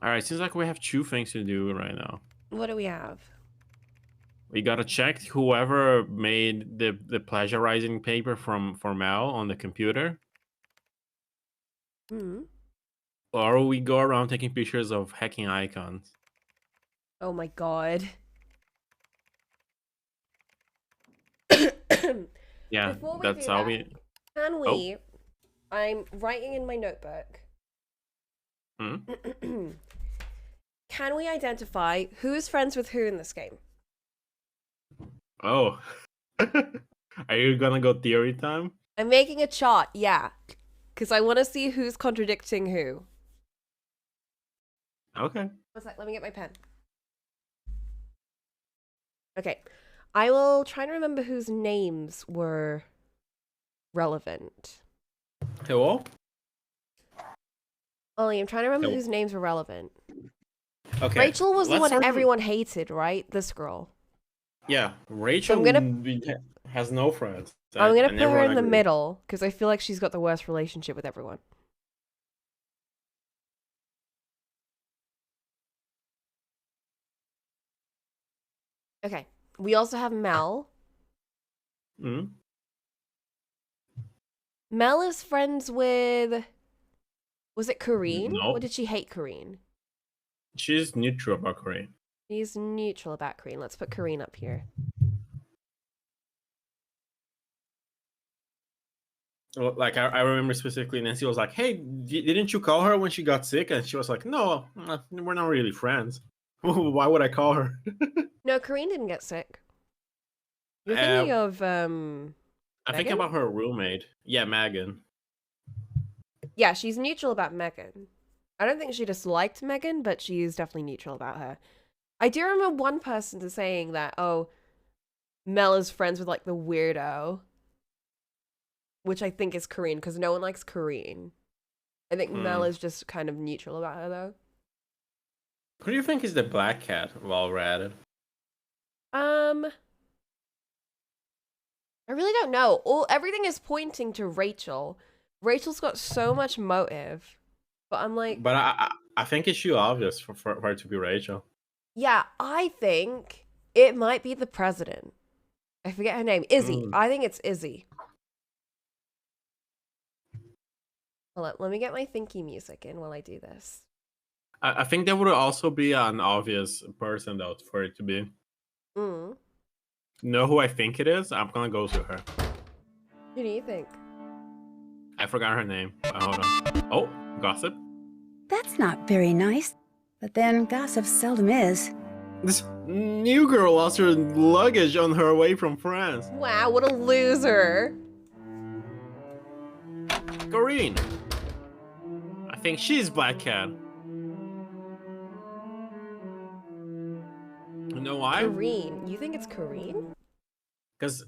All right, seems like we have two things to do right now. What do we have? We gotta check whoever made the plagiarizing paper for Mel on the computer, Hmm. or we go around taking pictures of hacking icons. Oh my god. Yeah, Before we that's do how that, we. can Oh, we? I'm writing in my notebook. hmm? Can we identify who's friends with who in this game? Oh. Are you gonna go theory time? I'm making a chart, yeah. Because I want to see who's contradicting who. Okay. One sec, let me get my pen. Okay. I will try and remember whose names were relevant. Hello. Ollie, I'm trying to remember Hello. whose names were relevant. Okay. Rachel was the Let's one start. everyone hated, right? This girl. Yeah, Rachel has no friends. I'm gonna And put her everyone in the agrees. middle because I feel like she's got the worst relationship with everyone. Okay. We also have Mel. Hmm? Mel is friends with. Was it Kareen? Or No, did she hate Kareen? she's neutral about Korean. She's neutral about Kareen. Let's put Kareen up here. Well, like I remember specifically, Nancy was like, "Hey, didn't you call her when she got sick?" And she was like, "No, we're not really friends. Why would I call her?" No, Kareen didn't get sick. You're thinking Um, of I think Megan? about her roommate. Yeah, Megan. Yeah, she's neutral about Megan. I don't think she disliked Megan, but she's definitely neutral about her. I do remember one person saying that, oh, Mel is friends with like the weirdo, which I think is Kareen, because no one likes Kareen. I think Mel Hmm. is just kind of neutral about her though. Who do you think is the black cat? While we're at it, Um, I really don't know. Everything is pointing to Rachel. Rachel's got so much motive, but I'm like, but I think it's too obvious for her to be Rachel. yeah, I think it might be the president. I forget her name. Izzy. Hmm. I think it's Izzy. Hold on, let me get my thinky music in while I do this. I think there would also be an obvious person though for it to be. Mm. Know who I think it is? I'm gonna go to her. Who do you think? I forgot her name. Hold on. Oh, gossip. That's not very nice. But then gossip seldom is. This new girl lost her luggage on her way from France. Wow, what a loser. Corrine. I think she's Black Cat. You know why? Kareen. You think it's Kareen? Because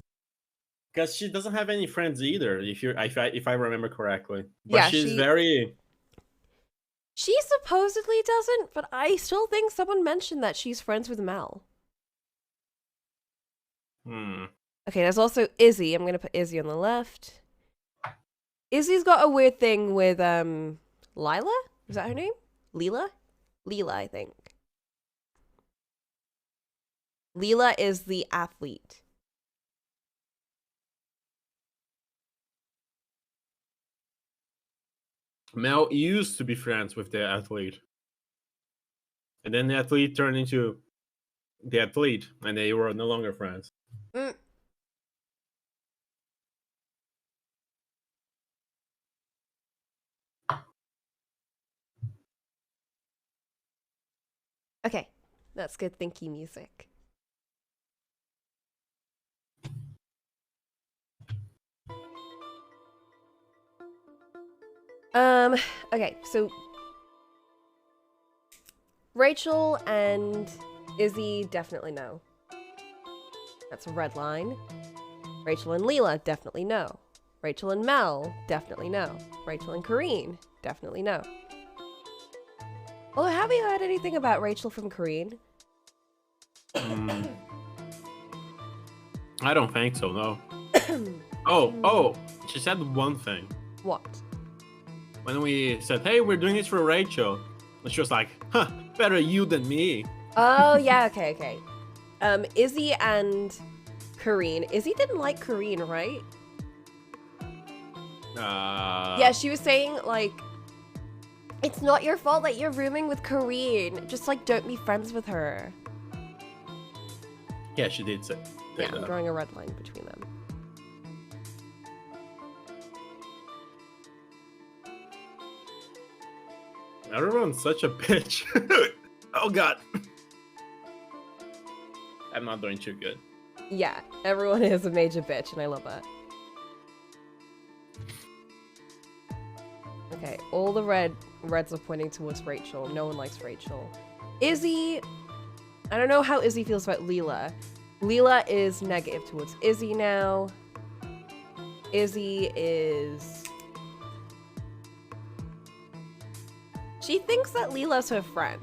she doesn't have any friends either. If I remember correctly, but Yeah, she's very. she supposedly doesn't, but I still think someone mentioned that she's friends with Mel. Okay, there's also Izzy. I'm gonna put Izzy on the left. Izzy's got a weird thing with Lila? Is that her name? Leela? Leela, I think. Leela is the athlete. Mel used to be friends with the athlete, and then the athlete turned into the athlete, and they were no longer friends. Mm. Okay, that's good thinky music. Okay, so Rachel and Izzy definitely know. That's a red line. Rachel and Leela definitely know. Rachel and Mel definitely know. Rachel and Kareen definitely know. Although, have you heard anything about Rachel from Kareen? I don't think so. No. Oh, she said one thing. What? When we said, "Hey, we're doing this for Rachel," And she was like, huh, better you than me. Oh, yeah, okay. Izzy and Kareen. Izzy didn't like Kareen, right? Yeah, she was saying, like, it's not your fault that you're rooming with Kareen. Just, like, don't be friends with her. Yeah, she did say Yeah, that. I'm drawing a red line between them. Everyone's such a bitch. Oh god. I'm not doing too good. Yeah, everyone is a major bitch, and I love that. Okay, all the reds are pointing towards Rachel. No one likes Rachel. Izzy, I don't know how Izzy feels about Leela. Leela is negative towards Izzy now. Izzy is... She thinks that Leela's her friend.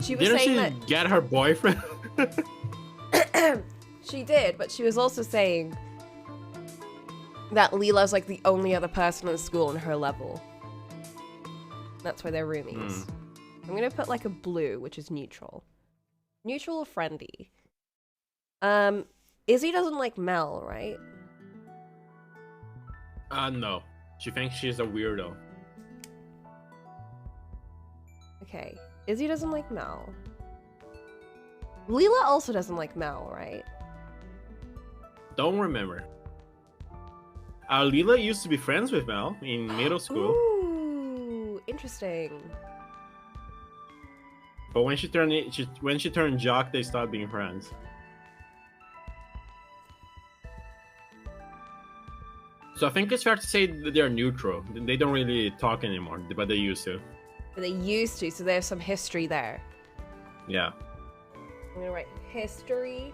She was saying that... Didn't she get her boyfriend? She did, but she was also saying that Leela's like the only other person in school on her level. That's why they're roomies. I'm gonna put like a blue, which is neutral. Neutral or friendly? Izzy doesn't like Mel, right? No. She thinks she's a weirdo. Okay. Izzy doesn't like Mel. Leela also doesn't like Mel, right? Don't remember. Leela used to be friends with Mel in middle school. Ooh, interesting. But when she turned jock, they stopped being friends. So I think it's fair to say that they're neutral. They don't really talk anymore, but they used to. But they used to, so there's some history there. Yeah. I'm gonna write history.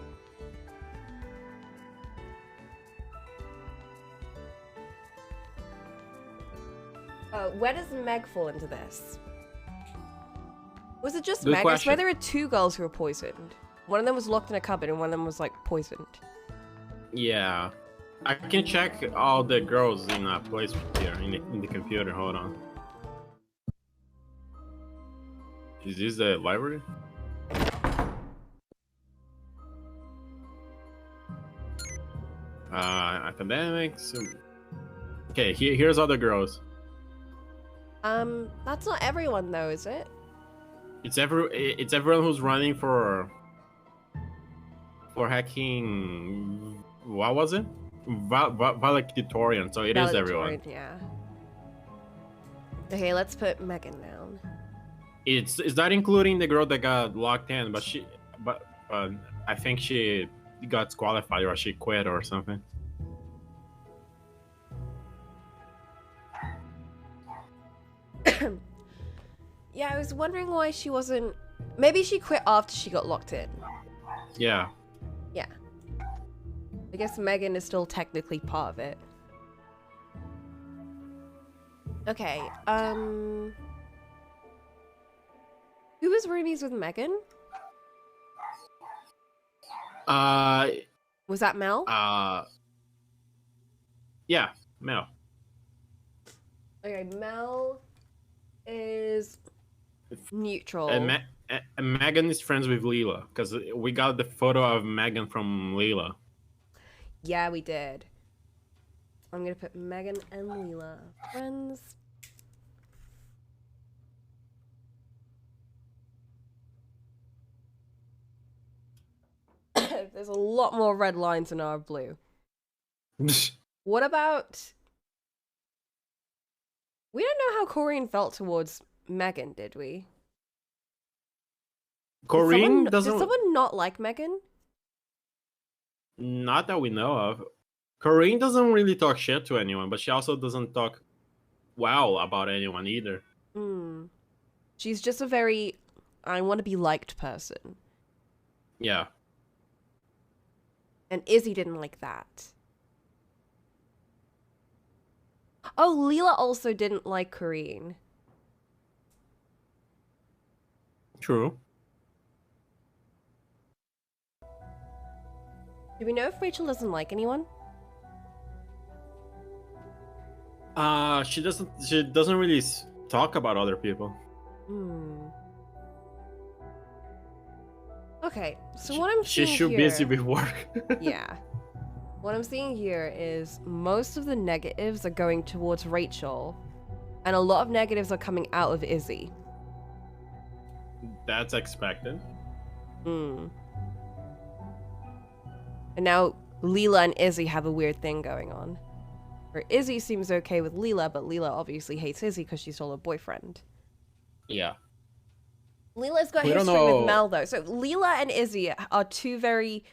Where does Meg fall into this? Was it just Good Meg? I swear question. there were two girls who were poisoned. One of them was locked in a cupboard and one of them was like poisoned. Yeah. I can check all the girls in a place here in the computer. Hold on. Is this the library? Academics. Okay, here's all the girls. That's not everyone though, is it? It's everyone who's running for hacking. What was it? Valedictorian. So it is everyone. Valedictorian, yeah. Okay, let's put Megan down. It's not including the girl that got locked in, but I think she got disqualified or she quit or something. Yeah, I was wondering why she wasn't... Maybe she quit after she got locked in. Yeah. Yeah. I guess Megan is still technically part of it. Okay, who was roomies with Megan? Was that Mel? Yeah, Mel. Okay, Mel is neutral. Megan is friends with Leela because we got the photo of Megan from Leela. Yeah, we did. I'm gonna put Megan and Leela friends. There's a lot more red lines in our blue. What about... We don't know how Corinne felt towards Megan, did we? Corinne doesn't. Did someone not like Megan? Not that we know of. Corinne doesn't really talk shit to anyone, but she also doesn't talk well about anyone either. She's just a very I want to be liked person. Yeah. And Izzy didn't like that. Oh, Leela also didn't like Corinne. True. Do we know if Rachel doesn't like anyone? She doesn't really talk about other people. Hmm. Okay, so what I'm seeing She's too here... busy with work. Yeah. What I'm seeing here is most of the negatives are going towards Rachel, and a lot of negatives are coming out of Izzy. That's expected. Hmm. And now Leela and Izzy have a weird thing going on. Where Izzy seems okay with Leela, but Leela obviously hates Izzy because she stole her boyfriend. Yeah. Leela's got We don't history with know- Mel, though. So Leela and Izzy are two very...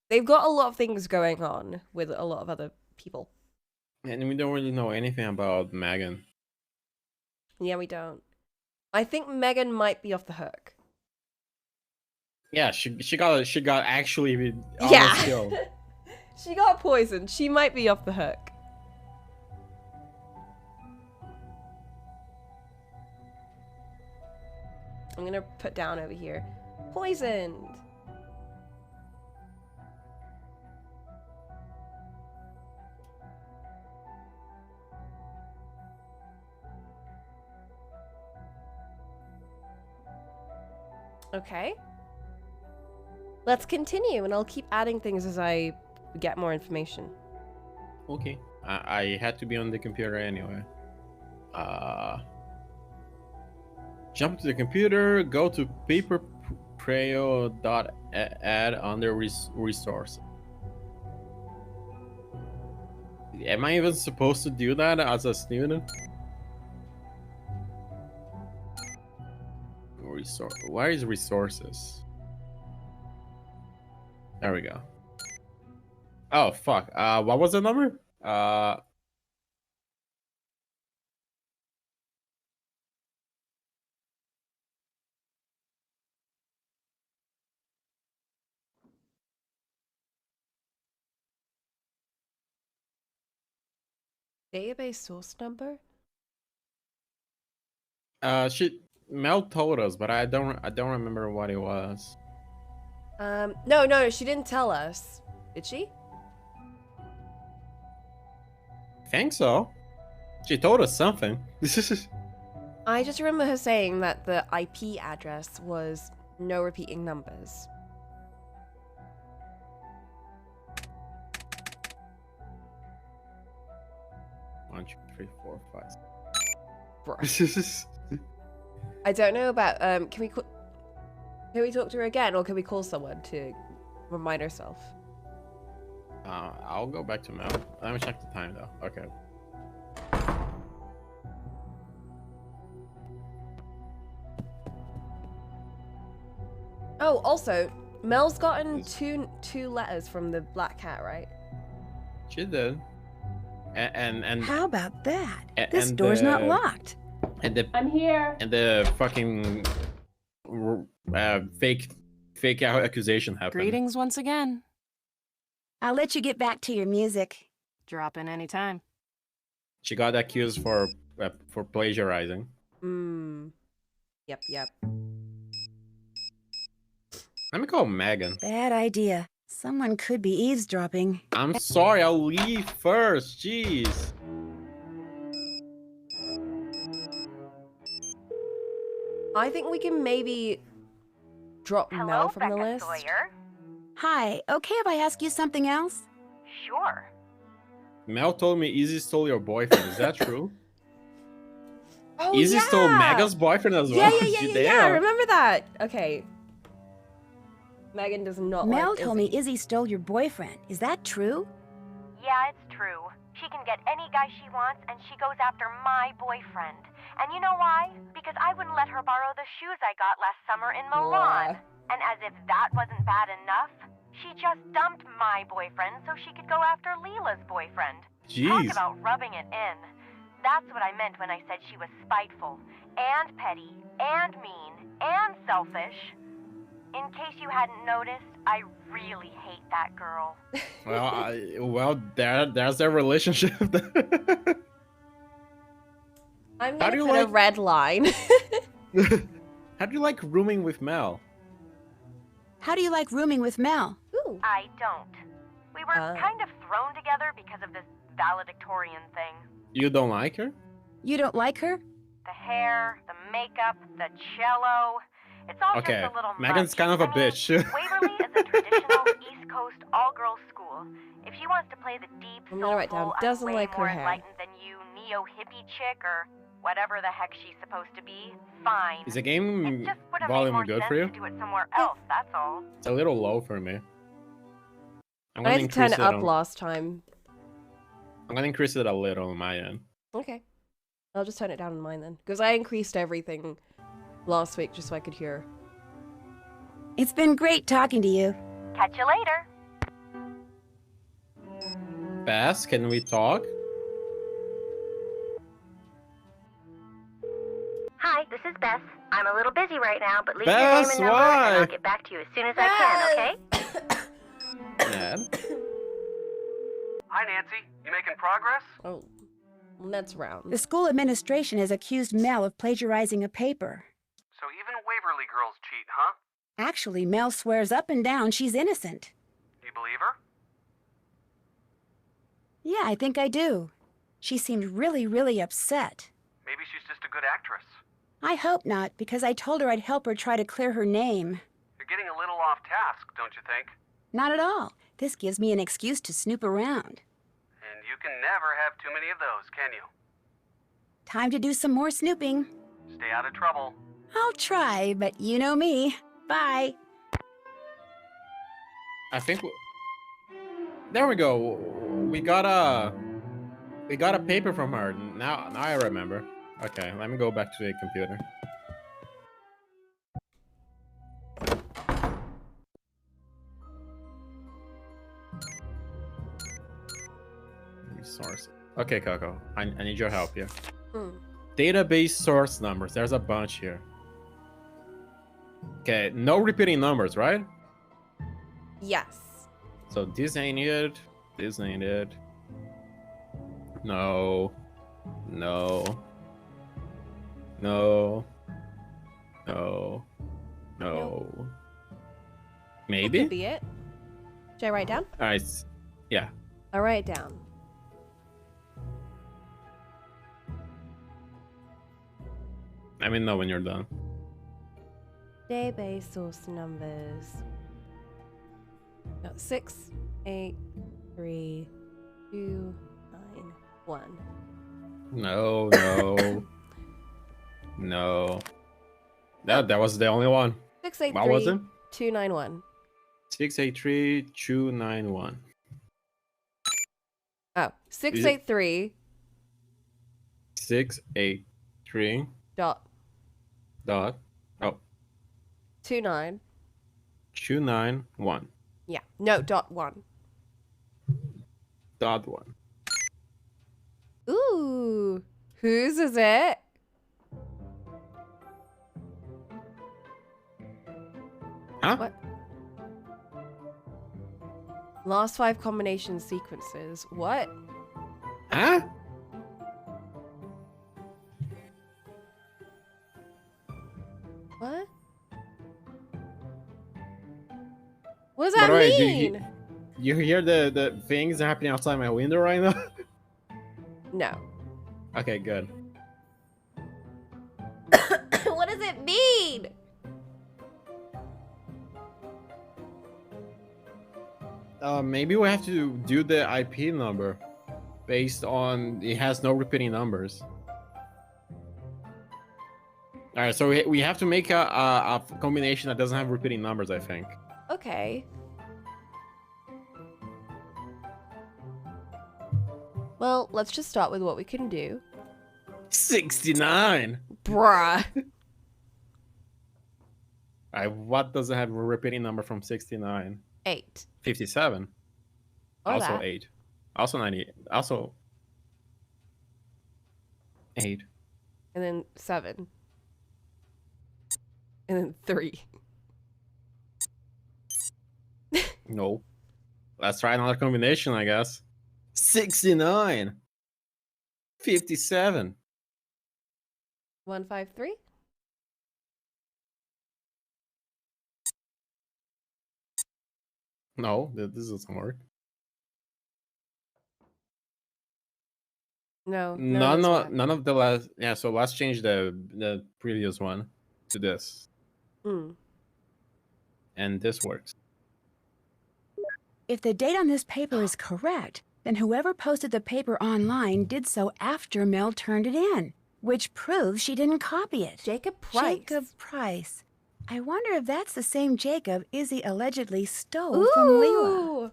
They've got a lot of things going on with a lot of other people. And we don't really know anything about Megan. Yeah, we don't. I think Megan might be off the hook. Yeah, she got actually almost Yeah. killed. She got poisoned. She might be off the hook. I'm gonna put down over here. Poisoned. Okay. Let's continue, and I'll keep adding things as I get more information. Okay. I had to be on the computer anyway. Jump to the computer, go to paperprayo.add under resource. Am I even supposed to do that as a student? Where is resources? There we go. Oh fuck. What was the number? Database source number? Mel told us, but I don't remember what it was. No, she didn't tell us. Did she? Think so. She told us something. I just remember her saying that the IP address was no repeating numbers. One, two, three, four, five. Bruh. I don't know about can we talk to her again, or can we call someone to remind herself? I'll go back to Mel. Let me check the time though. Okay. Oh, also, Mel's gotten two letters from the Black Cat, right? She did. And How about that? A- This and, door's not locked. and the I'm here. and the fucking fake accusation happened. Greetings once again. I'll let you get back to your music. Drop in anytime. She got accused for plagiarizing. Yep. Let me call Megan. Bad idea. Someone could be eavesdropping. I'm sorry, I'll leave first. Jeez. I think we can maybe drop Mel from the list. Sawyer. Hi, okay if I ask you something else? Sure. Mel told me Izzy stole your boyfriend. Is that true? Oh, Izzy yeah. stole Megan's boyfriend as well. Yeah. Damn. Remember that? Okay. Megan does not Mel like told me Izzy. Izzy stole your boyfriend. Is that true? Yeah, it's true. She can get any guy she wants, and she goes after my boyfriend. And you know why? Because I wouldn't let her borrow the shoes I got last summer in Milan. And as if that wasn't bad enough, she just dumped my boyfriend so she could go after Leela's boyfriend. Talk Jeez. about rubbing it in. That's what I meant when I said she was spiteful, and petty, and mean, and selfish. In case you hadn't noticed, I really hate that girl. Well, there's their relationship. I'm How gonna do you put a like- red line. How do you like rooming with Mel? How do you like rooming with Mel? Ooh. I don't. We were kind of thrown together because of this valedictorian thing. You don't like her? You don't like her? The hair, the makeup, the cello. It's all Okay, just a little Megan's much. kind of a I mean, bitch. Waverly is a traditional East Coast all-girls school. If she wants to play the deep, I'm gonna write soulful, down, doesn't way like her more hair. enlightened than you neo-hippie chick or whatever the heck she's supposed to be, fine. Is the It game just would have made volume more good sense for you? to do it somewhere else, that's all. It's a little low for me. I'm I gonna had to turn increase it it. up last time. I'm gonna increase it a little on my end. Okay. I'll just turn it down on mine then. Because I increased everything last week just so I could hear. It's been great talking to you. Catch you later. Bass, can we talk? Hi, this is Bess. I'm a little busy right now, but leave your Bess, name and number why? and I'll get back to you as soon as I can, okay? Ned? Hi, Nancy. You making progress? Oh. Ned's round. The school administration has accused Mel of plagiarizing a paper. So even Waverly girls cheat, huh? Actually, Mel swears up and down she's innocent. You believe her? Yeah, I think I do. She seemed really upset. Maybe she's just a good actress. I hope not, because I told her I'd help her try to clear her name. You're getting a little off task, don't you think? Not at all. This gives me an excuse to snoop around. And you can never have too many of those, can you? Time to do some more snooping. Stay out of trouble. I'll try, but you know me. Bye. I think there we go. We got a paper from her. Now I remember. Okay, let me go back to the computer. Resource. Okay, Coco. I need your help here. Database source numbers. There's a bunch here. Okay, no repeating numbers, right? Yes. So this ain't it. This ain't it. No. No. No. No. No. That Maybe? could be it. Should I write it down? Alright. Yeah. I'll write it down. Let me know when you're done. Database source numbers. No, 6, 8, 3, 2, 9, 1. No, no. No. That was the only one. 683 What was it? 291. 683-291. Oh, 683 683 dot dot 29. 291 Yeah, no, dot 1. dot 1. Ooh, whose is it? Huh? What? Last 5 combination sequences. What? Huh? What? What does that By the way, mean? You hear the things happening outside my window right now? No. Okay, good. What does it mean? Maybe we have to do the IP number based on it has no repeating numbers. All right, so we have to make a combination that doesn't have repeating numbers, I think. Okay. Well, let's just start with what we can do. 69. Bruh. All right, what doesn't have a repeating number from 69? 8. 57. Or Also that. 8. Also 98. Also 8. And then 7. And then 3. No. Let's try another combination, I guess. 69. 57. 153. No, this doesn't work. No, None of the last. Yeah, so let's change the previous one to this, and this works. If the date on this paper is correct, then whoever posted the paper online did so after Mel turned it in, which proves she didn't copy it. Jacob Price. Jacob Price. I wonder if that's the same Jacob Izzy allegedly stole from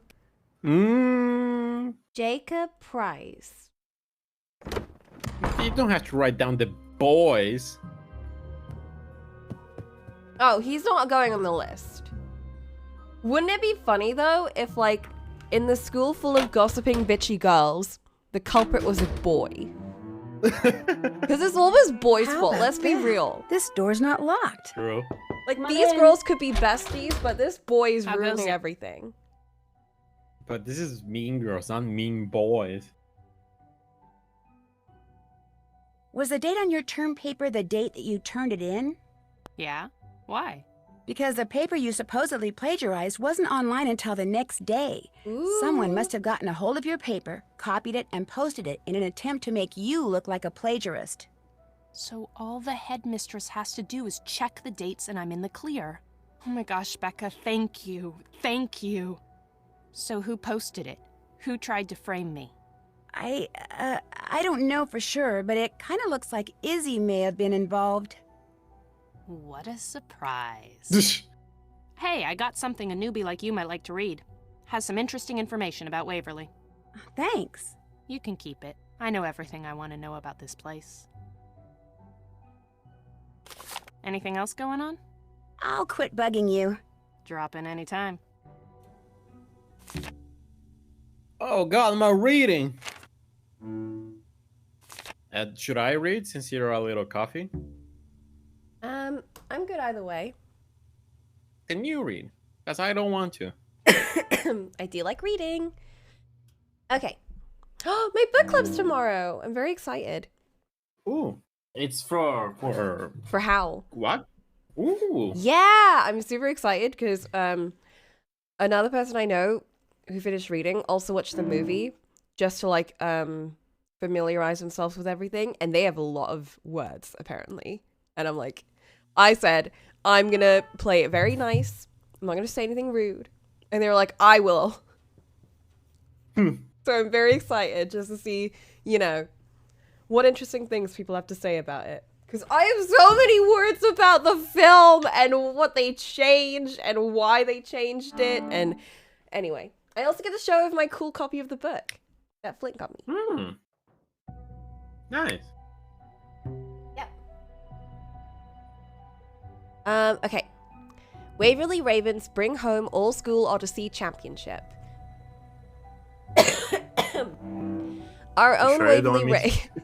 Leela. Jacob Price. You don't have to write down the boys. Oh, he's not going on the list. Wouldn't it be funny though if, like, in the school full of gossiping bitchy girls, the culprit was a boy? Because it's always boys' How fault, about let's be that? real. This door's not locked. True. Like, Come on these in. girls could be besties, but this boy is How goes ruining it? everything. But this is mean girls, not mean boys. Was the date on your term paper the date that you turned it in? Yeah? Why? Because the paper you supposedly plagiarized wasn't online until the next day. Someone Ooh. must have gotten a hold of your paper, copied it, and posted it in an attempt to make you look like a plagiarist. So all the headmistress has to do is check the dates and I'm in the clear. Oh my gosh, Becca, thank you. Thank you. So who posted it? Who tried to frame me? I don't know for sure, but it kind of looks like Izzy may have been involved. What a surprise. Hey, I got something a newbie like you might like to read. Has some interesting information about Waverly. Thanks. You can keep it. I know everything I want to know about this place. Anything else going on? I'll quit bugging you. Drop in anytime. Oh God, am I reading? Should I read since you're a little coffee? I'm good either way. Can you read? Because I don't want to. I do like reading. Okay. Oh, my book club's tomorrow. I'm very excited. Ooh, it's for For Howl. what? Ooh. Yeah, I'm super excited because another person I know who finished reading also watched the movie just to like familiarize themselves with everything, and they have a lot of words apparently. And I'm like, I said I'm gonna play it very nice. I'm not gonna say anything rude, and they were like, I will. So I'm very excited just to see, you know, what interesting things people have to say about it. Because I have so many words about the film and what they changed and why they changed it. And anyway, I also get to show off my cool copy of the book that Flint got me. Nice. Yep. Okay. Waverly Ravens bring home All-School Odyssey Championship. Our own Sure you don't Waverly want me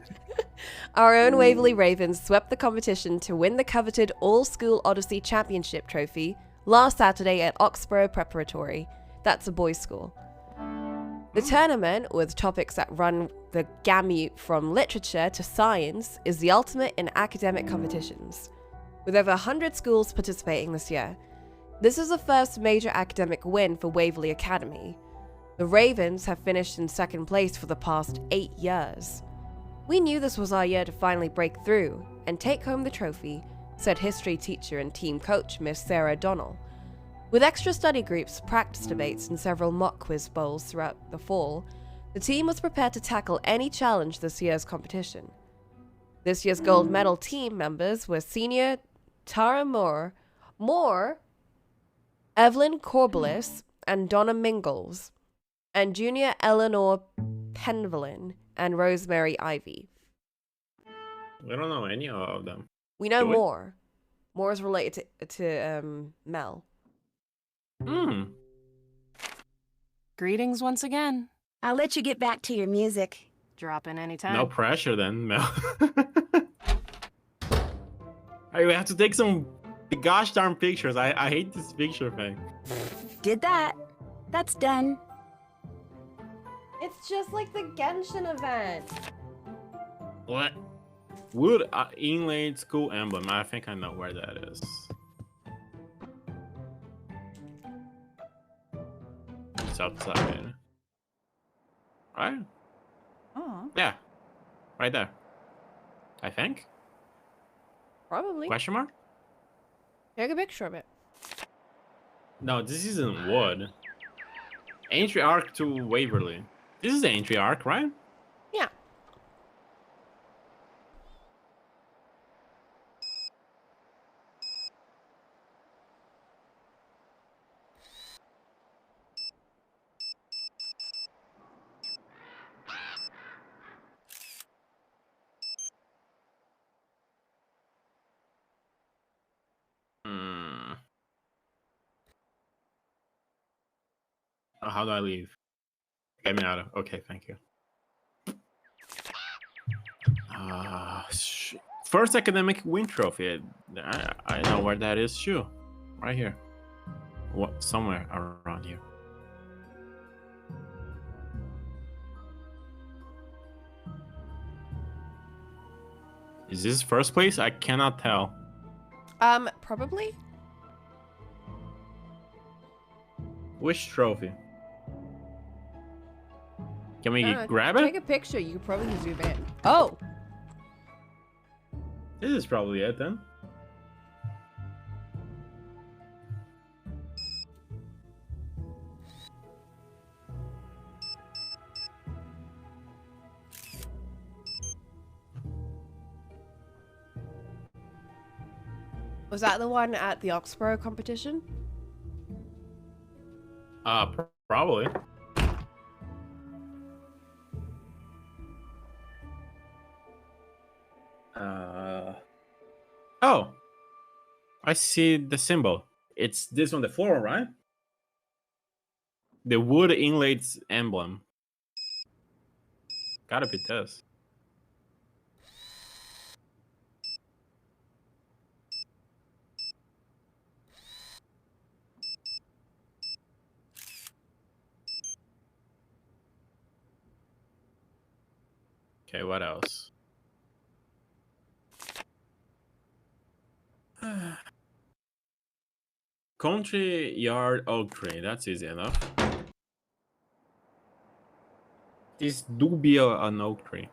Our own Waverly Ravens swept the competition to win the coveted All-School Odyssey Championship trophy last Saturday at Oxborough Preparatory. That's a boys' school. The tournament, with topics that run the gamut from literature to science, is the ultimate in academic competitions. With over 100 schools participating this year, this is the first major academic win for Waverly Academy. The Ravens have finished in second place for the past 8 years. We knew this was our year to finally break through and take home the trophy, said history teacher and team coach Miss Sarah Donnell. With extra study groups, practice debates, and several mock quiz bowls throughout the fall, the team was prepared to tackle any challenge this year's competition. This year's gold medal team members were senior Tara Moore, Evelyn Corbelis, and Donna Mingles, and junior Eleanor Penvelin and Rosemary Ivy. We don't know any of them. We know Do we? Moore. Moore is related to Mel. Greetings once again. I'll let you get back to your music. Drop in anytime. No pressure then, Mel. We have to take some gosh darn pictures. I hate this picture thing. Did that. That's done. It's just like the Genshin event. What? Wood inlaid school emblem. I think I know where that is. It's outside. Right? Aw. Yeah. Right there. I think. Probably. Question mark? Take a picture of it. No, this isn't wood. Entry arc to Waverly. This is the entry arc, right? Yeah. Hmm. How do I leave? Get me out of. Okay, thank you. First academic win trophy. I know where that is too. Right here. What? Somewhere around here. Is this first place? I cannot tell. Probably. Which trophy? Can we I don't know, grab Take it? a picture. You could probably zoom in. Oh. This is probably it then. Was that the one at the Oxborough competition? Probably. Oh, I see the symbol. It's this on the floor, right? The wood inlaid emblem. Gotta be this. Okay, what else? Country yard oak tree. That's easy enough. This do be an oak tree.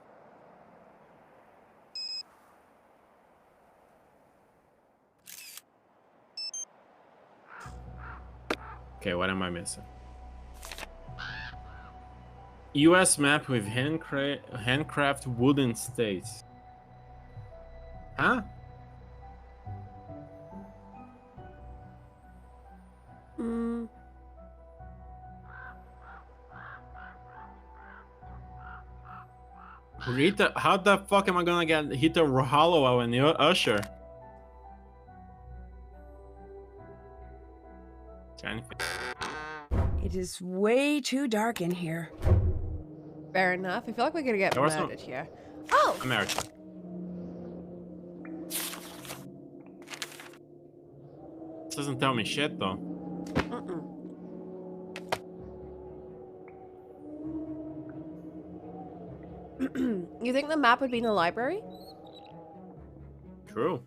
Okay, what am I missing? US map with handcraft wooden states. Huh? Mm. Rita, how the fuck am I gonna get Rita Holloway and Usher? It is way too dark in here. Fair enough. I feel like we're gonna get There was murdered here. Oh! America. This doesn't tell me shit though. You think the map would be in the library? True.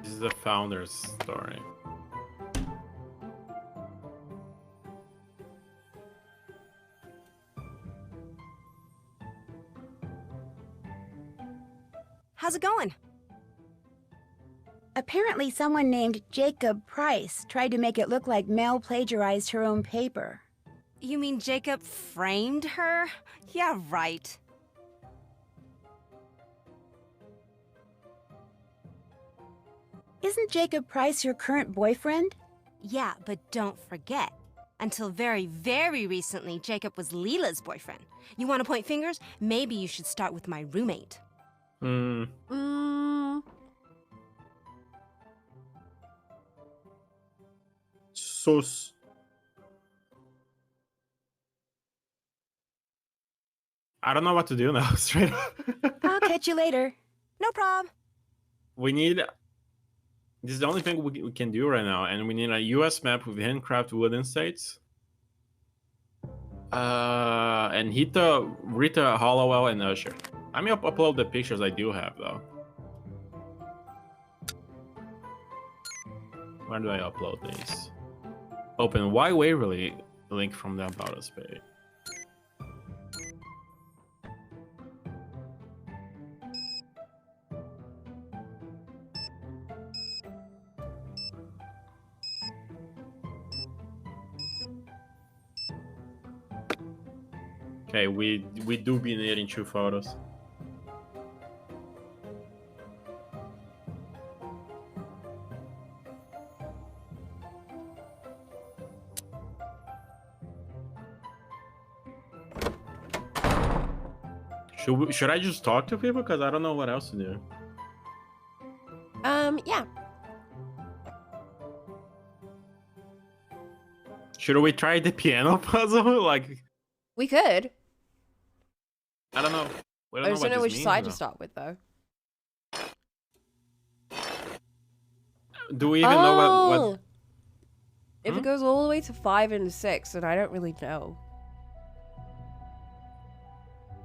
This is the founder's story. How's it going? Apparently someone named Jacob Price tried to make it look like Mel plagiarized her own paper. You mean Jacob framed her? Yeah, right. Isn't Jacob Price your current boyfriend? Yeah, but don't forget. Until very, very recently, Jacob was Leela's boyfriend. You want to point fingers? Maybe you should start with my roommate. Sus. I don't know what to do now, straight up. I'll catch you later. No prob. We need This is the only thing we can do right now, and we need a U.S. map with handcrafted wooden states. And Rita Hollowell and Usher. Let me upload the pictures I do have though. Where do I upload these? Open Why Waverly link from the About Us page. Okay, we do be needing 2 photos. Should I just talk to people? Because I don't know what else to do. Yeah. Should we try the piano puzzle? Like, We could. I don't know. We I don't just know don't know what which this means, side though. to start with, though. Do we even know what? If it goes all the way to 5 and 6, then I don't really know.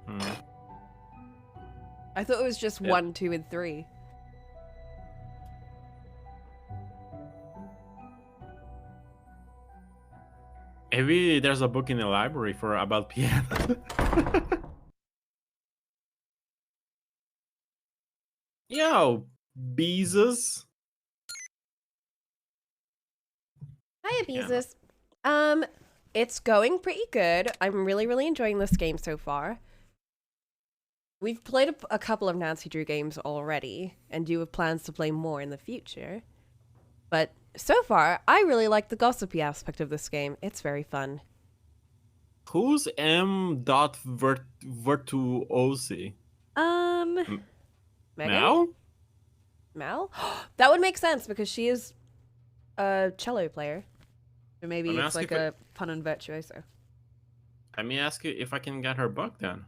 Hmm. I thought it was just 1, 2, and 3. Maybe there's a book in the library about piano. Yo, Beezus. Hiya, Beezus. It's going pretty good. I'm really enjoying this game so far. We've played a couple of Nancy Drew games already, and do have plans to play more in the future. But so far, I really like the gossipy aspect of this game. It's very fun. Who's M. Virtuosi? Megan? Mel? Mel? That would make sense because she is a cello player. Or maybe I'm it's like asking a pun on virtuoso. Let me ask you if I can get her book then.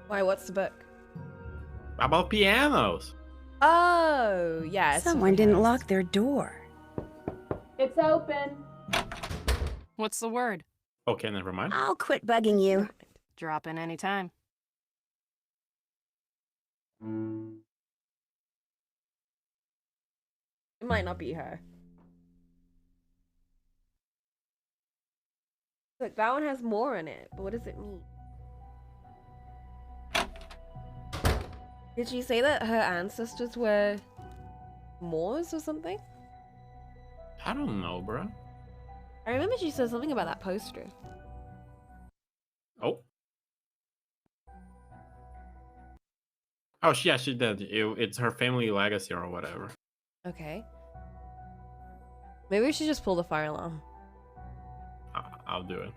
Why, what's the book? About pianos. Oh, yeah. Someone didn't lock their door. It's open. What's the word? Okay, never mind. I'll quit bugging you. Drop in any time. It might not be her. Look, that one has more in it, but what does it mean? Did she say that her ancestors were Moors or something? I don't know, bro. I remember she said something about that poster. Oh. Oh, yeah, she did. It's her family legacy or whatever. Okay. Maybe we should just pull the fire alarm. I'll do it.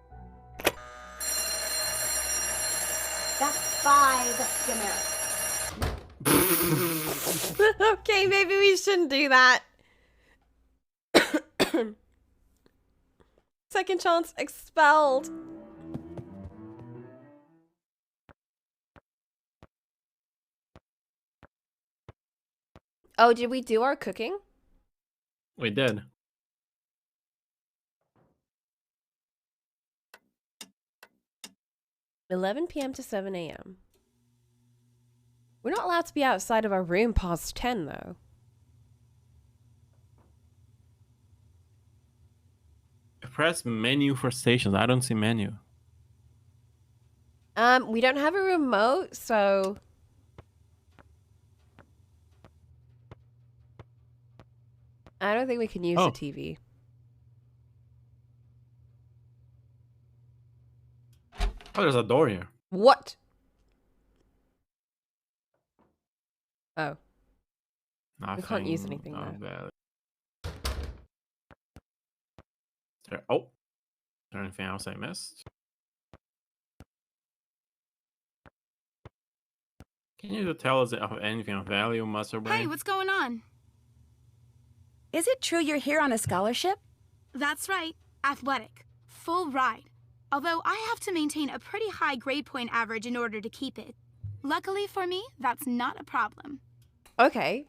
That's 5 demerits. Okay, maybe we shouldn't do that. Second chance expelled. Oh, did we do our cooking? We did. (11 p.m. to 7 a.m.) We're not allowed to be outside of our room past 10, though. Press menu for stations. I don't see menu. We don't have a remote, so... I don't think we can use the TV. Oh, there's a door here. What? Oh. Nothing. We can't use anything Oh, there. Oh. Is there anything else I missed? Can you tell us of anything of value, Muscle Brain? Hey, what's going on? Is it true you're here on a scholarship? That's right. Athletic. Full ride. Although I have to maintain a pretty high grade point average in order to keep it. Luckily for me, that's not a problem. Okay.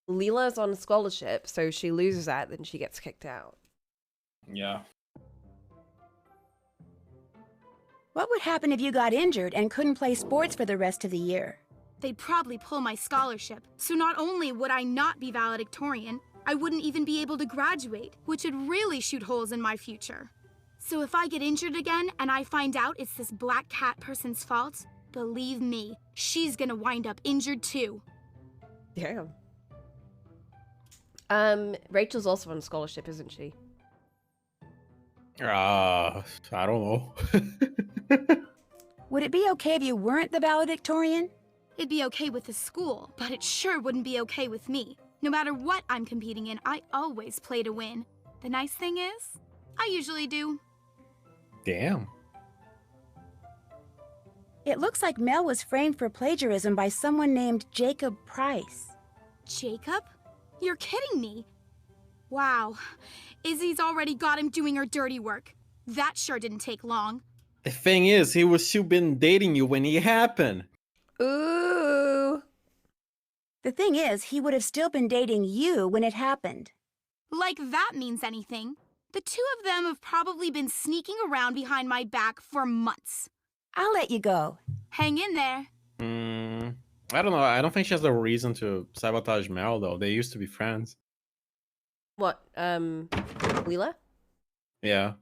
Leela's on scholarship, so she loses that, then she gets kicked out. Yeah. What would happen if you got injured and couldn't play sports for the rest of the year? They'd probably pull my scholarship, so not only would I not be valedictorian, I wouldn't even be able to graduate, which would really shoot holes in my future. So if I get injured again and I find out it's this black cat person's fault, believe me, she's gonna wind up injured too. Damn. Rachel's also on scholarship, isn't she? I don't know. Would it be okay if you weren't the valedictorian? It'd be okay with the school, but it sure wouldn't be okay with me. No matter what I'm competing in, I always play to win. The nice thing is, I usually do. Damn. It looks like Mel was framed for plagiarism by someone named Jacob Price. Jacob? You're kidding me. Wow. Izzy's already got him doing her dirty work. That sure didn't take long. The thing is, he was still been dating you when it happened. Ooh. The thing is, he would have still been dating you when it happened. Like that means anything. The two of them have probably been sneaking around behind my back for months. I'll let you go. Hang in there. I don't know. I don't think she has a reason to sabotage Mel, though. They used to be friends. What? Leela? Yeah.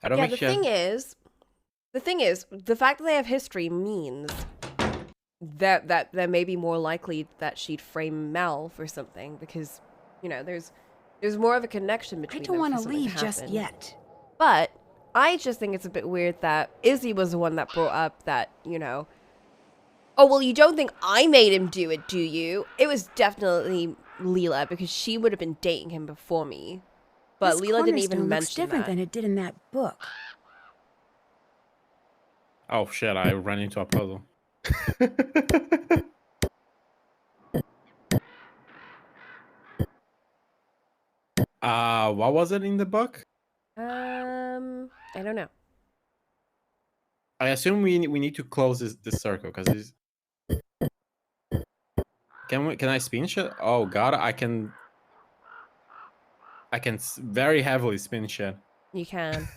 I don't Yeah, think the thing is, the fact that they have history means that they're maybe more likely that she'd frame Mel for something because, you know, there's more of a connection I between don't them want for to something leave just happen. yet. But I just think it's a bit weird that Izzy was the one that brought up that, you know, oh, well, you don't think I made him do it, do you? It was definitely Leela because she would have been dating him before me. But This Leela didn't even cornerstone looks mention different that. than it did in that book. Oh shit! I ran into a puzzle. What was it in the book? I don't know. I assume we need to close this circle because it's. Can I spin shit? Oh god, I can very heavily spin shit. You can.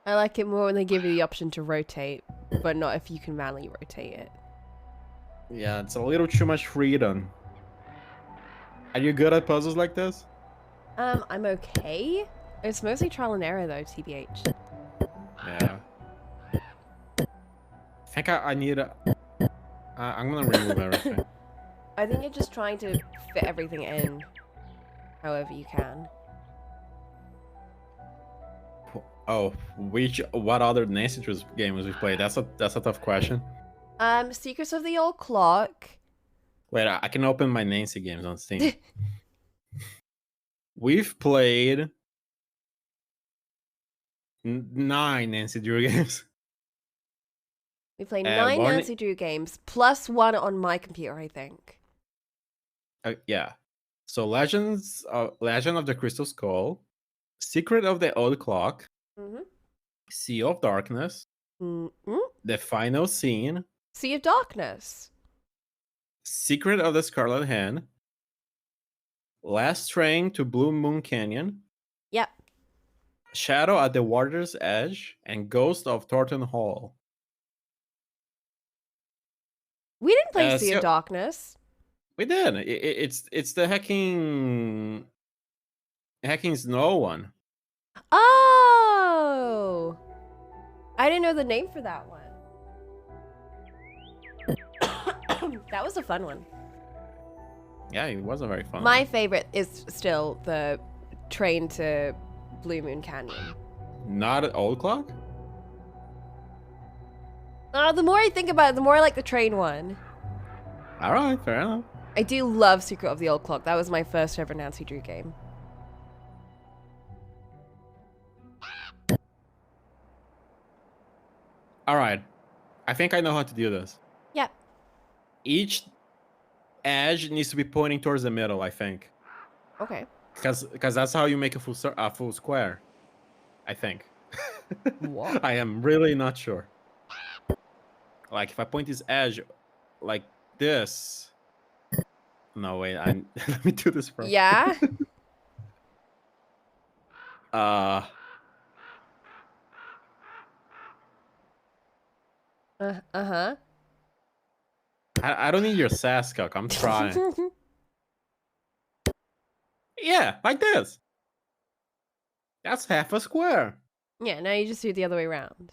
I like it more when they give you the option to rotate, but not if you can manually rotate it. Yeah, it's a little too much freedom. Are you good at puzzles like this? I'm okay. It's mostly trial and error though, TBH. Yeah. I think I need a... I'm gonna remove everything. I think you're just trying to fit everything in however you can. Oh, what other Nancy Drews games we played? That's a tough question. Secrets of the Old Clock. Wait, I can open my Nancy games on Steam. We've played 9 Nancy Drew games. We played 9 Nancy Drew games, plus 1 on my computer, I think. Yeah. So Legend of the Crystal Skull, Secret of the Old Clock, Sea of Darkness, The Final Scene, Sea of Darkness, Secret of the Scarlet Hand, Last Train to Blue Moon Canyon, yep, Shadow at the Water's Edge, and Ghost of Thornton Hall. We didn't play Sea of Darkness. We did. It's the hacking snow one. Oh, I didn't know the name for that one. That was a fun one. Yeah, it was a very fun My one. favorite is still the train to Blue Moon Canyon. Not at Old Clock? The more I think about it, the more I like the train one. Alright, fair enough. I do love Secret of the Old Clock. That was my first ever Nancy Drew game. Alright. I think I know how to do this. Yep. Each edge needs to be pointing towards the middle, I think. Okay. Because that's how you make a full square. I think. What? I am really not sure. Like if I point this edge like this. No wait, I let me do this first. Yeah. Uh-huh. I don't need your sass, Cock. I'm trying. Yeah, like this. That's half a square. Yeah, now you just do it the other way around.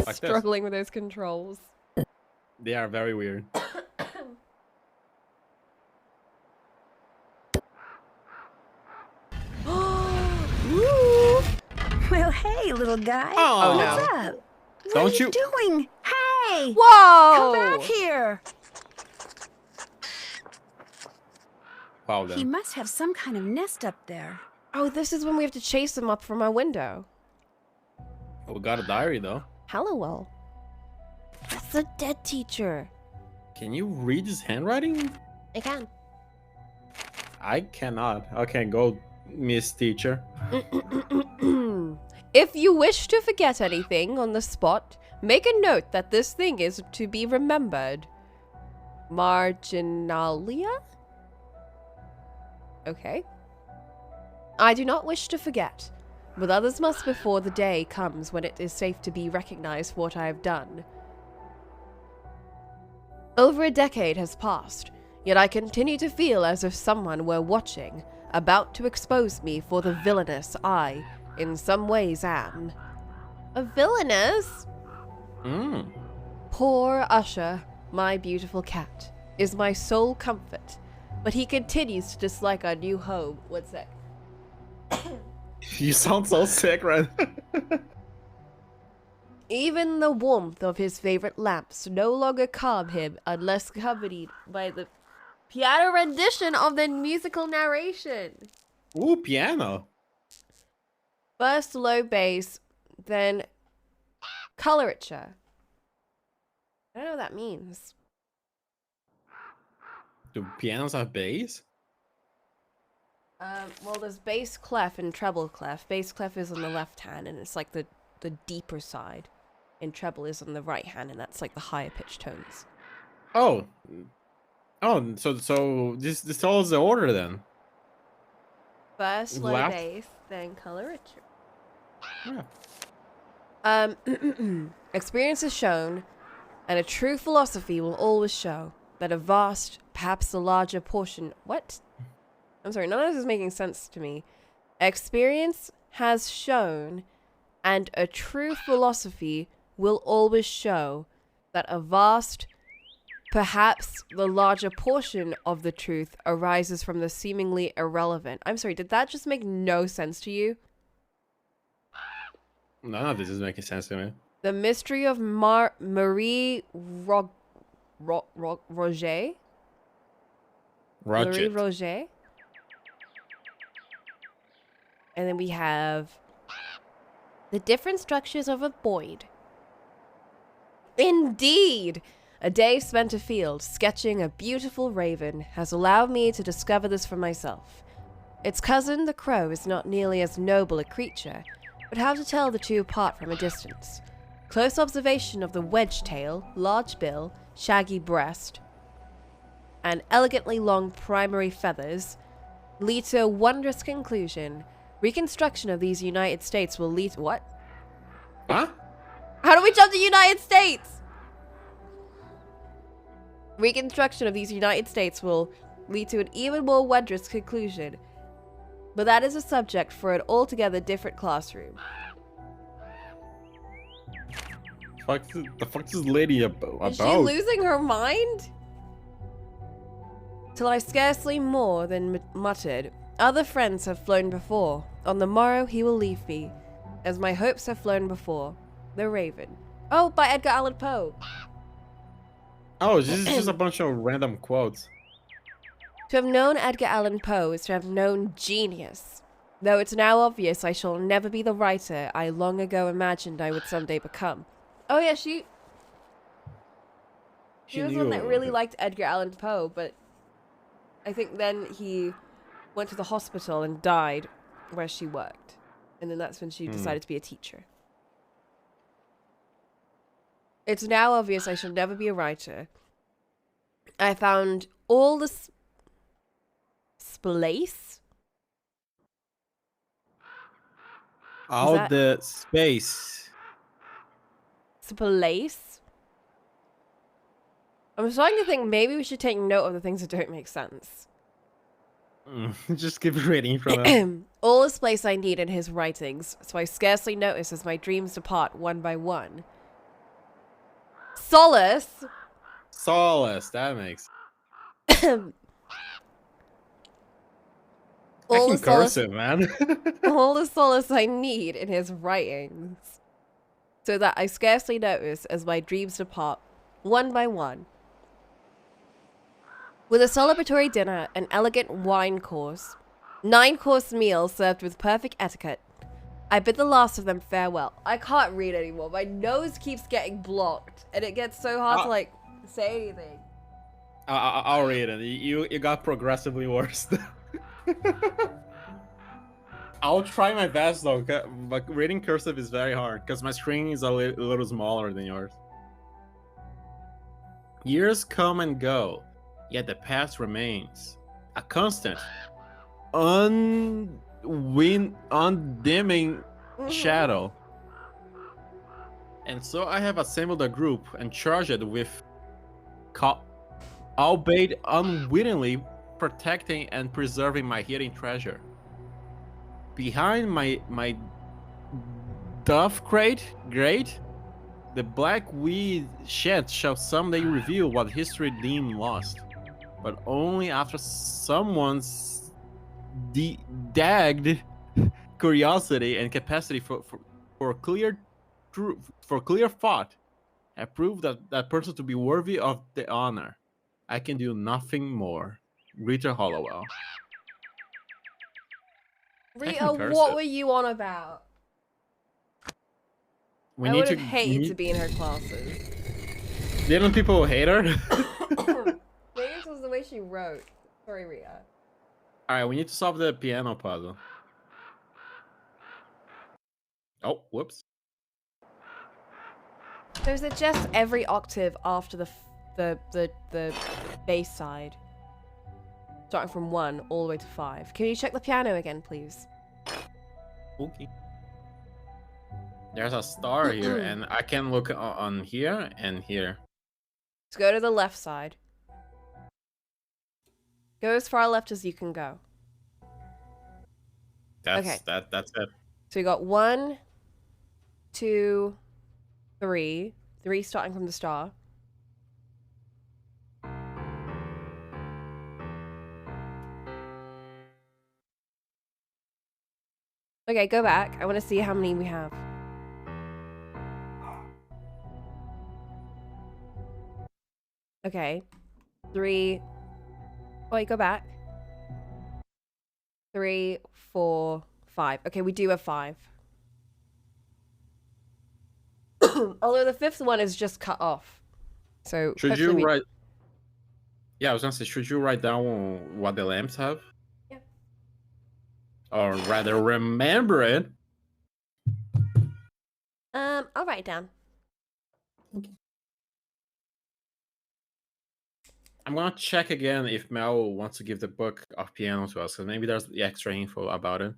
Like Struggling with those controls. They are very weird. Well, hey, little guy. Oh, What's no. up? What Don't are you you- doing? Hey! Whoa! Come back here. Wow, He then. must have some kind of nest up there. Oh, this is when we have to chase him up from our window. We got a diary though. Hello. That's a dead teacher. Can you read his handwriting? I can. I cannot. Okay, go, Miss Teacher. If you wish to forget anything on the spot, make a note that this thing is to be remembered. Marginalia? Okay. I do not wish to forget, but others must before the day comes when it is safe to be recognized for what I have done. Over a decade has passed, yet I continue to feel as if someone were watching, about to expose me for the villainous I, in some ways, am. A villainous? Poor Usher, my beautiful cat, is my sole comfort, but he continues to dislike our new home. One sec. You sound so sick, right? Even the warmth of his favorite lamps no longer calm him unless accompanied by the piano rendition of the musical narration. Ooh, piano. First low bass, then colorature. I don't know what that means. Do pianos have bass? Well, there's bass clef and treble clef. Bass clef is on the left hand, and it's like the deeper side. And treble is on the right hand, and that's like the higher pitched tones. Oh. Oh, so this tells the order then. First low Left. bass, then colorature. Yeah. Experience has shown, and a true philosophy will always show, that a vast, perhaps a larger portion... What? I'm sorry, none of this is making sense to me. Experience has shown, and a true philosophy will always show, that a vast, perhaps the larger portion of the truth arises from the seemingly irrelevant. I'm sorry, did that just make no sense to you? None of this is making sense to me. The mystery of Marie Roget? Marie Roger. Roget. And then we have the different structures of a void. Indeed! A day spent afield sketching a beautiful raven has allowed me to discover this for myself. Its cousin, the crow, is not nearly as noble a creature, but how to tell the two apart from a distance. Close observation of the wedge tail, large bill, shaggy breast, and elegantly long primary feathers lead to a wondrous conclusion. Reconstruction of these United States will lead to what? Huh? How do we jump to United States? Reconstruction of these United States will lead to an even more wondrous conclusion. But that is a subject for an altogether different classroom. The fuck is this lady about? Is she losing her mind? Till I scarcely more than muttered, other friends have flown before. On the morrow he will leave me, as my hopes have flown before. The Raven. Oh, by Edgar Allan Poe. Oh, this is just a bunch of random quotes. To have known Edgar Allan Poe is to have known genius. Though it's now obvious I shall never be the writer I long ago imagined I would someday become. Oh yeah, she was one that really liked Edgar Allan Poe, but I think then he went to the hospital and died where she worked. And then that's when she decided to be a teacher. It's now obvious I should never be a writer. I found all the splace. All the space. Splace. I'm starting to think maybe we should take note of the things that don't make sense. Just keep reading from it. All the space I need in his writings, so I scarcely notice as my dreams depart one by one. Solace. Solace, that makes. All I the can solace, cursive, man. all the solace I need in his writings, so that I scarcely notice as my dreams depart one by one. With a celebratory dinner, an elegant wine course, 9-course meal served with perfect etiquette, I bid the last of them farewell. I can't read anymore. My nose keeps getting blocked, and it gets so hard to like say anything. I'll read it. You got progressively worse. I'll try my best though, but reading cursive is very hard because my screen is a little smaller than yours. Years come and go, yet the past remains a constant, undimming shadow. And so I have assembled a group and charged it with, albeit unwittingly, protecting and preserving my hidden treasure. Behind my dove grate, the black weed shed shall someday reveal what history deemed lost, but only after someone's dagged curiosity and capacity for clear thought have proved that person to be worthy of the honor. I can do nothing more. Rita Hollowell. Rita, what were you on about? I would have hated to be in her classes. Didn't people hate her? Maybe this was the way she wrote. Sorry, Rita. Alright, we need to solve the piano puzzle. Oh, whoops. So is it just every octave after the bass side? Starting from 1 all the way to 5. Can you check the piano again, please? Okay. There's a star here, and I can look on here and here. Let's go to the left side. Go as far left as you can go. That's okay. That's it. So we got 1, 2, 3. 3 starting from the star. Okay, go back. I want to see how many we have. Okay. 3. Wait, go back. 3, 4, 5. Okay, we do have 5. Although the 5th one is just cut off. So should you write? Yeah, I was gonna say, should you write down what the lamps have? Yeah. Or rather, remember it. I'll write it down. Okay. I'm gonna check again if Mel wants to give the book of piano to us, because maybe there's the extra info about it.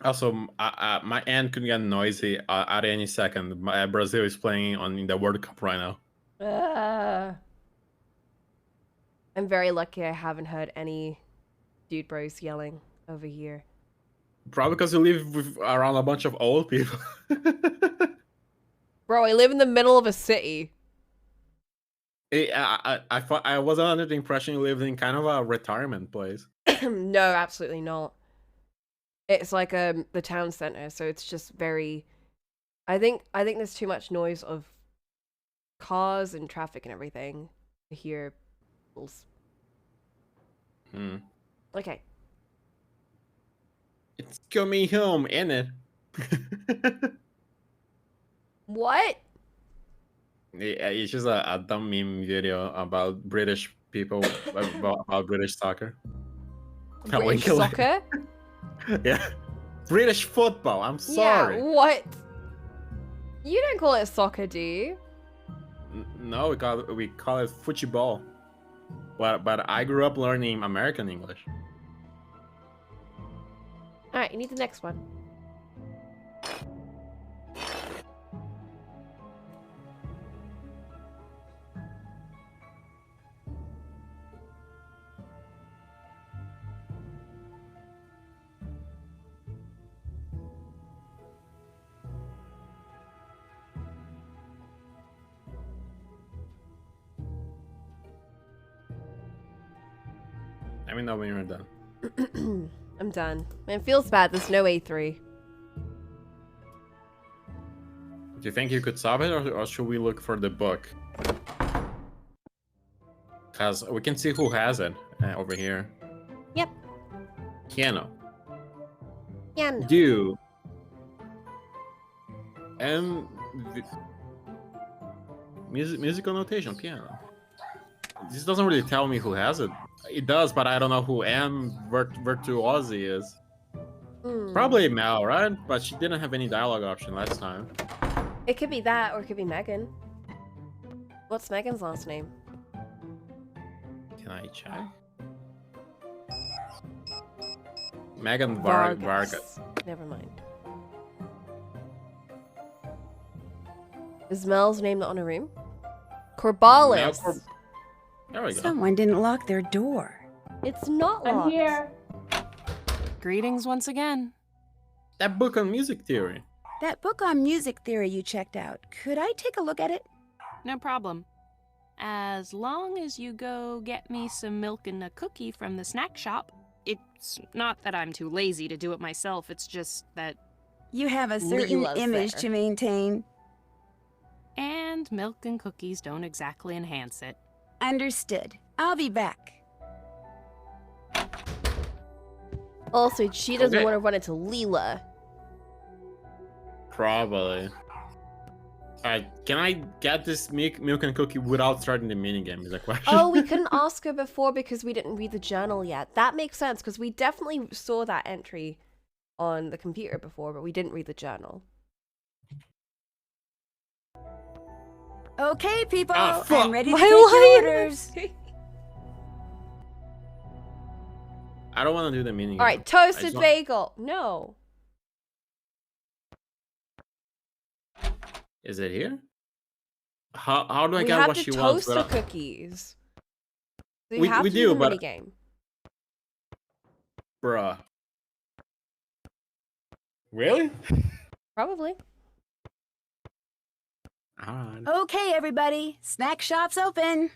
Also, my end could get noisy at any second. Brazil is playing in the World Cup right now. I'm very lucky I haven't heard any dude bros yelling over here. Probably because you live around a bunch of old people. Bro, I live in the middle of a city. I wasn't under the impression you lived in kind of a retirement place. No, absolutely not. It's like the town center, so it's just very. I think there's too much noise of cars and traffic and everything to hear. Okay. It's coming home, ain't it? What? It's just a dumb meme video about British people about British soccer. British soccer? Yeah. British football. I'm sorry. Yeah, what? You don't call it soccer, do you? No, we call it football. But I grew up learning American English. All right, you need the next one. Let me know when you're done. I'm done. Man, it feels bad. There's no A3. Do you think you could solve it, or should we look for the book? Because we can see who has it over here. Yep. Piano. Piano. Do. Musical notation, piano. This doesn't really tell me who has it. It does, but I don't know who Virtuosi is. Probably Mel, right? But she didn't have any dialogue option last time. It could be that, or it could be Megan. What's Megan's last name? Can I check? Megan Vargas. Never mind. Is Mel's name not on a room? Corballis. There we go. Someone didn't lock their door. It's not locked. I'm here. Greetings once again. That book on music theory. That book on music theory you checked out, could I take a look at it? No problem. As long as you go get me some milk and a cookie from the snack shop. It's not that I'm too lazy to do it myself, it's just that... You have a certain Leela's image there. to maintain. And milk and cookies don't exactly enhance it. Understood. I'll be back. Also, she doesn't Okay. want to run into Leela. Probably. Alright, can I get this milk and cookie without starting the minigame? Is that question? Oh, we couldn't ask her before because we didn't read the journal yet. That makes sense because we definitely saw that entry on the computer before, but we didn't read the journal. Okay, people, Ah, fuck. I'm ready to My take your orders. I don't want to do the minigame. All right, I toasted just want- bagel. No. Is it here? How do I We get have what to she wants? toast the without- cookies. So We- have we to do, the but- minigame. Bruh. Really? Probably. Alright. Okay, everybody, snack shop's open.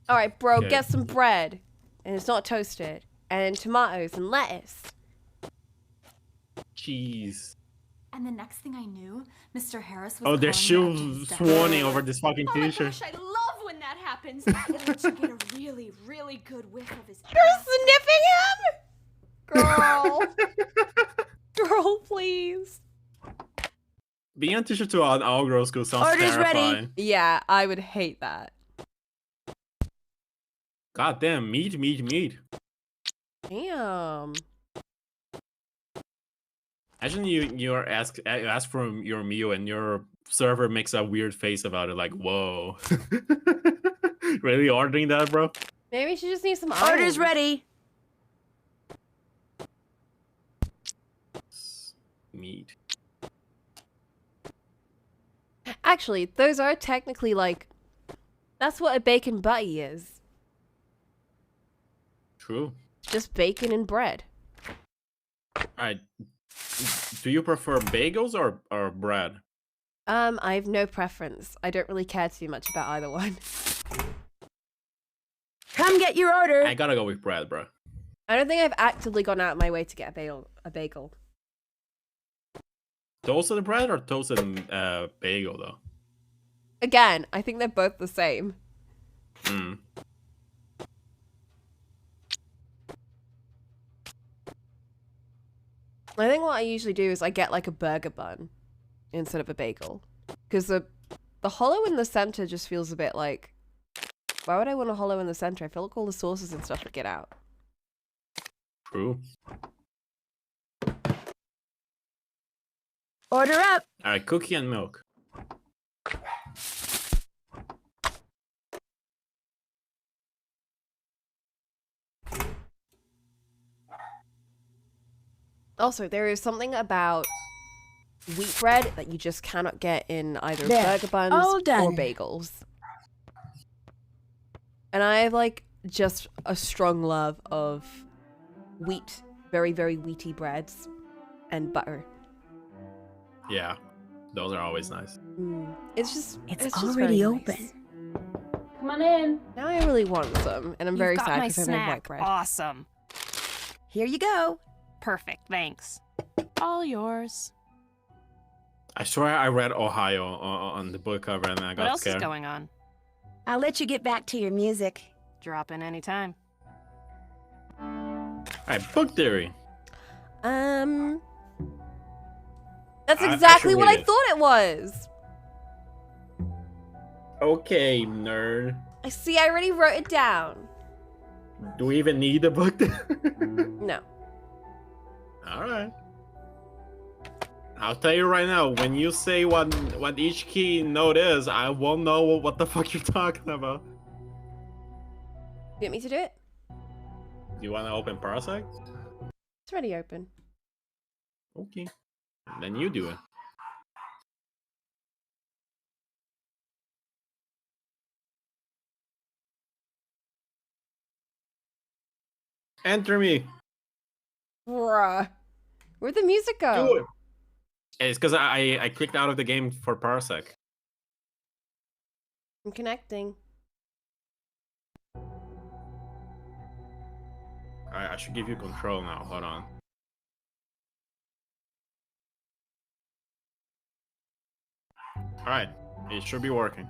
All right, bro, Okay. get some bread, and it's not toasted, and tomatoes and lettuce. Jeez. And the next thing I knew, Mr. Harris was Oh, they're calling me still up to his desk. swanning over this fucking Oh my t-shirt. gosh, I love when that happens. It lets you get a really, really good whiff of his You're sniffing him? Girl. Girl, please. Being a teacher to an all-girls school sounds Orders ready. terrifying. Yeah, I would hate that. God damn, meat. Damn. Imagine you ask for your meal and your server makes a weird face about it, like, whoa. Really ordering that, bro? Maybe she just needs some Orders onions. ready. Meat. Actually, those are technically like... That's what a bacon butty is. True. Just bacon and bread. Alright. Do you prefer bagels or bread? I have no preference. I don't really care too much about either one. Come get your order. I gotta go with bread, bro. I don't think I've actively gone out of my way to get a bagel. Toasted bread or toasted bagel, though? Again, I think they're both the same. Mm. I think what I usually do is I get like a burger bun instead of a bagel. Because the The hollow in the center just feels a bit like... Why would I want a hollow in the center? I feel like all the sauces and stuff would get out. True. Order up. All right, cookie and milk. Also, there is something about wheat bread that you just cannot get in either There. burger buns All or done. bagels. And I have like just a strong love of wheat, very, very wheaty breads and butter. Yeah, those are always nice. It's just It's just already very open. nice. Come on in. Now I really want some, and I'm very You've got sad my because I made white snack. bread. Awesome. Here you go. Perfect, thanks. All yours. I swear I read Ohio on the book cover and I What got else scared. is going on? I'll let you get back to your music. Drop in anytime. All right, book theory. That's I exactly should what read I it. thought it was. Okay, nerd. I see. I already wrote it down. Do we even need a book theory? No. All right. I'll tell you right now, when you say what each key note is, I won't know what the fuck you're talking about. You want me to do it? You want to open Parasite? It's already open. Okay. Then you do it. Enter me. Bruh. Where'd the music go? Do it. It's because I clicked out of the game for Parsec. I'm connecting. I should give you control now. Hold on. Alright. It should be working.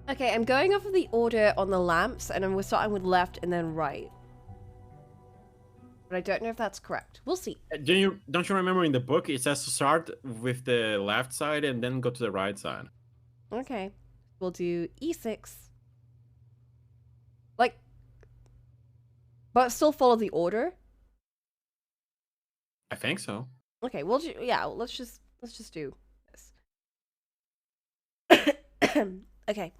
Okay, I'm going off of the order on the lamps, and we're starting with left and then right. But I don't know if that's correct. We'll see. Don't you remember in the book it says to start with the left side and then go to the right side? Okay. We'll do E6. Like, but still follow the order. I think so. Okay, we'll do, yeah, let's just do this. Okay.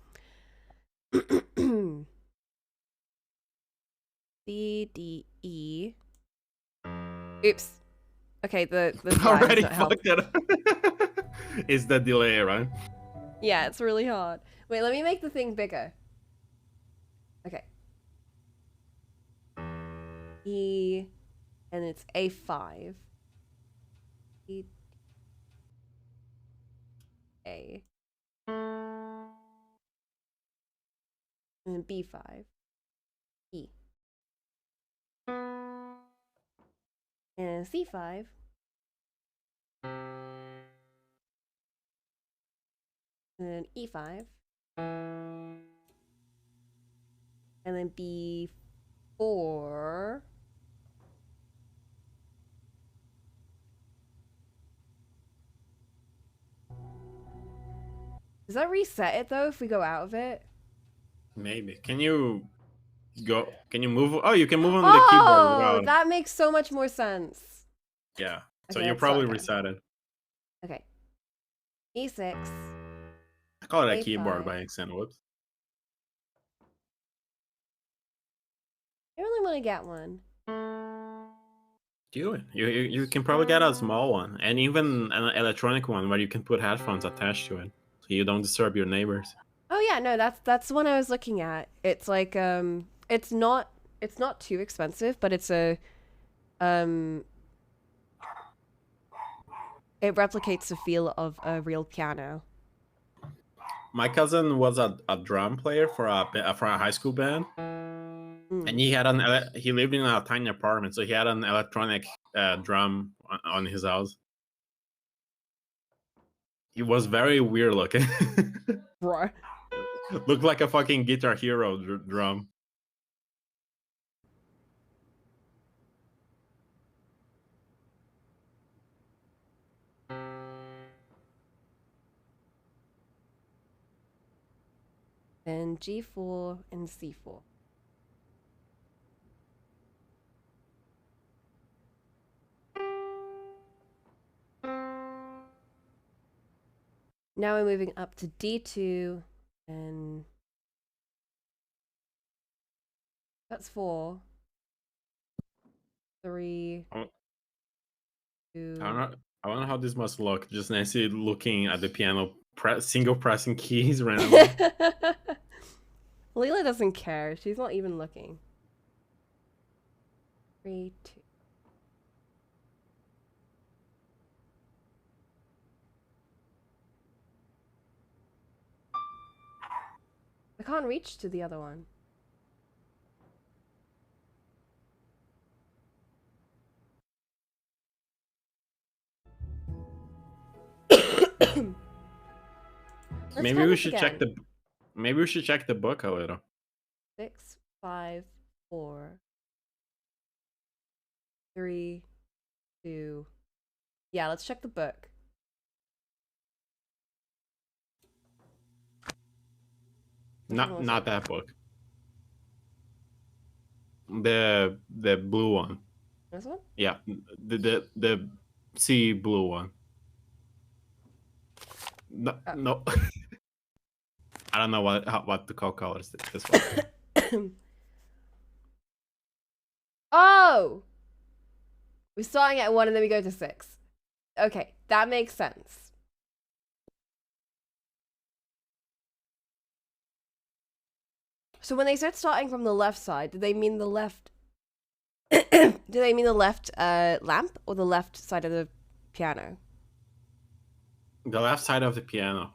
C, D, E. Oops. Okay, the slide Already does not help. fucked it up. It's the delay, right? Yeah, it's really hard. Wait, let me make the thing bigger. Okay. E, and it's A5. E, A. And then B5. E. And C5. And then E5. And then B4. Does that reset it though if we go out of it? Maybe. Can you move? Oh, you can move on the keyboard Oh, without. that makes so much more sense. Yeah. So Okay, you let's probably start reset it. Okay. E6. I call it a A5. keyboard by accident. Whoops. I really want to get one. Do it. You can probably get a small one and even an electronic one where you can put headphones attached to it, so you don't disturb your neighbors. Oh yeah, no, that's the one I was looking at. It's like it's not too expensive, but it's a it replicates the feel of a real piano. My cousin was a drum player for a high school band, and he lived in a tiny apartment, so he had an electronic drum on his house. He was very weird looking. Bruh. Looked like a fucking Guitar Hero drum. and G4 and C4. Now we're moving up to D2 and that's 4. 3, 2. I don't know how this must look. Just Nancy looking at the piano, single pressing keys randomly. Leela doesn't care. She's not even looking. 3, 2. I can't reach to the other one. Maybe we should check the. Maybe we should check the book a little. 6, 5, 4, 3, 2. Yeah, let's check the book. Not that book. The blue one. This one? Yeah, the sea blue one. No, no. I don't know what to call colors this one. Oh! We're starting at 1 and then we go to 6. Okay, that makes sense. So when they said starting from the left side, did they mean the left... do they mean the left lamp or the left side of the piano? The left side of the piano.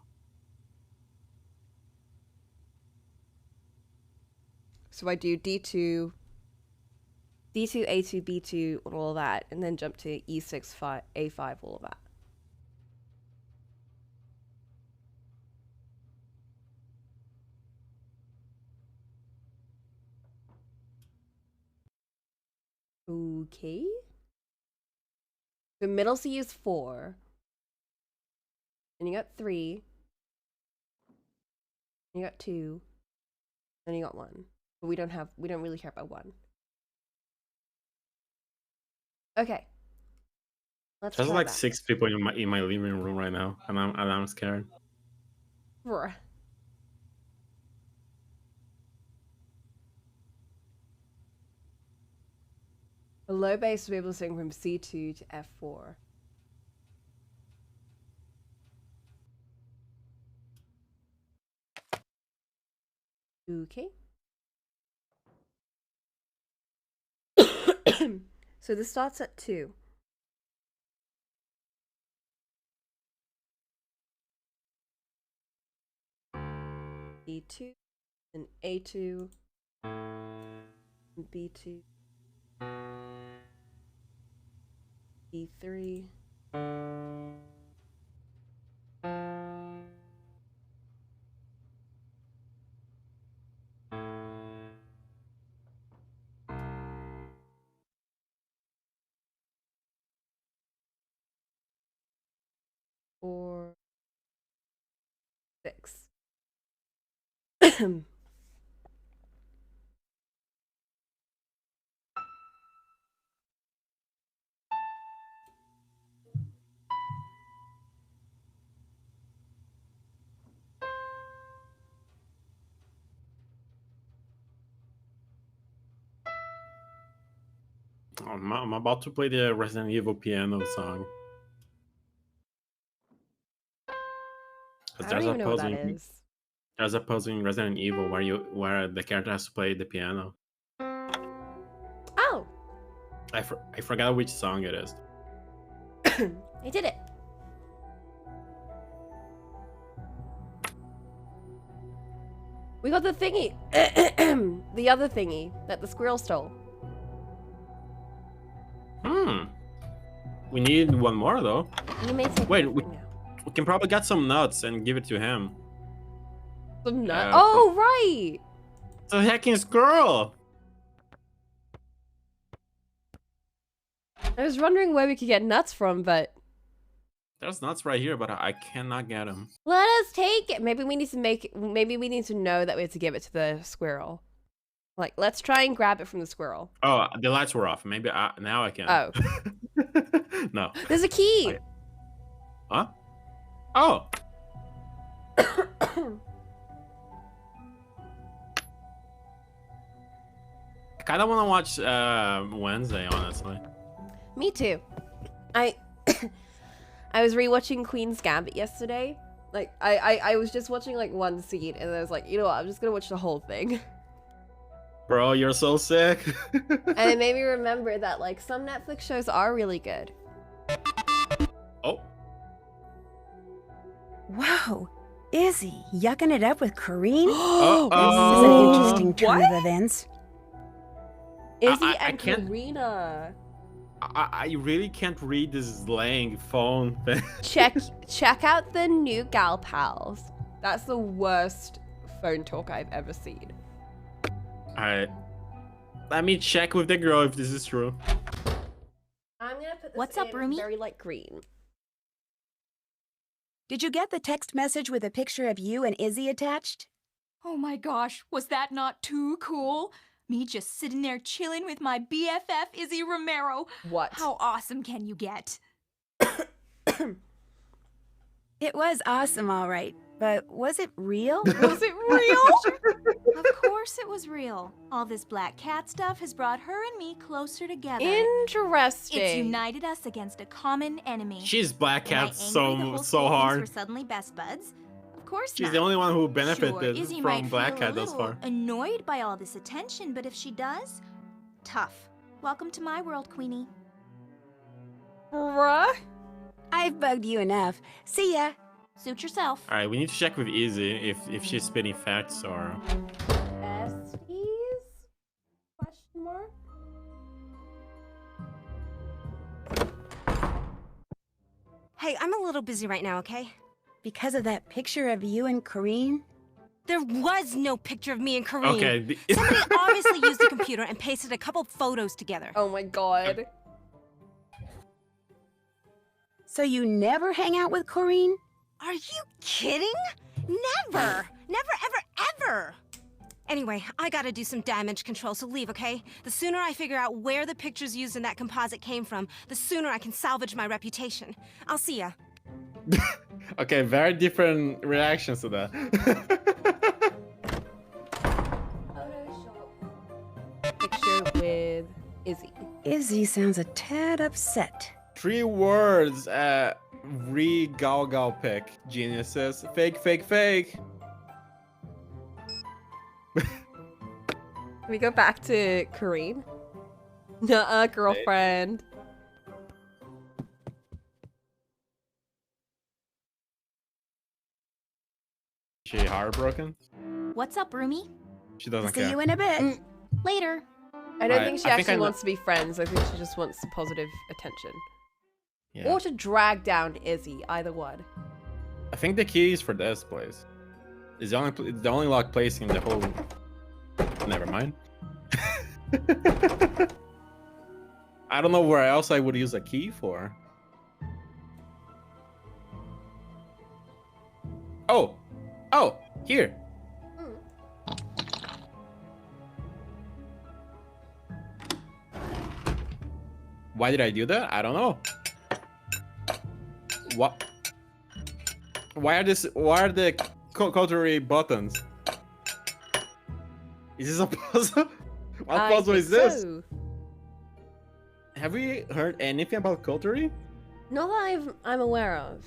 So I do D2, A2, B2, and all of that, and then jump to E6, A5, all of that. Okay. The middle C is 4. And you got 3. You got 2. And you got 1. But we don't really care about 1. Okay. Let's There's try like that. 6 people in my living room right now, and I'm scared. Bruh. The low bass will be able to sing from C2 to F4. Okay. So this starts at 2. E2, and A2, and B2, E3. Or 6. I'm about to play the Resident Evil piano song. I don't even know what that is. There's a puzzle in Resident Evil where the character has to play the piano. Oh! I forgot which song it is. I did it. We got the thingy. The other thingy that the squirrel stole. We need one more though. You may take Wait, we can probably get some nuts and give it to him. Some nuts? Oh, right! It's a hacking squirrel! I was wondering where we could get nuts from, but... There's nuts right here, but I cannot get them. Let us take it. Maybe we need to know that we have to give it to the squirrel. Like, let's try and grab it from the squirrel. Oh, the lights were off. Maybe now I can. Oh. No. There's a key. Huh? Oh. I kind of want to watch Wednesday, honestly. Me too. I was rewatching Queen's Gambit yesterday. Like, I was just watching like one scene, and I was like, you know what? I'm just gonna watch the whole thing. Bro, you're so sick. And it made me remember that like some Netflix shows are really good. Oh. Whoa, Izzy, yucking it up with Kareen? Oh. This is an interesting turn of events. Izzy I and can't- Karina. I really can't read this slang phone thing. Check out the new Gal Pals. That's the worst phone talk I've ever seen. Alright. Let me check with the girl if this is true. I'm gonna put this What's up, in Rumi? very light green. Did you get the text message with a picture of you and Izzy attached? Oh my gosh, was that not too cool? Me just sitting there chilling with my BFF Izzy Romero. What? How awesome can you get? It was awesome, all right. But was it real? Was it real? Of course it was real. All this black cat stuff has brought her and me closer together. Interesting. It's united us against a common enemy. She's Black Am I Cat angry the whole so school thinks hard. We're suddenly best buds? Of course She's not. the only one who Sure, benefited Izzy from might Black feel a Cat thus little far. annoyed by all this attention, but if she does, tough. Welcome to my world, Queenie. Bruh. I've bugged you enough. See ya. Suit yourself. Alright, we need to check with Izzy if she's spitting facts or... Besties? Question mark? Hey, I'm a little busy right now, okay? Because of that picture of you and Kareen? There was no picture of me and Kareem. Okay. Somebody obviously used a computer and pasted a couple photos together. Oh my god. So you never hang out with Kareen? Are you kidding? Never! Never, ever, ever! Anyway, I gotta do some damage control, so leave, okay? The sooner I figure out where the pictures used in that composite came from, the sooner I can salvage my reputation. I'll see ya. Okay, very different reactions to that. Picture with Izzy. Izzy sounds a tad upset. 3 words. Re-gal pick. Geniuses. Fake, fake, fake. Can we go back to Kareen? Nuh-uh, girlfriend. She heartbroken? What's up, Rumi? She doesn't See care. you in a bit. Later. I don't I- think she I think I actually know- wants to be friends. I think she just wants some positive attention. Yeah. Or to drag down Izzy, either one. I think the key is for this place. It's the only lock place in the whole... Never mind. I don't know where else I would use a key for. Oh! Oh! Here! Why did I do that? I don't know. What? Why are the cutlery buttons? Is this a puzzle? What I puzzle think is this? so. Have we heard anything about cutlery? Not that I'm aware of.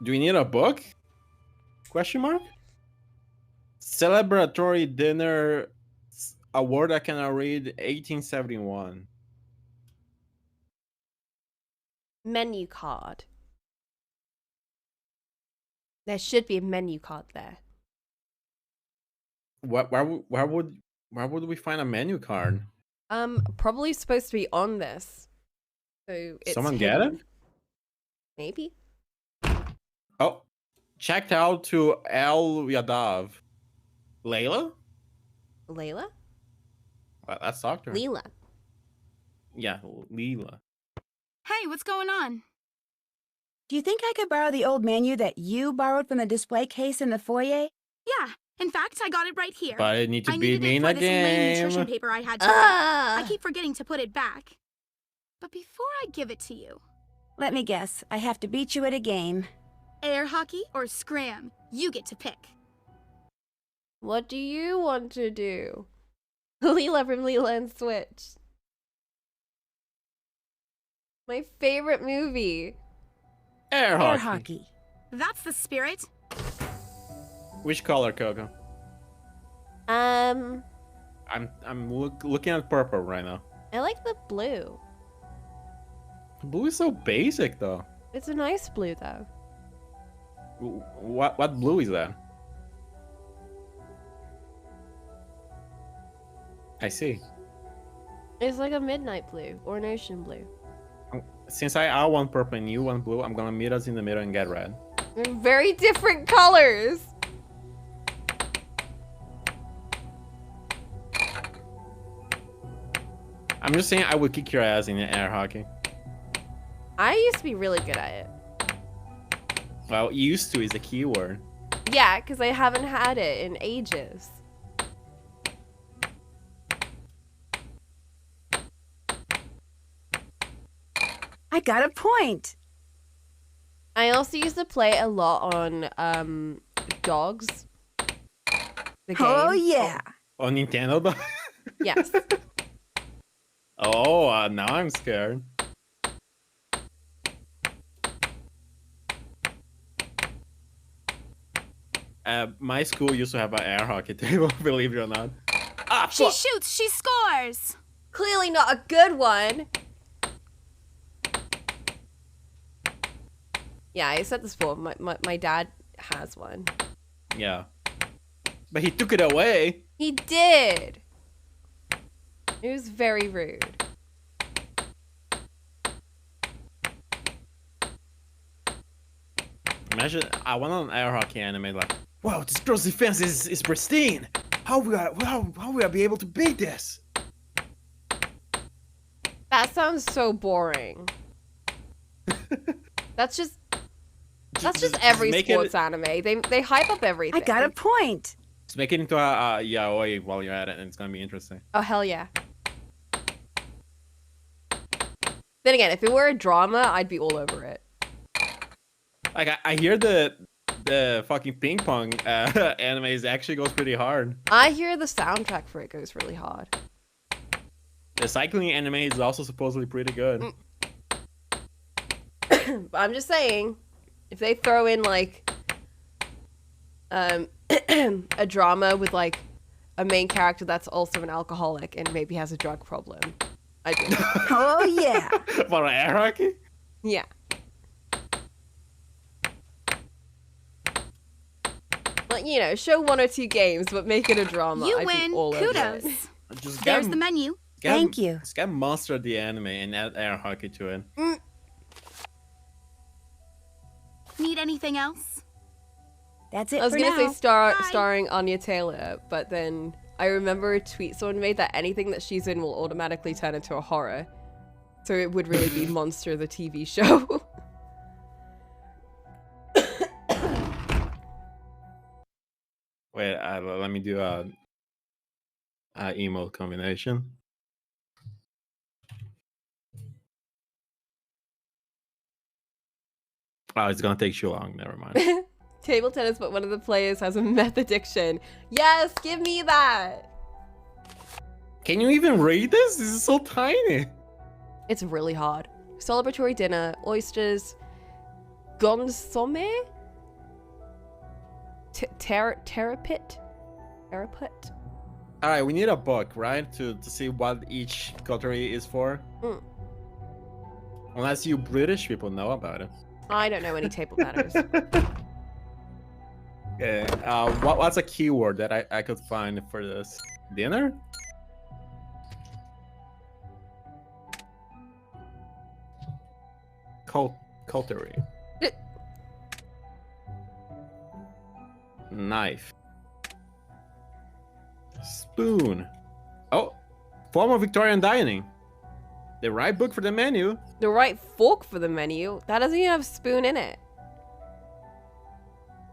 Do we need a book? Question mark? Celebratory dinner award I cannot read 1871. Menu card. There should be a menu card there. Where would we find a menu card? Probably supposed to be on this. So it's Someone get it? hidden. Maybe. Oh, checked out to El Yadav. Layla? Layla? Well, let's talk to her. Leela. Yeah, Leela. Hey, what's going on? Do you think I could borrow the old menu that you borrowed from the display case in the foyer? Yeah, in fact, I got it right here. But it need to I be needed me it in for a this lame nutrition game. paper I had to write. I keep forgetting to put it back. But before I give it to you, Let me guess. I have to beat you at a game. air hockey or scram, you get to pick. What do you want to do? Leela from Leela and Switch. My favorite movie. Air Air hockey. hockey. That's the spirit. Which color, Coco? Um, I'm looking at purple right now. I like the blue. Blue is so basic though. It's a nice blue though. What blue is that? I see. It's like a midnight blue or an ocean blue. Since I want purple and you want blue, I'm gonna meet us in the middle and get red. They're very different colors. I'm just saying I would kick your ass in air hockey. I used to be really good at it. Well, used to is a key word. Yeah, because I haven't had it in ages. I got a point. I also used to play a lot on Dogs. The game. Oh, yeah. On Nintendo though? Yes. Oh, now I'm scared. My school used to have an air hockey table, believe it or not. Ah, She fuck. shoots, she scores. Clearly not a good one. Yeah, I said this before. My dad has one. Yeah. But he took it away. He did. It was very rude. Imagine, I went on an air hockey anime like, wow, this girl's defense is pristine. How we are be able to beat this? That sounds so boring. That's just every make it- sports anime. They hype up everything. I got a point. Just make it into a yaoi while you're at it, and it's gonna be interesting. Oh hell yeah. Then again, if it were a drama, I'd be all over it. Like I hear the fucking ping pong animes actually goes pretty hard. I hear the soundtrack for it goes really hard. The cycling anime is also supposedly pretty good. But I'm just saying, if they throw in like a drama with like a main character that's also an alcoholic and maybe has a drug problem, I'd be Oh, yeah. For an air hockey? yeah. Like, you know, show 1 or 2 games, but make it a drama. You I'd be win. all over Kudos. it. Just There's the menu. Thank you. Just get Monster the anime and add air hockey to it. Need anything else? That's it I was for gonna now. say Bye. starring Anya Taylor, but then I remember a tweet someone made that anything that she's in will automatically turn into a horror. So it would really be Monster the TV show. Wait, let me do a emote combination. Oh, it's gonna take too long. Never mind. Table tennis, but one of the players has a meth addiction. Yes, give me that. Can you even read this? This is so tiny. It's really hard. Celebratory dinner, oysters, consomme, terrapit. All right, we need a book, right, to see what each cutlery is for. Unless you British people know about it. I don't know any table manners. Okay. What's a keyword that I could find for this? Dinner? Cutlery. Knife. Spoon. Oh, form of Victorian dining. The right book for the menu. The right fork for the menu. That doesn't even have spoon in it.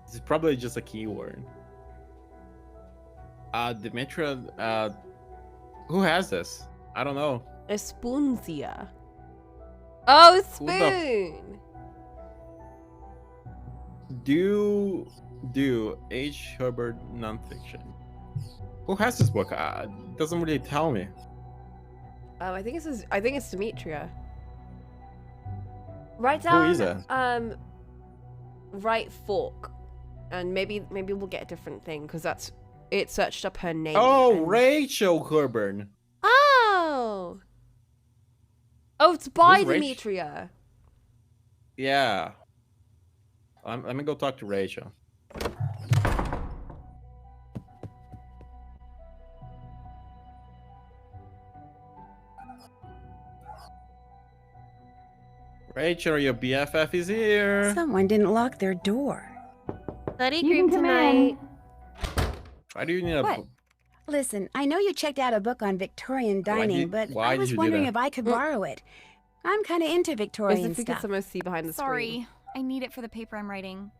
This is probably just a keyword. Demetria, who has this? I don't know. A spoonsia. Oh, Who the spoon. Do H. Hubbard nonfiction. Who has this book? Doesn't really tell me. I think it's Demetria. Write Who down is it? right fork, and maybe we'll get a different thing because it searched up her name. Oh, and... Rachel Hubbard. Oh, it's by Who's Rach? Demetria. Yeah. Let me go talk to Rachel. Rachel, your BFF is here. Someone didn't lock their door. Study group tonight. Why do you need a What? book? Listen, I know you checked out a book on Victorian dining, but why I did was you do wondering that? if I could borrow it. I'm kind of into As Victorian if we could stuff. somehow see behind the screen. Sorry, I need it for the paper I'm writing.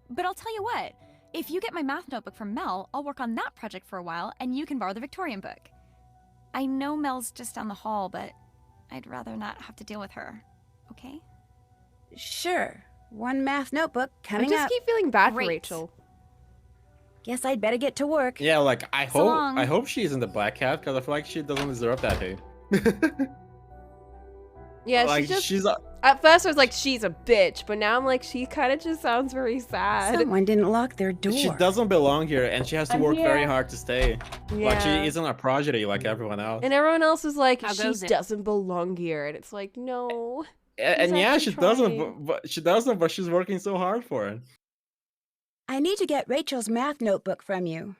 But I'll tell you what, if you get my math notebook from Mel, I'll work on that project for a while, and you can borrow the Victorian book. I know Mel's just down the hall, but I'd rather not have to deal with her. Okay? Sure. One math notebook I coming just up. keep feeling bad for Great. Rachel. Guess I'd better get to work. Yeah, like I So hope long. I hope she's in the black hat because I feel like she doesn't deserve that hate. Yeah, like she's at first I was like, she's a bitch, but now I'm like, she kind of just sounds very sad. Someone didn't lock their door. She doesn't belong here, and she has to work very hard to stay. Like she Yeah. isn't a prodigy like everyone else. And everyone else is like, How she goes it? doesn't belong here, and it's like, no. And yeah, actually she doesn't. trying. But she doesn't. But she's working so hard for it. I need to get Rachel's math notebook from you.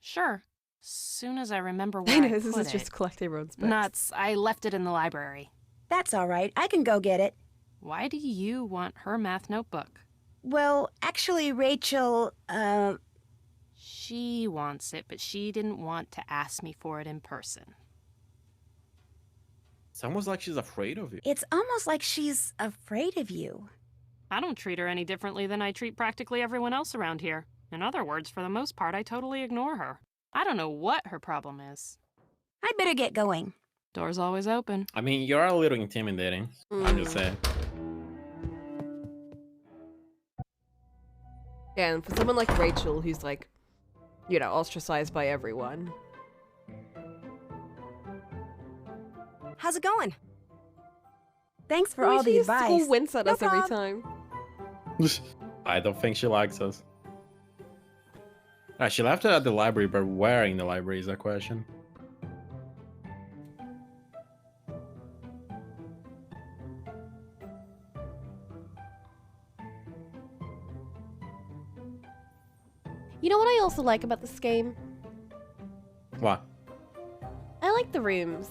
Sure. Soon as I remember I where know I this put is just it. collect everyone's books. Nuts. I left it in the library. That's all right. I can go get it. Why do you want her math notebook? Well, actually, Rachel, She wants it, but she didn't want to ask me for it in person. It's almost like she's afraid of you. it's almost like she's afraid of you. I don't treat her any differently than I treat practically everyone else around here. In other words, for the most part, I totally ignore her. I don't know what her problem is. I better get going. Door's always open. I mean, you're a little intimidating. I'm just saying. Yeah, and for someone like Rachel, who's like, you know, ostracized by everyone. How's it going? Thanks for Why all she the just advice. School wince at No us every prob. time. I don't think she likes us. She left it at the library, but where in the library is the question. You know what I also like about this game? What? I like the rooms.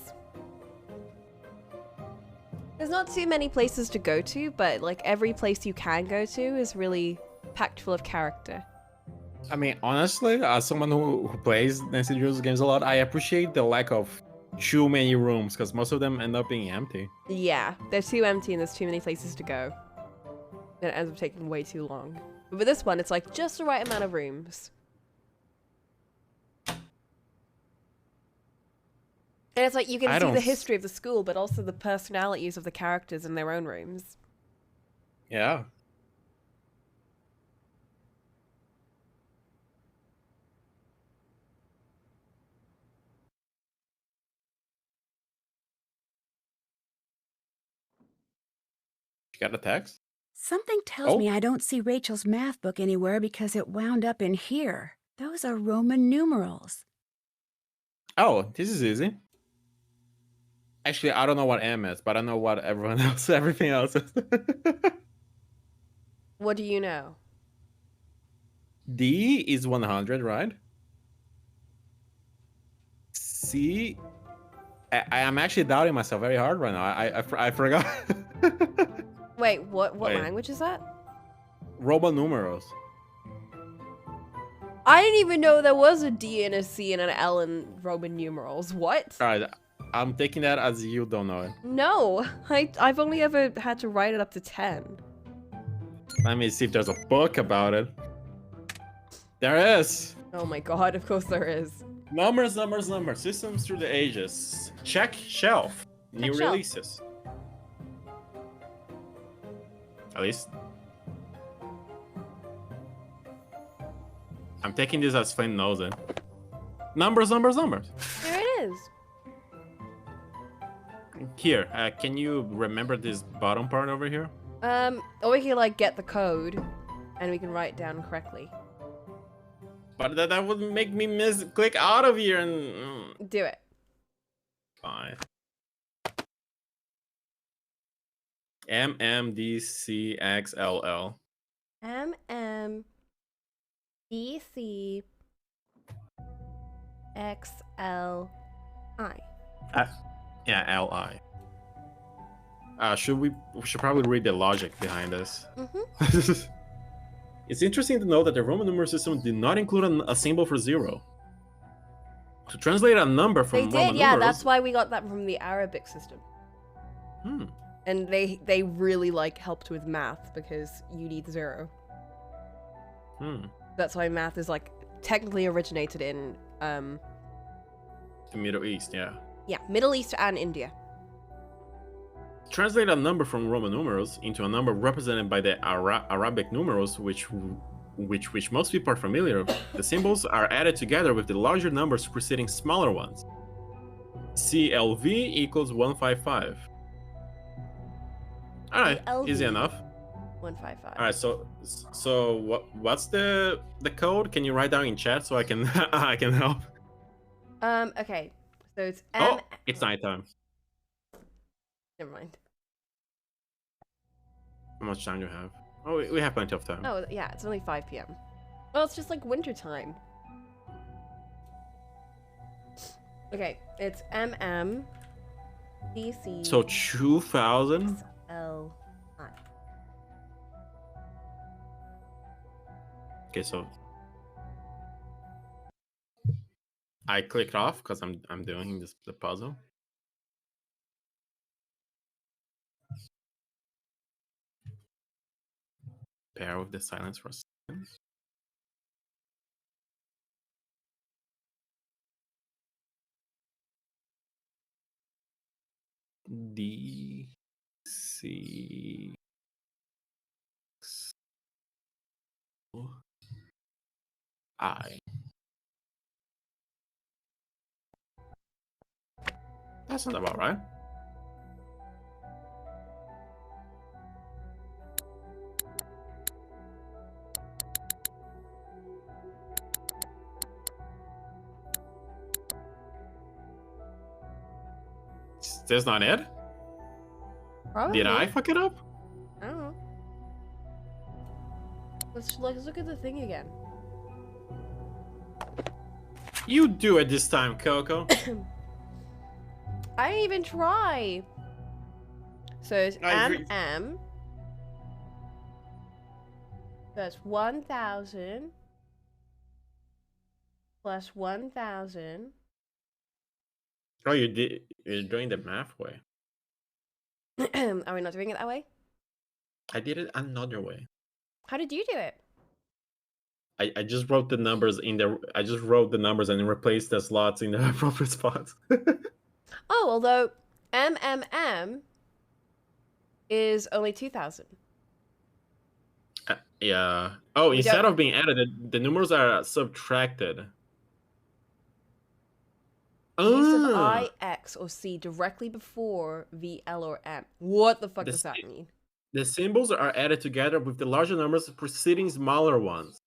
There's not too many places to go to, but like every place you can go to is really packed full of character. I mean, honestly, as someone who plays Nancy Drews games a lot, I appreciate the lack of too many rooms because most of them end up being empty. Yeah, they're too empty and there's too many places to go. And it ends up taking way too long. But with this one, it's like just the right amount of rooms. And it's like you can I see don't the s- history of the school, but also the personalities of the characters in their own rooms. Yeah. You got a text? Something tells Oh. me I don't see Rachel's math book anywhere because it wound up in here. Those are Roman numerals. Oh, this is easy. Actually, I don't know what M is, but I know what everyone else, everything else is. What do you know? D is 100, right? C, I am actually doubting myself very hard right now. I forgot. Wait, what Wait. language is that? Roman numerals. I didn't even know there was a D and a C and an L in Roman numerals. What? Alright, I'm taking that as you don't know it. No, I've only ever had to write it up to 10. Let me see if there's a book about it. There is! Oh my god, of course there is. Numbers. Systems through the ages. Check shelf. New Check shelf. releases. At least. I'm taking this as Flynn knows it. Numbers. Here it is. Here, can you remember this bottom part over here? Or we can like get the code and we can write it down correctly. But that would make me click out of here and... Do it. Fine. MMDCXLL. MMDCXLI. Yeah, LI. We should probably read the logic behind this. Mm-hmm. It's interesting to know that the Roman numeral system did not include a symbol for 0. To translate a number from They did, Roman yeah, numerals... that's why we got that from the Arabic system. And they really like helped with math because you need 0. That's why math is like technically originated in the Middle East, yeah. Yeah, Middle East and India. Translate a number from Roman numerals into a number represented by the Arabic numerals, which most people are familiar with. The symbols are added together with the larger numbers preceding smaller ones. CLV equals 155. All right, CLV. Easy enough. 155. All right, so what's the code? Can you write down in chat so I can I can help? Okay, so it's Oh, it's nighttime. Never mind. How much time do you have? Oh, we have plenty of time. Oh, yeah, it's only 5 p.m. Well, it's just like winter time. Okay, it's MMDC. So 2000. LI. Okay, so I clicked off because I'm doing the puzzle. Pair with the silence for a second. D C I. That's not about right. That's not it? Probably. Did I fuck it up? I don't know. Let's look at the thing again. You do it this time, Coco. I didn't even try. So it's MM. That's 1,000 plus 1,000. Oh, you're doing the math way. Are we not doing it that way? I did it another way. How did you do it? I just wrote the numbers in the. I just wrote the numbers and replaced the slots in the appropriate spots. Oh, although MMM is only 2,000. Yeah. Oh, instead of being added, the numerals are subtracted. Use of I, X, or C directly before V, L, or M. What the fuck does that mean? The symbols are added together with the larger numbers preceding smaller ones.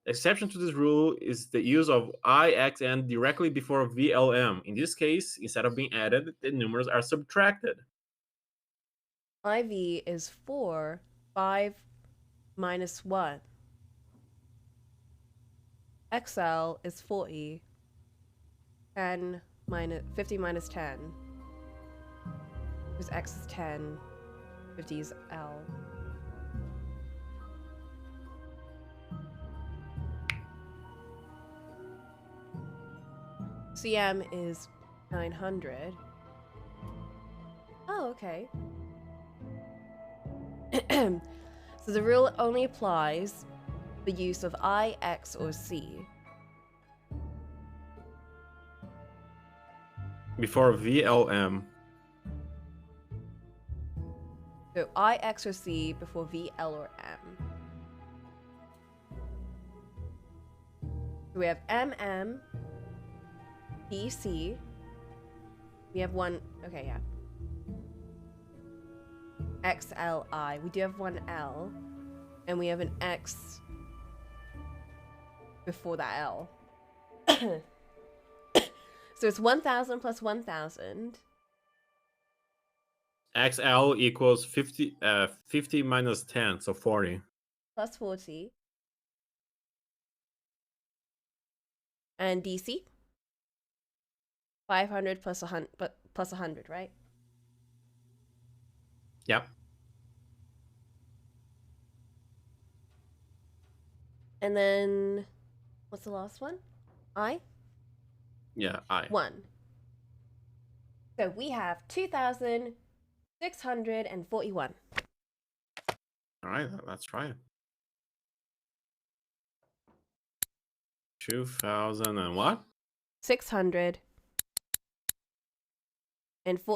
The exception to this rule is the use of I, X, N directly before V, L, M. In this case, instead of being added, the numerals are subtracted. IV is 4, 5 minus 1. XL is 40. 50 minus 10. Because X is 10. 50 is L. CM is 900. Oh, okay. So the rule only applies the use of I, X, or C. Before VLM. So I, X, or C before V, L, or M. So we have MM, B, C. We have one. Okay, yeah. X, L, I. We do have one L. And we have an X before that L. So it's 1,000 plus 1,000. XL equals 50, 50 minus 10, so 40. Plus 40. And DC? 500 plus 100, plus 100, right? Yep. And then, what's the last one? I? Yeah, I. 1. So we have 2,641. All right, let's try it. 2,000 and what? 641.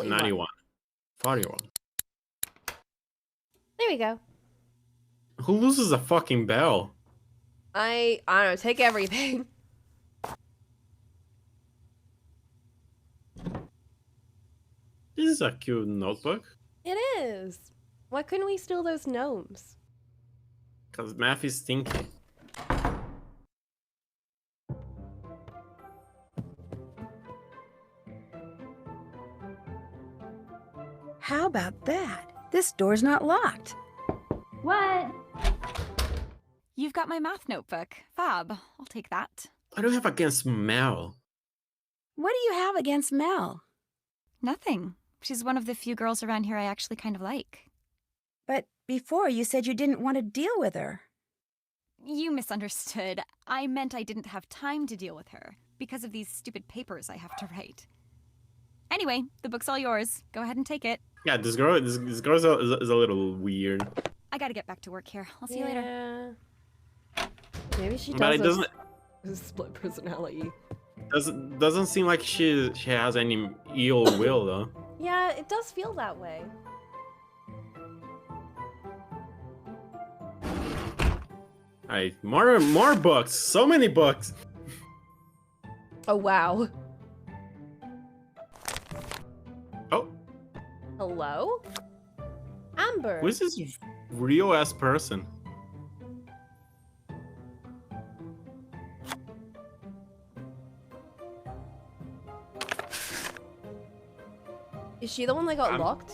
91. 41. There we go. Who loses a fucking bell? I don't know, take everything. This is a cute notebook. It is. Why couldn't we steal those gnomes? Because math is stinky. How about that? This door's not locked. What? You've got my math notebook. Fab. I'll take that. I don't have against Mel. What do you have against Mel? Nothing. She's one of the few girls around here I actually kind of like. But before you said you didn't want to deal with her. You misunderstood. I meant I didn't have time to deal with her because of these stupid papers I have to write. Anyway, the book's all yours. Go ahead and take it. Yeah, this girl is a little weird. I gotta get back to work here. I'll see you later. Maybe she But it doesn't a split personality. doesn't seem like she has any ill will though. Yeah, it does feel that way. Alright, more books. So many books. Oh wow. Oh. Hello? Amber. Who is this real ass person? Is she the one that got locked?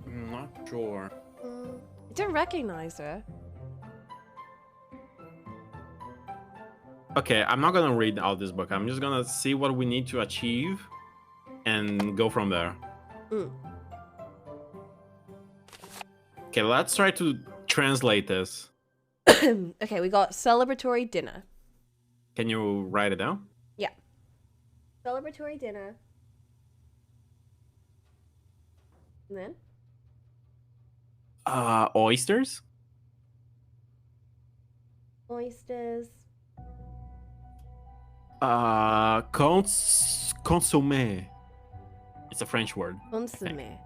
I'm not sure. I don't recognize her. Okay, I'm not gonna read out this book. I'm just gonna see what we need to achieve and go from there. Okay, let's try to translate this. Okay, we got celebratory dinner. Can you write it down? Yeah. Celebratory dinner. And then? Oysters? Oysters. Consommé. It's a French word. Consommé.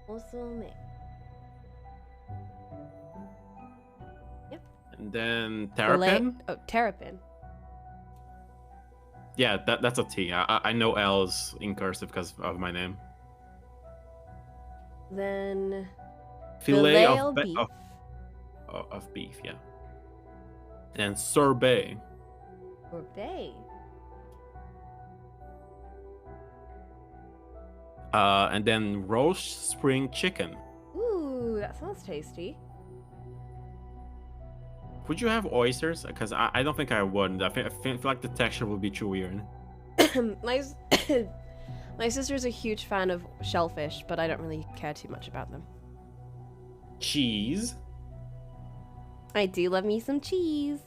Consommé. Yep. And then terrapin? Oh, terrapin. Yeah, that's a T. I know L's in cursive because of my name. Then Filet of beef. Of beef, yeah. And sorbet. Sorbet. And then roast spring chicken. Ooh, that sounds tasty. Would you have oysters? Because I don't think I would. I feel like the texture would be too weird. My sister's a huge fan of shellfish, but I don't really care too much about them. Cheese. I do love me some cheese.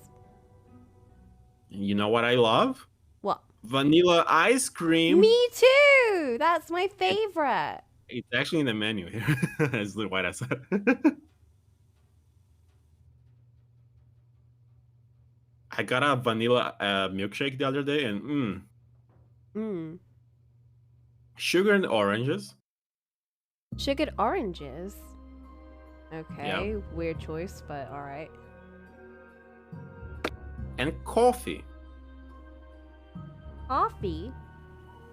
You know what I love? What? Vanilla ice cream. Me too. That's my favorite. It's actually in the menu here. As the white I said. I got a vanilla milkshake the other day, and sugar and oranges. Sugared oranges. Okay, Yeah. weird choice, but all right. And coffee. Coffee.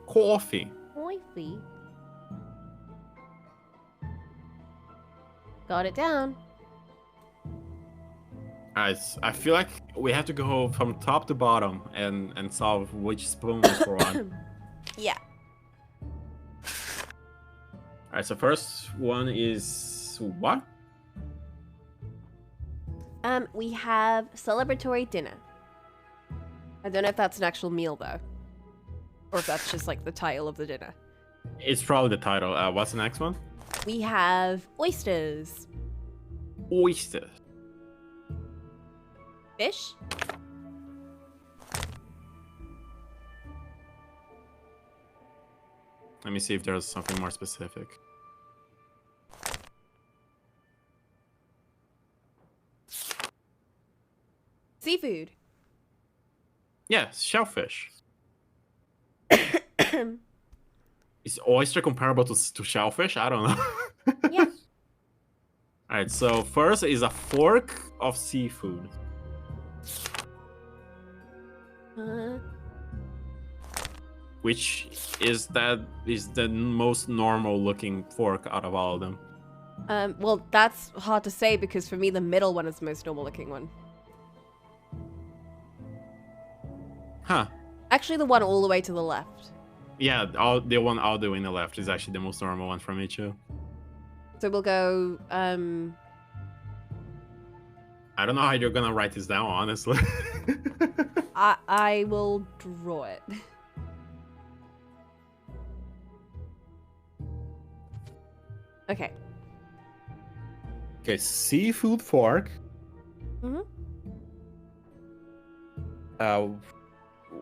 Coffee. Coffee. Got it down. I feel like we have to go from top to bottom and solve which spoon is for one. Yeah. Alright, so first one is what? We have celebratory dinner. I don't know if that's an actual meal though, or if that's just like the title of the dinner. It's probably the title. What's the next one? We have oysters. Oyster. Fish. Let me see if there's something more specific. Seafood. Yes, shellfish. Is oyster comparable to shellfish? I don't know. Yeah. Alright, so first is a fork of seafood. Which is the most normal looking fork out of all of them. Well, that's hard to say because for me the middle one is the most normal looking one. Huh. Actually, the one all the way to the left. Yeah, the one all the way in the left is actually the most normal one from each two. So we'll go, I don't know how you're gonna write this down, honestly. I will draw it. Okay. Okay, seafood fork. Mm-hmm.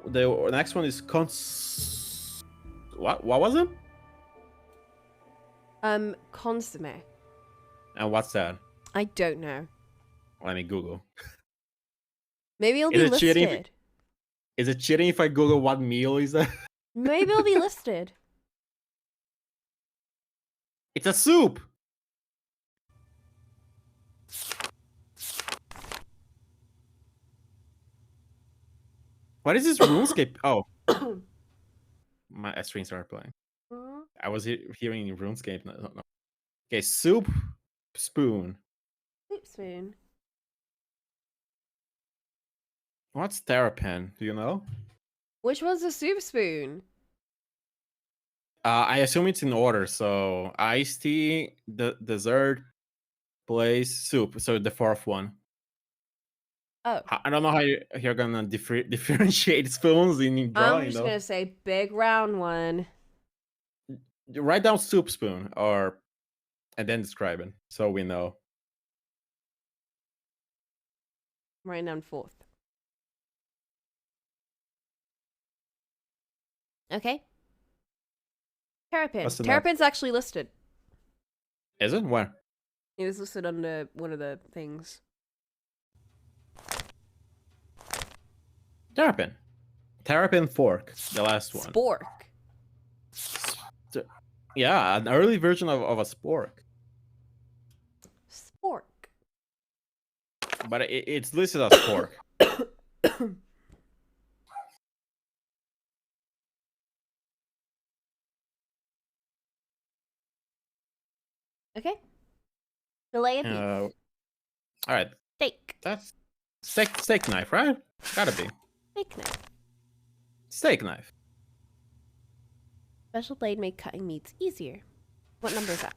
The next one is What was it? Consomme. And what's that? I don't know. Let me Google. Maybe it'll Is be it cheating? listed. Is it cheating if I Google what meal is that? Maybe it'll be listed. It's a soup. What is this RuneScape? Oh, my screen started playing. I was hearing RuneScape. No. Okay, soup spoon. Soup spoon. What's terrapin? Do you know? Which one's a soup spoon? I assume it's in order. So iced tea, the dessert, place, soup. So the fourth one. Oh. I don't know how you're gonna differentiate spoons in drawing. I'm just gonna say big round one. Write down soup spoon and then describe it so we know. Writing down fourth. Okay. Terrapin. What's the Terrapin's actually listed. Is it? Where? It was listed under one of the things. Terrapin. Terrapin fork. The last one. Spork. Yeah, an early version of a spork. Spork. But it's listed as spork. Okay. Fillet of beef. All right. Steak. That's steak knife, right? Gotta be. Steak knife. Steak knife. Special blade make cutting meats easier. What number is that?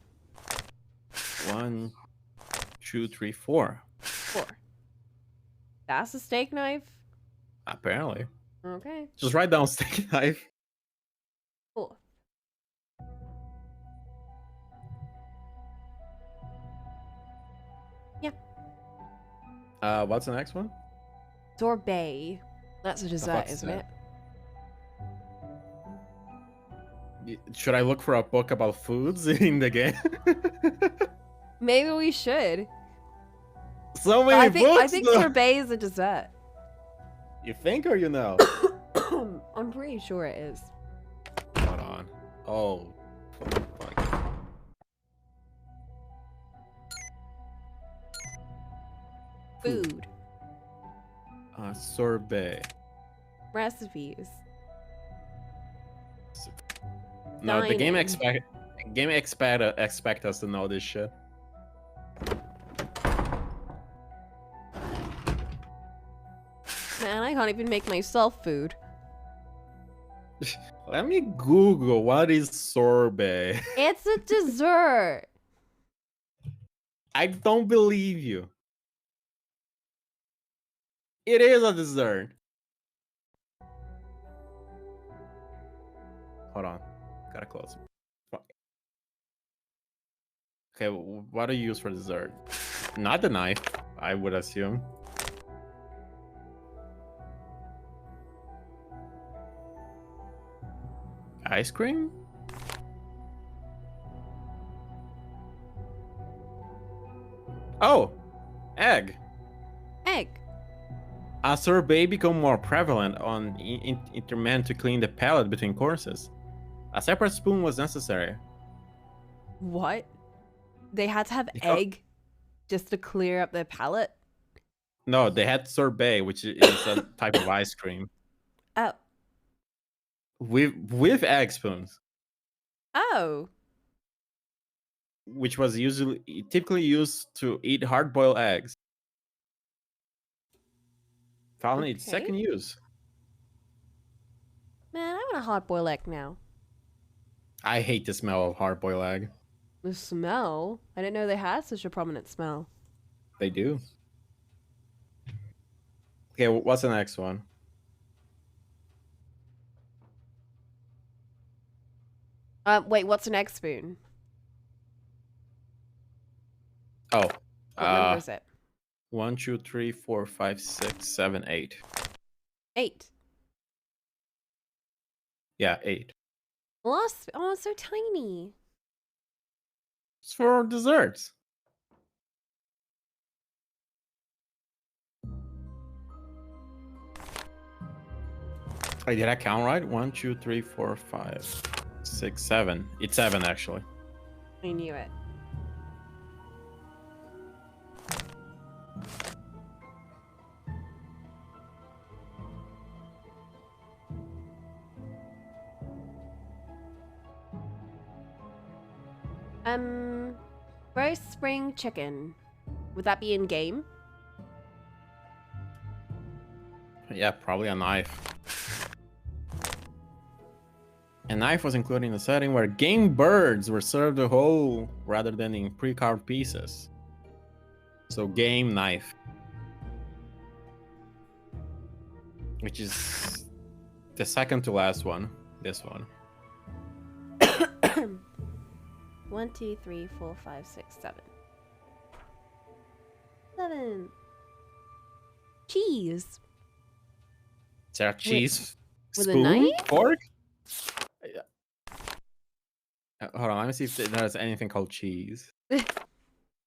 1, 2, 3, 4. 4. That's a steak knife? Apparently. Okay. Just write down steak knife. 4. Yeah. What's the next one? Sorbet. That's a The dessert, fuck's isn't that? it? Should I look for a book about foods in the game? Maybe we should. So But many I books. think though. sorbet is a dessert. You think or you know? I'm pretty sure it is. Hold on. Oh. Fuck. Food. Sorbet. Recipes. No, the game Dining. expect us to know this shit. Man, I can't even make myself food. Let me Google what is sorbet. It's a dessert. I don't believe you. It is a dessert. Hold on. Gotta close. Fuck. Okay, what do you use for dessert? Not the knife, I would assume. Ice cream? Oh! Egg! Egg. A sorbet become more prevalent on interment to clean the palate between courses. A separate spoon was necessary. What? They had to have Because- egg just to clear up their palate? No, they had sorbet, which is a type of ice cream, Oh. with egg spoons, Oh. which was typically used to eat hard-boiled eggs. Found its Okay. second use. Man, I want a hard boiled egg now. I hate the smell of hard-boiled egg. The smell? I didn't know they had such a prominent smell. They do. Okay, what's the next one? Wait, what's an egg spoon? Oh, What number is it? 1, 2, 3, 4, 5, 6, 7, 8. 8. Yeah, 8. Oh, it's so tiny. It's for desserts. Wait, did I count right? 1, 2, 3, 4, 5, 6, 7. It's 7 actually. I knew it. Roast spring chicken. Would that be in game? Yeah, probably a knife. A knife was included in a setting where game birds were served whole rather than in pre-carved pieces. So game knife. Which is the second to last one. This one. 1, 2, 3, 4, 5, 6, 7. 7. Cheese. Is there a cheese with a spoon? knife? Fork? Hold on, let me see if there's anything called cheese.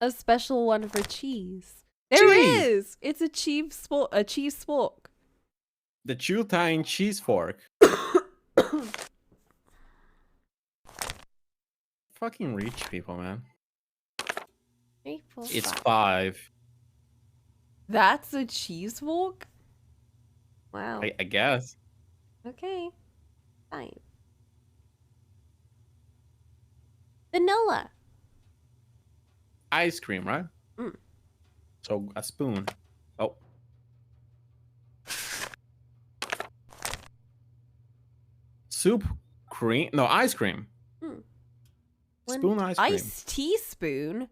A special one for cheese. There is. It's a cheese fork. A cheese fork. The Chiltine cheese fork. Fucking rich people, man. 3, 4, It's 5. 5. That's a cheese fork? Wow. I guess. Okay. 5. Vanilla. Ice cream, right? Mm. So a spoon. Oh. Soup cream? No, ice cream. Spoon ice cream. Iced teaspoon?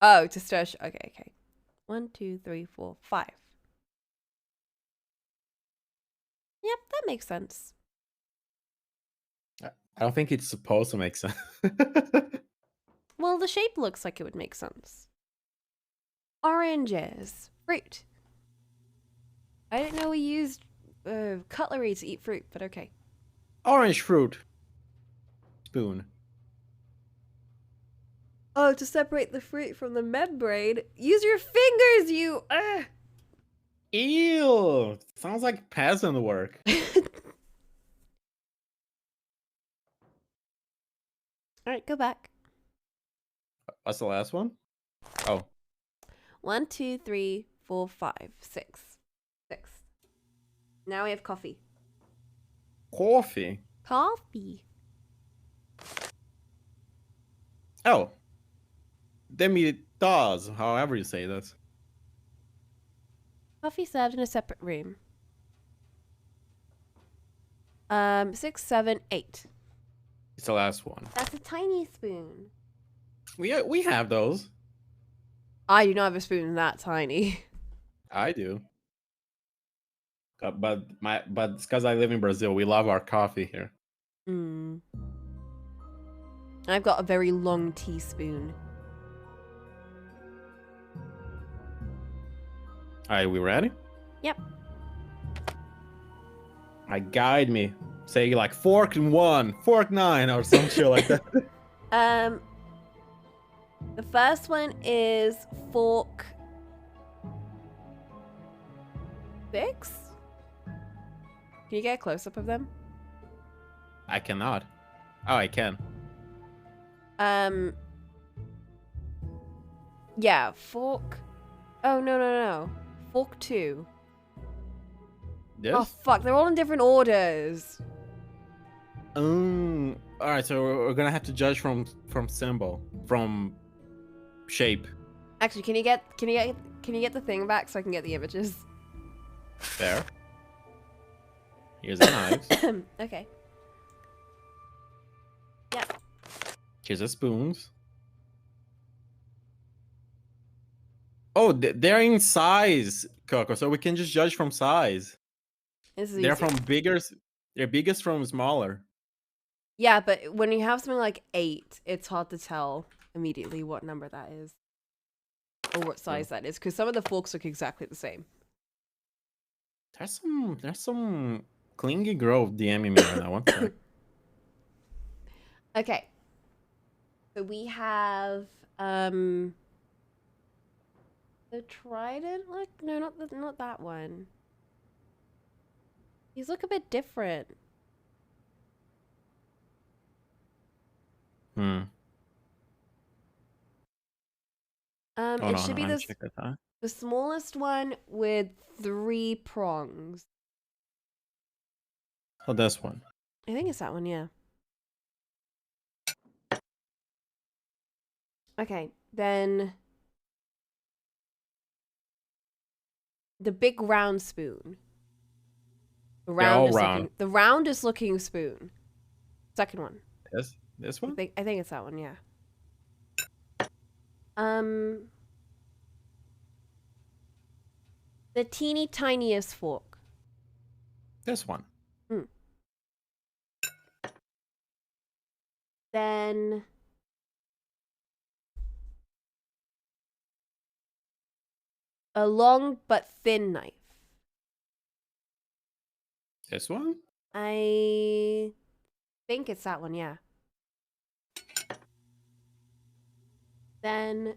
Oh, to stir. Okay. 1, 2, 3, 4, 5. Yep, that makes sense. I don't think it's supposed to make sense. Well, the shape looks like it would make sense. Oranges. Fruit. I didn't know we used cutlery to eat fruit, but okay. Orange fruit. Spoon. Oh, to separate the fruit from the membrane. Use your fingers, you. Ew. Sounds like peasant work. All right, go back. What's the last one? Oh. 1, 2, 3, 4, 5, 6. 6. Now we have coffee. Coffee. Coffee. Oh. Demi-tasse, however you say that. Coffee served in a separate room. 6, 7, 8. It's the last one. That's a tiny spoon. We have those. I do not have a spoon that tiny. I do. But it's because I live in Brazil. We love our coffee here. Mm. I've got a very long teaspoon. Alright, we ready? Yep. Guide me. Say like fork 1, fork 9, or some shit like that. The first one is fork 6. Can you get a close up of them? I cannot. Oh, I can. Yeah, fork. Oh no. Fork 2. This? Oh fuck, they're all in different orders. Alright, so we're gonna have to judge from symbol, from shape. Actually, can you get the thing back so I can get the images? There. Here's the knives. Okay. Yeah. Here's the spoons. Oh, they're in size, Coco, so we can just judge from size. This is They're easy. from biggest. They're biggest from smaller. Yeah, but when you have something like 8, it's hard to tell immediately what number that is. Or what size that is, because some of the forks look exactly the same. There's some clingy girl DMing me right now. One sec. Okay. So we have the trident look? No, not that one. These look a bit different. It should be the smallest one with 3 prongs. Oh, this one. I think it's that one, yeah. Okay, then the big round spoon. The roundest looking spoon. Second one. This one? I think it's that one, yeah. The teeny tiniest fork. This one. Then a long but thin knife. This one? I think it's that one, yeah. Then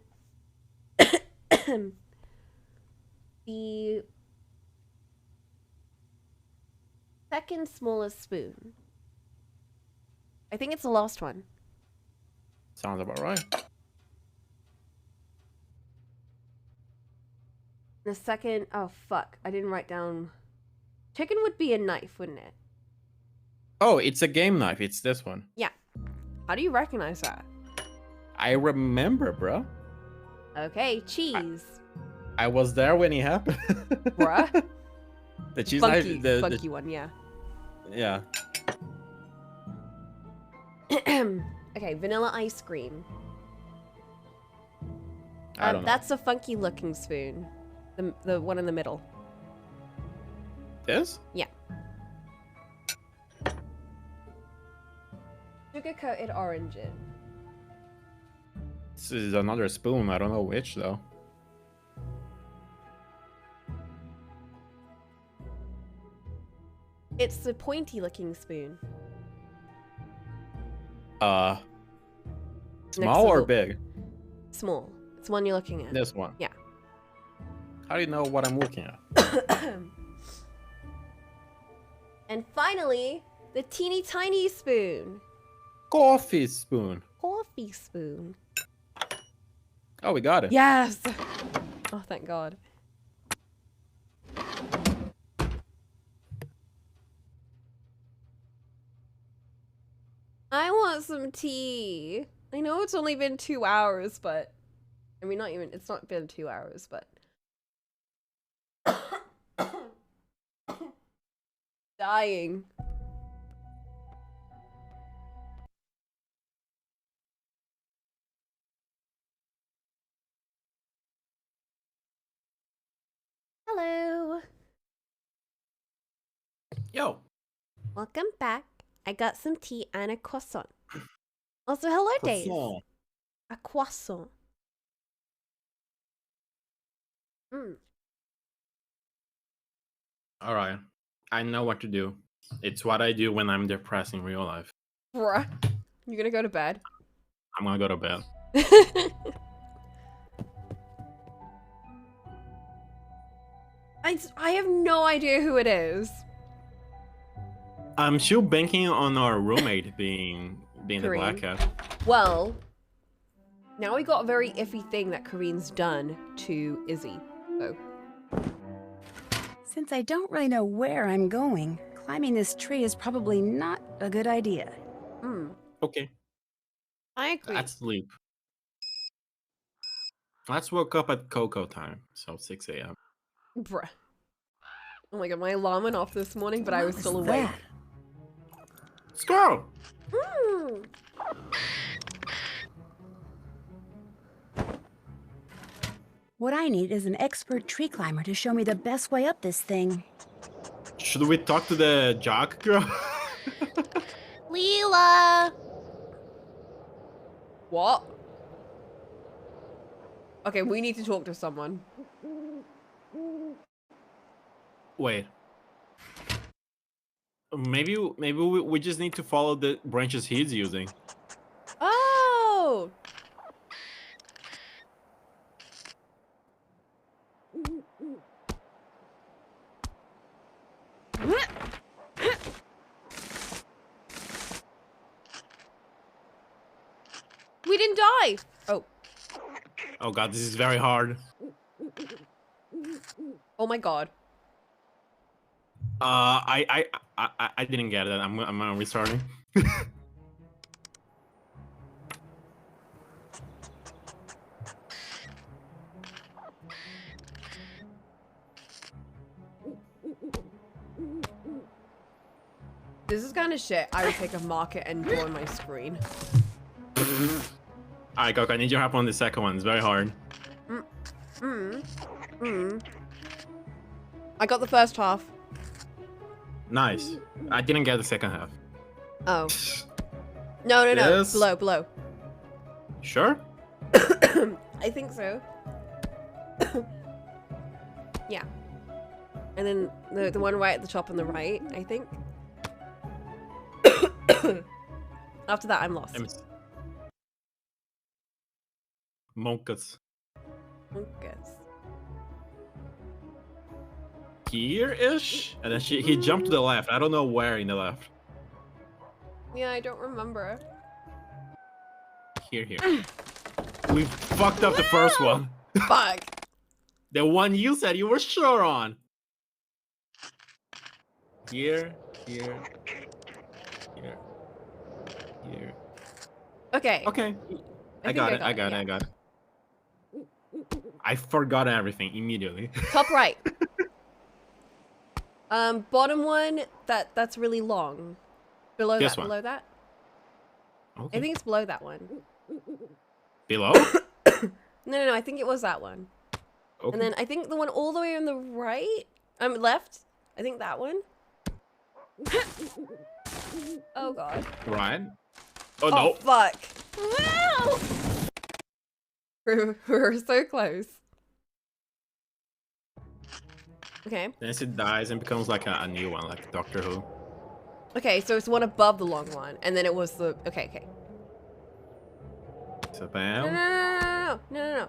the second smallest spoon. I think it's the last one. Sounds about right. The second, oh fuck, I didn't write down. Chicken would be a knife, wouldn't it? Oh, it's a game knife. It's this one. Yeah. How do you recognize that? I remember, bro. Okay, cheese. I was there when it happened. Bruh. The cheese funky, knife. funky one, yeah. Yeah. Okay, vanilla ice cream. I don't know. That's a funky looking spoon. The one in the middle. This? Yeah. Sugar coated oranges. This is another spoon. I don't know which though. It's the pointy-looking spoon. Small to or the- big? Small. It's the one you're looking at. This one. Yeah. How do you know what I'm looking at? And finally, the teeny tiny spoon. Coffee spoon. Coffee spoon. Oh, we got it. Yes! Oh, thank God. I want some tea. I know it's only been 2 hours, but... I mean, not even... It's not been 2 hours, but... Dying. Hello. Yo. Welcome back. I got some tea and a croissant. Also, hello, Dave. Croissant. A croissant. All right. I know what to do. It's what I do when I'm depressed in real life. Bruh. You gonna go to bed? I'm gonna go to bed. I have no idea who it is. I'm still banking on our roommate being the Kareem. black cat. Well, now we got a very iffy thing that Kareen's done to Izzy. So. Since I don't really know where I'm going, climbing this tree is probably not a good idea. Okay. I agree. Let's sleep. Let's wake up at Coco time, so 6 a.m. Bruh. Oh my god, my alarm went off this morning, but I was still awake. Let's go! What I need is an expert tree climber to show me the best way up this thing. Should we talk to the jock girl? Leela! What? Okay, we need to talk to someone. Wait. Maybe we just need to follow the branches he's using. Oh! We didn't die! Oh. Oh god, this is very hard. Oh my god. I didn't get it. I'm restarting. This is kind of shit. I would take a marker and draw on my screen. Alright, Coco, I need your help on the second one. It's very hard. I got the first half. Nice. I didn't get the second half. Oh. No. Yes. Below. Sure? I think so. Yeah. And then the one right at the top on the right, I think. After that, I'm lost. Moncas. Moncas. Here-ish? And then he jumped to the left. I don't know where in the left. Yeah, I don't remember. Here. We fucked up the first one. Fuck. The one you said you were sure on. Here. Okay. Okay. I got it. I forgot everything immediately. Top right. Bottom one, that's really long. Below This that, one. below that. Okay. I think it's below that one. Below? No, I think it was that one. Okay. And then I think the one all the way on the right, left. I think that one. Oh god. Right. Oh no. Fuck. We're so close. Okay. Then it dies and becomes like a new one, like Doctor Who. Okay, so it's the one above the long one, and then it was the... Okay. So No, bam. no.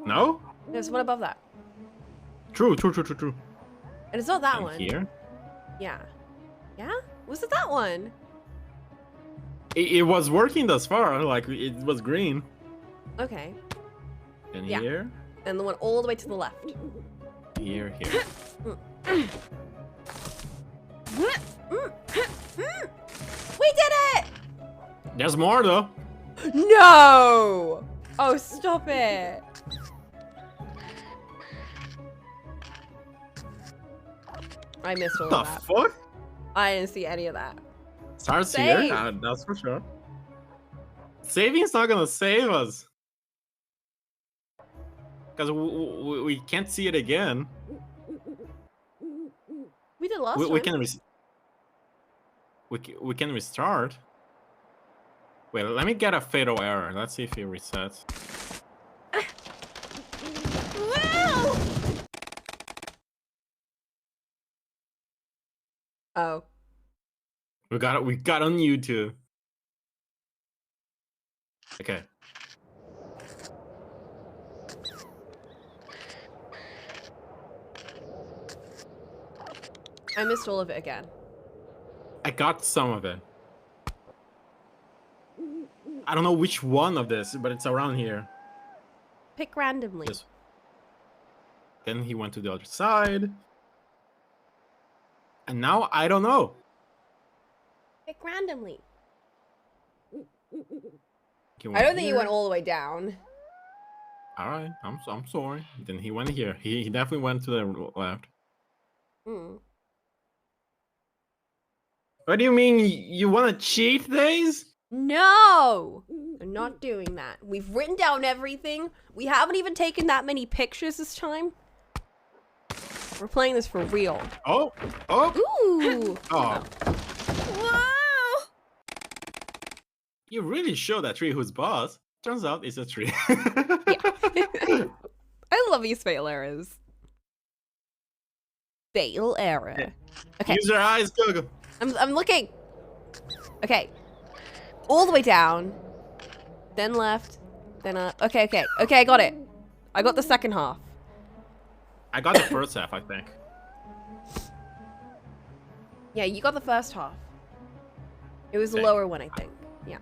No? There's one above that. True. And it's not that And one. here? Yeah. Yeah? Was it that one? It was working thus far, like it was green. Okay. And Yeah. here? And the one all the way to the left. Here. We did it! There's more though. No! Oh, stop it. I missed all What of the that. fuck? I didn't see any of that. Starts Save. here? That's for sure. Saving's not gonna save us. Because we can't see it again. We did last We time. we can restart. Wait, let me get a fatal error. Let's see if it resets. Oh. We got on YouTube. Okay. I missed all of it again. I got some of it. I don't know which one of this, but it's around here. Pick randomly. This. Then he went to the other side. And now I don't know. Pick randomly. He I went don't think you here. went all the way down. All right, I'm sorry. Then he went here. He definitely went to the left. Hmm. What do you mean? You want to cheat days? No! I'm not doing that. We've written down everything. We haven't even taken that many pictures this time. We're playing this for real. Oh! Ooh! Oh! Wow! You really show that tree who's boss. Turns out it's a tree. I love these fatal errors. Fatal error. Okay. Use your eyes, Coco. I'm looking. Okay. All the way down. Then left. Then up. Okay, I got it. I got the second half. I got the first half, I think. Yeah, you got the first half. It was the Okay. lower one, I think. Yeah.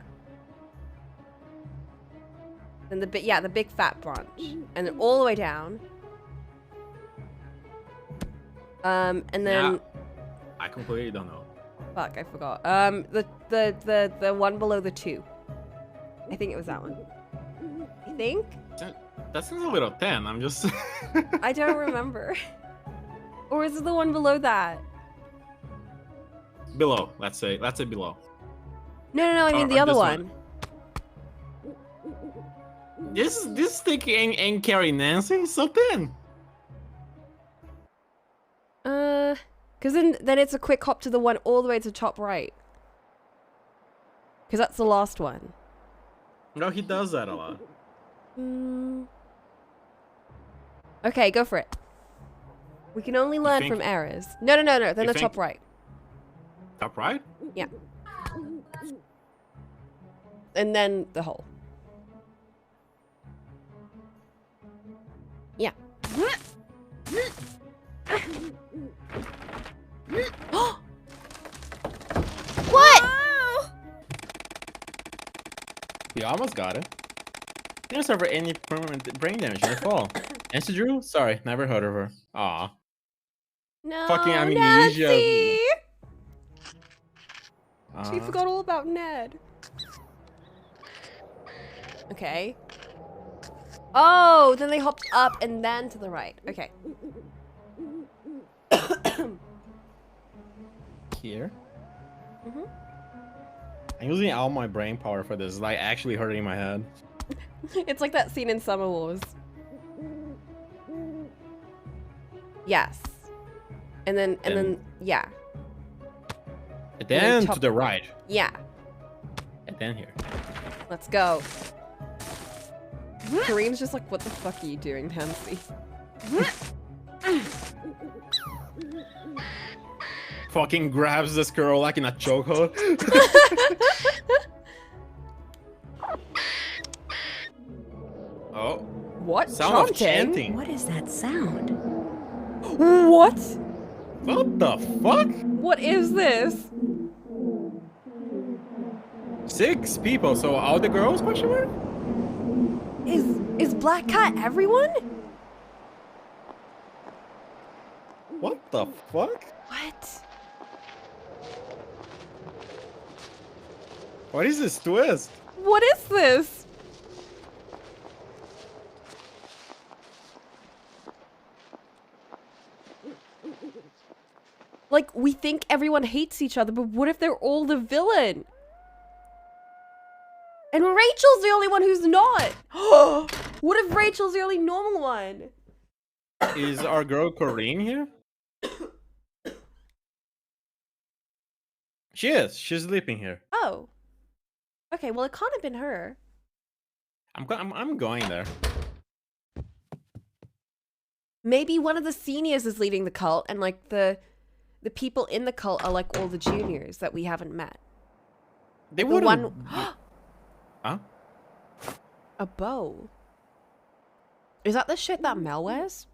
Then the big fat branch. And then all the way down. And then Yeah. I completely don't know. fuck, I forgot. The one below the 2. I think it was that one. I think? That sounds a little 10. I'm just. I don't remember. Or is it the one below that? Below. Let's say below. No, I mean Or the other this one. This stick ain't carry Nancy. It's so thin. Because then it's a quick hop to the one all the way to top right. Because that's the last one. No, he does that a lot. Okay, go for it. We can only learn think- from errors. No. Then You the think- top right. Top right? Yeah. And then the hole. Yeah. What? We almost got it. Didn't suffer any permanent brain damage in the fall. Nancy Drew? Sorry, never heard of her. Aw. No, Fucking amnesia. Nancy! She Uh, forgot all about Ned. Okay. Oh, then they hopped up and then to the right. Okay. Here. Mhm. I'm using all my brain power for this. It's like actually hurting my head. It's like that scene in Summer Wars. Yes. And then, yeah. And then top- to the right. Yeah. And then here. Let's go. Kareem's just like, what the fuck are you doing, Nancy? Fucking grabs this girl like in a chokehold. Oh. What? Sound of chanting. What is that sound? What? What the fuck? What is this? 6 people, so all the girls, question mark? Is Black Cat everyone? What the fuck? What? What is this twist? What is this? Like, we think everyone hates each other, but what if they're all the villain? And Rachel's the only one who's not. What if Rachel's the only normal one? Is our girl Corinne here? She is. She's sleeping here. Oh. Okay, well, it can't have been her. I'm going there. Maybe one of the seniors is leading the cult, and like the people in the cult are like all the juniors that we haven't met. They The would one. Huh? A bow. Is that the shit that Mel wears?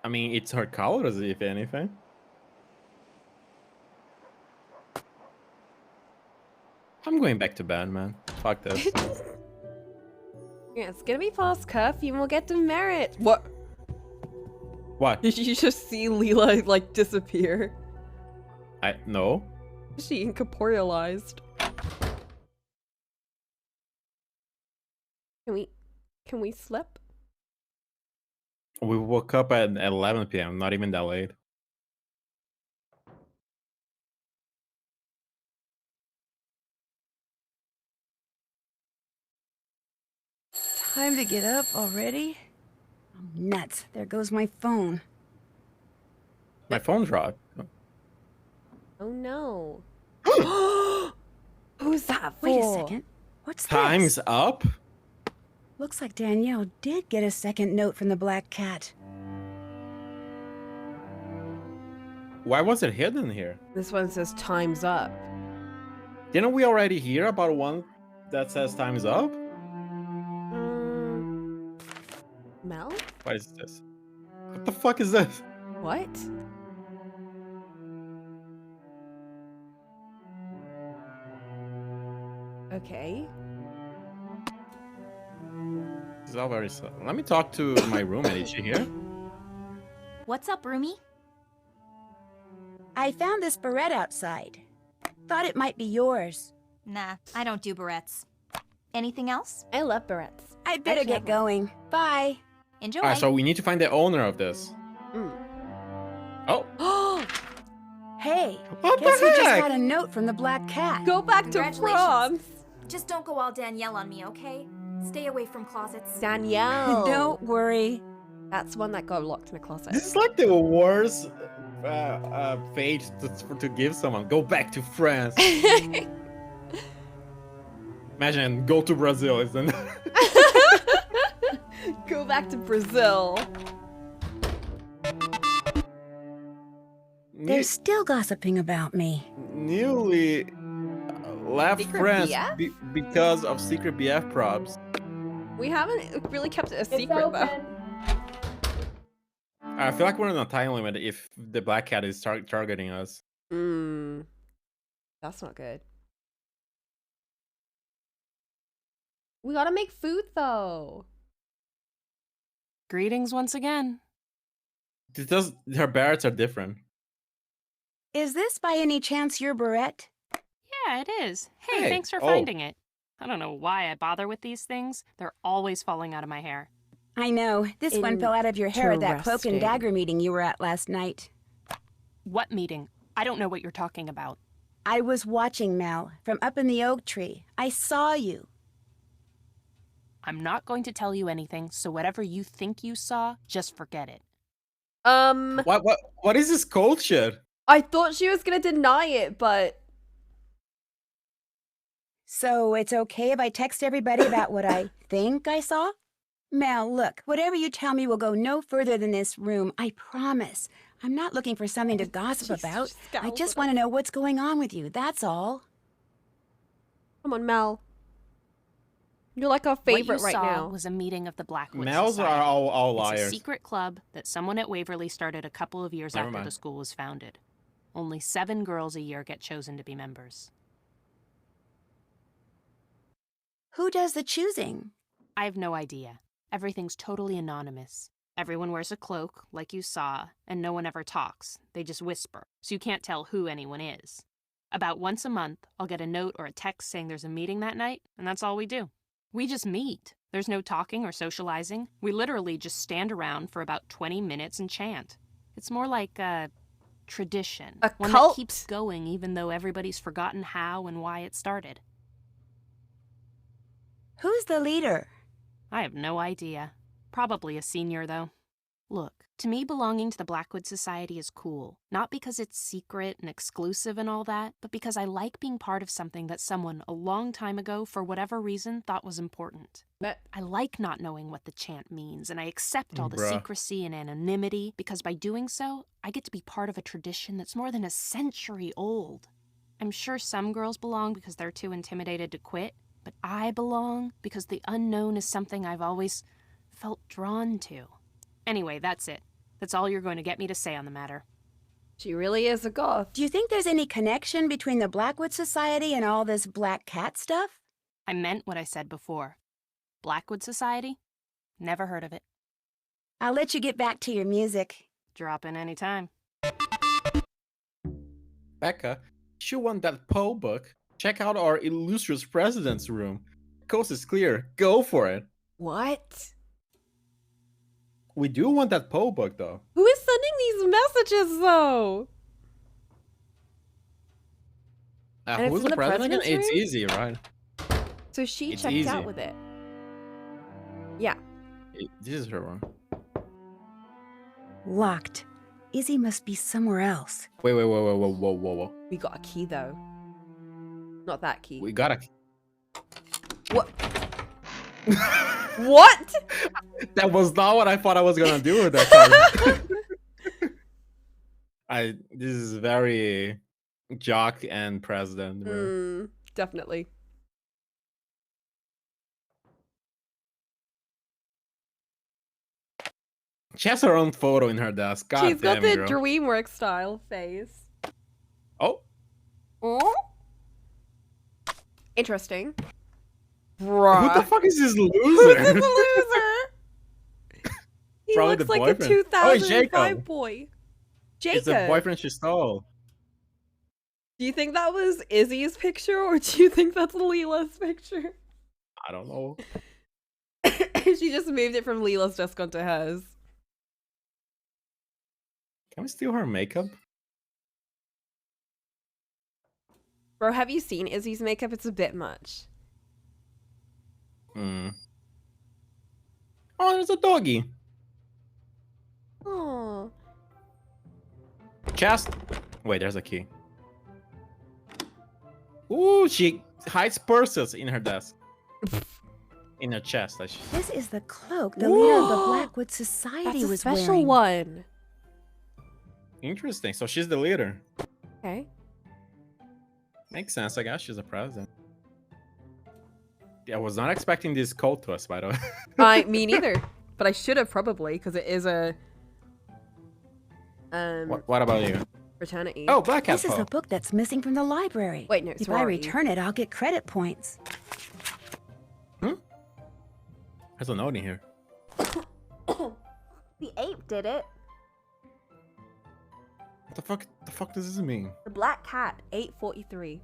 I mean, it's her colors, if anything. I'm going back to bed, man. Fuck this. Yeah, it's gonna be past curfew and we'll get to Merit. What? What? Did you just see Leela, like, disappear? No. She incorporealized. Can we slip? We woke up at 11 p.m., not even that late. Time to get up already? Oh, nuts. There goes my phone. My phone dropped. Oh no. Who's that for? Wait a second. What's Time's this? up? Looks like Danielle did get a second note from the Black Cat. Why was it hidden here? This one says time's up. Didn't we already hear about one that says time's up? Mel? What is this? What the fuck is this? What? Okay. This is all very slow. Let me talk to my roommate. Is she here? What's up, roomie? I found this beret outside. Thought it might be yours. Nah, I don't do barrettes. Anything else? I love barrettes. I'd better get going. Bye. Enjoy. Alright, so we need to find the owner of this. Oh. Hey, What guess the who just heck? got a note from the Black Cat? Go back to Congratulations. France. Just don't go all Danielle on me, okay? Stay away from closets. Danielle. Don't worry. That's one that got locked in a closet. This is like the worst fate to give someone. Go back to France. Imagine, go to Brazil, isn't it? Go back to Brazil. They're still gossiping about me. Newly left Secret France BF? because of secret BF probs. We haven't really kept it a secret though. I feel like we're in a time limit if the Black Cat is targeting us. That's not good. We gotta make food though. Greetings once again. Her barrettes are different. Is this by any chance your beret? Yeah, it is. Hey, Hey, thanks for oh. finding it. I don't know why I bother with these things. They're always falling out of my hair. I know. This one fell out of your hair at that cloak and Interesting. dagger meeting you were at last night. What meeting? I don't know what you're talking about. I was watching, Mel, from up in the oak tree. I saw you. I'm not going to tell you anything, so whatever you think you saw, just forget it. What is this cold shit? I thought she was gonna deny it, but So it's okay if I text everybody about what I think I saw? Mel, look, whatever you tell me will go no further than this room. I promise. I'm not looking for something to gossip She's about. I scowls just at want to us. know what's going on with you, that's all. Come on, Mel. You're like our What you favorite right saw now. was a meeting of the Blackwood Males Society. are all It's a liars. secret club that someone at Waverly started a couple of years Never after mind. the school was founded. Only 7 girls a year get chosen to be members. Who does the choosing? I have no idea. Everything's totally anonymous. Everyone wears a cloak, like you saw, and no one ever talks. They just whisper, so you can't tell who anyone is. About once a month, I'll get a note or a text saying there's a meeting that night, and that's all we do. We just meet. There's no talking or socializing. We literally just stand around for about 20 minutes and chant. It's more like a tradition. A one cult? that keeps going even though everybody's forgotten how and why it started. Who's the leader? I have no idea. Probably a senior, though. Look, to me, belonging to the Blackwood Society is cool. Not because it's secret and exclusive and all that, but because I like being part of something that someone a long time ago, for whatever reason, thought was important. I like not knowing what the chant means, and I accept all the Bruh. secrecy and anonymity, because by doing so, I get to be part of a tradition that's more than a century old. I'm sure some girls belong because they're too intimidated to quit, but I belong because the unknown is something I've always felt drawn to. Anyway, that's it. That's all you're going to get me to say on the matter. She really is a goth. Do you think there's any connection between the Blackwood Society and all this black cat stuff? I meant what I said before. Blackwood Society? Never heard of it. I'll let you get back to your music. Drop in any time. Becca, you want that Poe book? Check out our illustrious president's room. The coast is clear. Go for it. What? We do want that Poe book, though. Who is sending these messages, though? And it's Who's in the the president again? president's It's room? easy, right? So she It's checked out easy. with it. Yeah. This is her room. Locked. Izzy must be somewhere else. Wait, whoa. We got a key, though. Not that key. We got a... What? What? That was not what I thought I was gonna do with that card. This is very jock and president. Bro. Definitely. She has her own photo in her desk. God She's got damn, the girl. DreamWorks style face. Oh, Oh? Interesting. who Bruh. the fuck is this Who's loser? this loser? He Probably looks the like boyfriend. a Oh, it's 2005 Jacob. boy. It's the Jacob. boyfriend she stole. Do you think that was Izzy's picture, or do you think that's Leela's picture? I don't know. She just moved it from Leela's desk onto hers. Can we steal her makeup? Bro, have you seen Izzy's makeup? It's a bit much. Oh, there's a doggy. Oh. Chest. Wait, there's a key. Ooh, she hides purses in her desk. In her chest. This is the cloak the leader of the Blackwood Society That's a was special wearing. one. Interesting. So she's the leader. Okay. Makes sense. I guess she's a president. Yeah, I was not expecting this cult twist, by the way. Me neither. But I should have probably, because it is a What about you? fraternity. Oh, Black Cat This is Poe. the book that's missing from the library. Wait, no, If I sorority. return it, I'll get credit points. There's a note in here. The ape did it. What the fuck does this mean? The black cat, 843.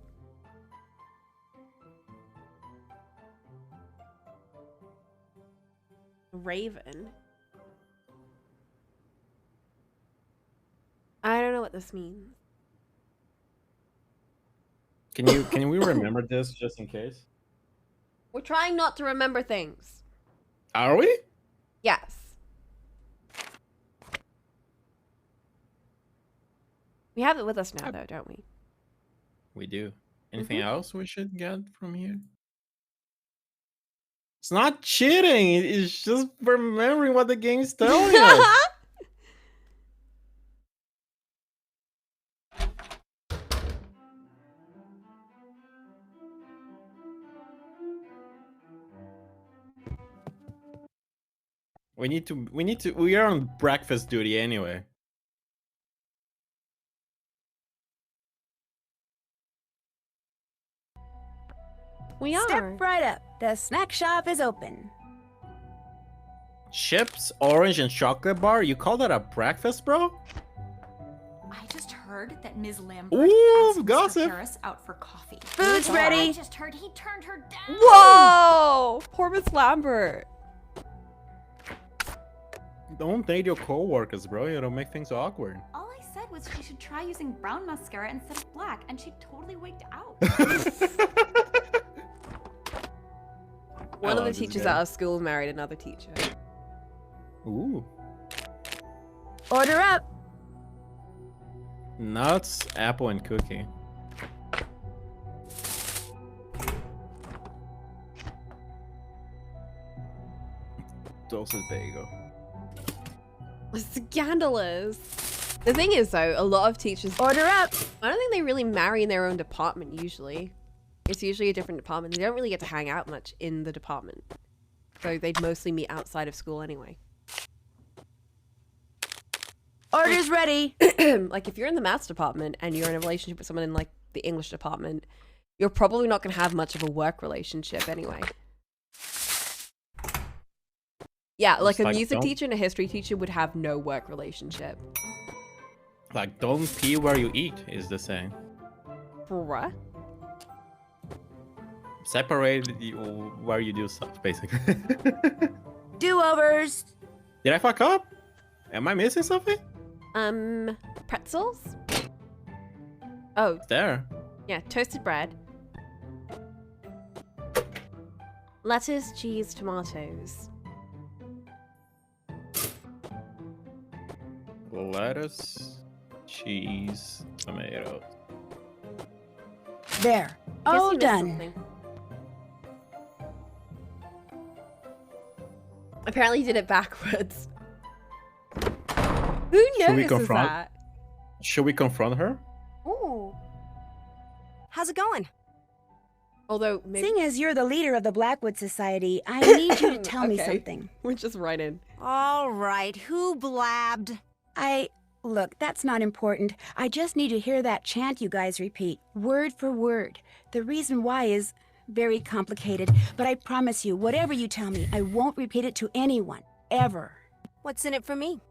Raven. I don't know what this means. Can we remember this just in case? We're trying not to remember things. Are we? Yes. We have it with us now, though, don't we? We do. Anything else we should get from here? It's not cheating. It's just remembering what the game's telling us. We are on breakfast duty anyway. We are. Step right up. The snack shop is open. Chips, orange, and chocolate bar? You call that a breakfast, bro? I just heard that Ms. Lambert Ooh, asked gossip. Mr. Harris out for coffee. Food's ready. I just heard he turned her down. Whoa! Poor Miss Lambert. Don't date your co-workers, bro. It'll make things awkward. All I said was she should try using brown mascara instead of black, and she totally wigged out. One of the this teachers guy. at our school married another teacher. Ooh. Order up. Nuts, apple, and cookie. Dulce bagel. Scandalous. The thing is, though, a lot of teachers. Order up. I don't think they really marry in their own department usually. It's usually a different department. They don't really get to hang out much in the department. So they'd mostly meet outside of school anyway. Order's ready. Like, if you're in the maths department and you're in a relationship with someone in, like, the English department, you're probably not going to have much of a work relationship anyway. Yeah, like a like, music don't- teacher and a history teacher would have no work relationship. Like, don't pee where you eat, is the saying. Bruh. Separate where you do stuff, basically. Do-overs. Did I fuck up? Am I missing something? Pretzels? Oh, There. yeah, toasted bread. Lettuce, cheese, tomatoes. Lettuce, cheese, tomato. There. Guess All you missed done. something. Apparently you did it backwards. Who Should we notices confront? that? Should we confront her? Ooh. How's it going? Although, maybe Seeing as you're the leader of the Blackwood Society, I need you to tell me Okay. something. we're just right in. All right, who blabbed? Look, that's not important. I just need to hear that chant you guys repeat, word for word. The reason why is very complicated, but I promise you, whatever you tell me, I won't repeat it to anyone, ever. What's in it for me?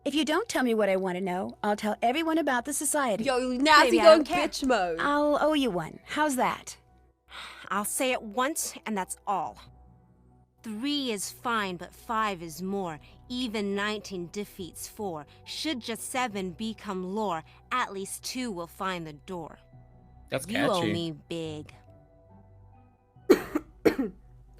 If you don't tell me what I want to know, I'll tell everyone about the society. Yo, Nazi Maybe I going don't care. bitch mode. I'll owe you one. How's that? I'll say it once, and that's all. 3 is fine, but 5 is more. Even 19 defeats 4. Should just 7 become lore, at least 2 will find the door. That's You owe catchy. me big.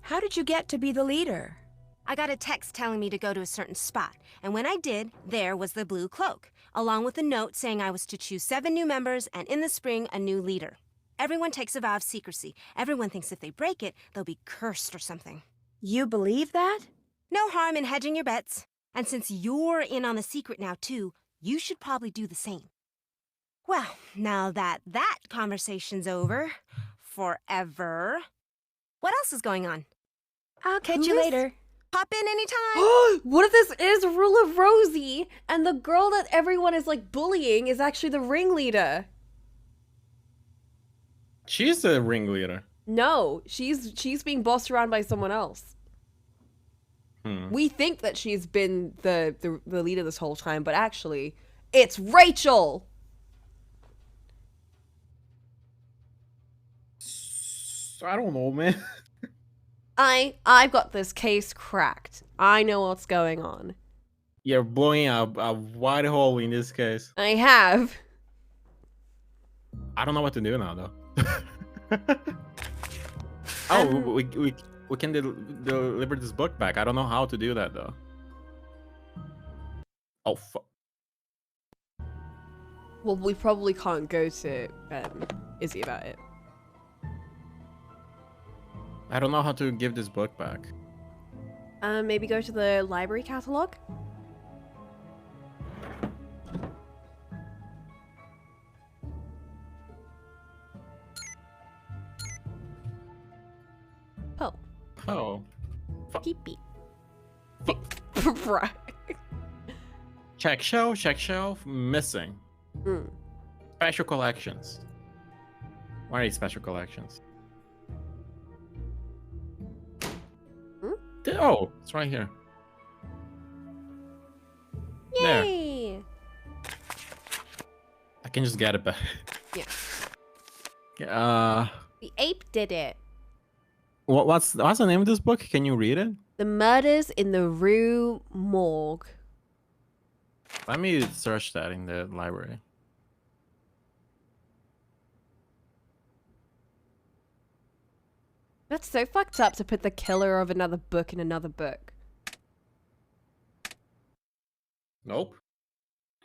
How did you get to be the leader? I got a text telling me to go to a certain spot, and when I did, there was the blue cloak, along with a note saying I was to choose 7 new members and in the spring, a new leader. Everyone takes a vow of secrecy. Everyone thinks if they break it, they'll be cursed or something. You believe that? No harm in hedging your bets. And since you're in on the secret now, too, you should probably do the same. Well, now that conversation's over, forever, what else is going on? I'll catch Who you is- later. Pop in anytime. What if this is Rule of Rosie and the girl that everyone is like bullying is actually the ringleader? She's the ringleader. No, she's being bossed around by someone else. We think that she's been the leader this whole time, but actually, it's Rachel. I don't know, man. I've got this case cracked. I know what's going on. You're blowing a wide hole in this case. I have. I don't know what to do now, though. We can deliver this book back. I don't know how to do that, though. Oh, fuck. Well, we probably can't go to Izzy about it. I don't know how to give this book back. Maybe go to the library catalog? Oh. Oh. Right. Check shelf, missing. Mm. Special collections. Why are these special collections? Oh, it's right here. Yay! There. I can just get it back. Yeah. The ape did it. What's the name of this book? Can you read it? The Murders in the Rue Morgue. Let me search that in the library. That's so fucked up to put the killer of another book in another book. Nope.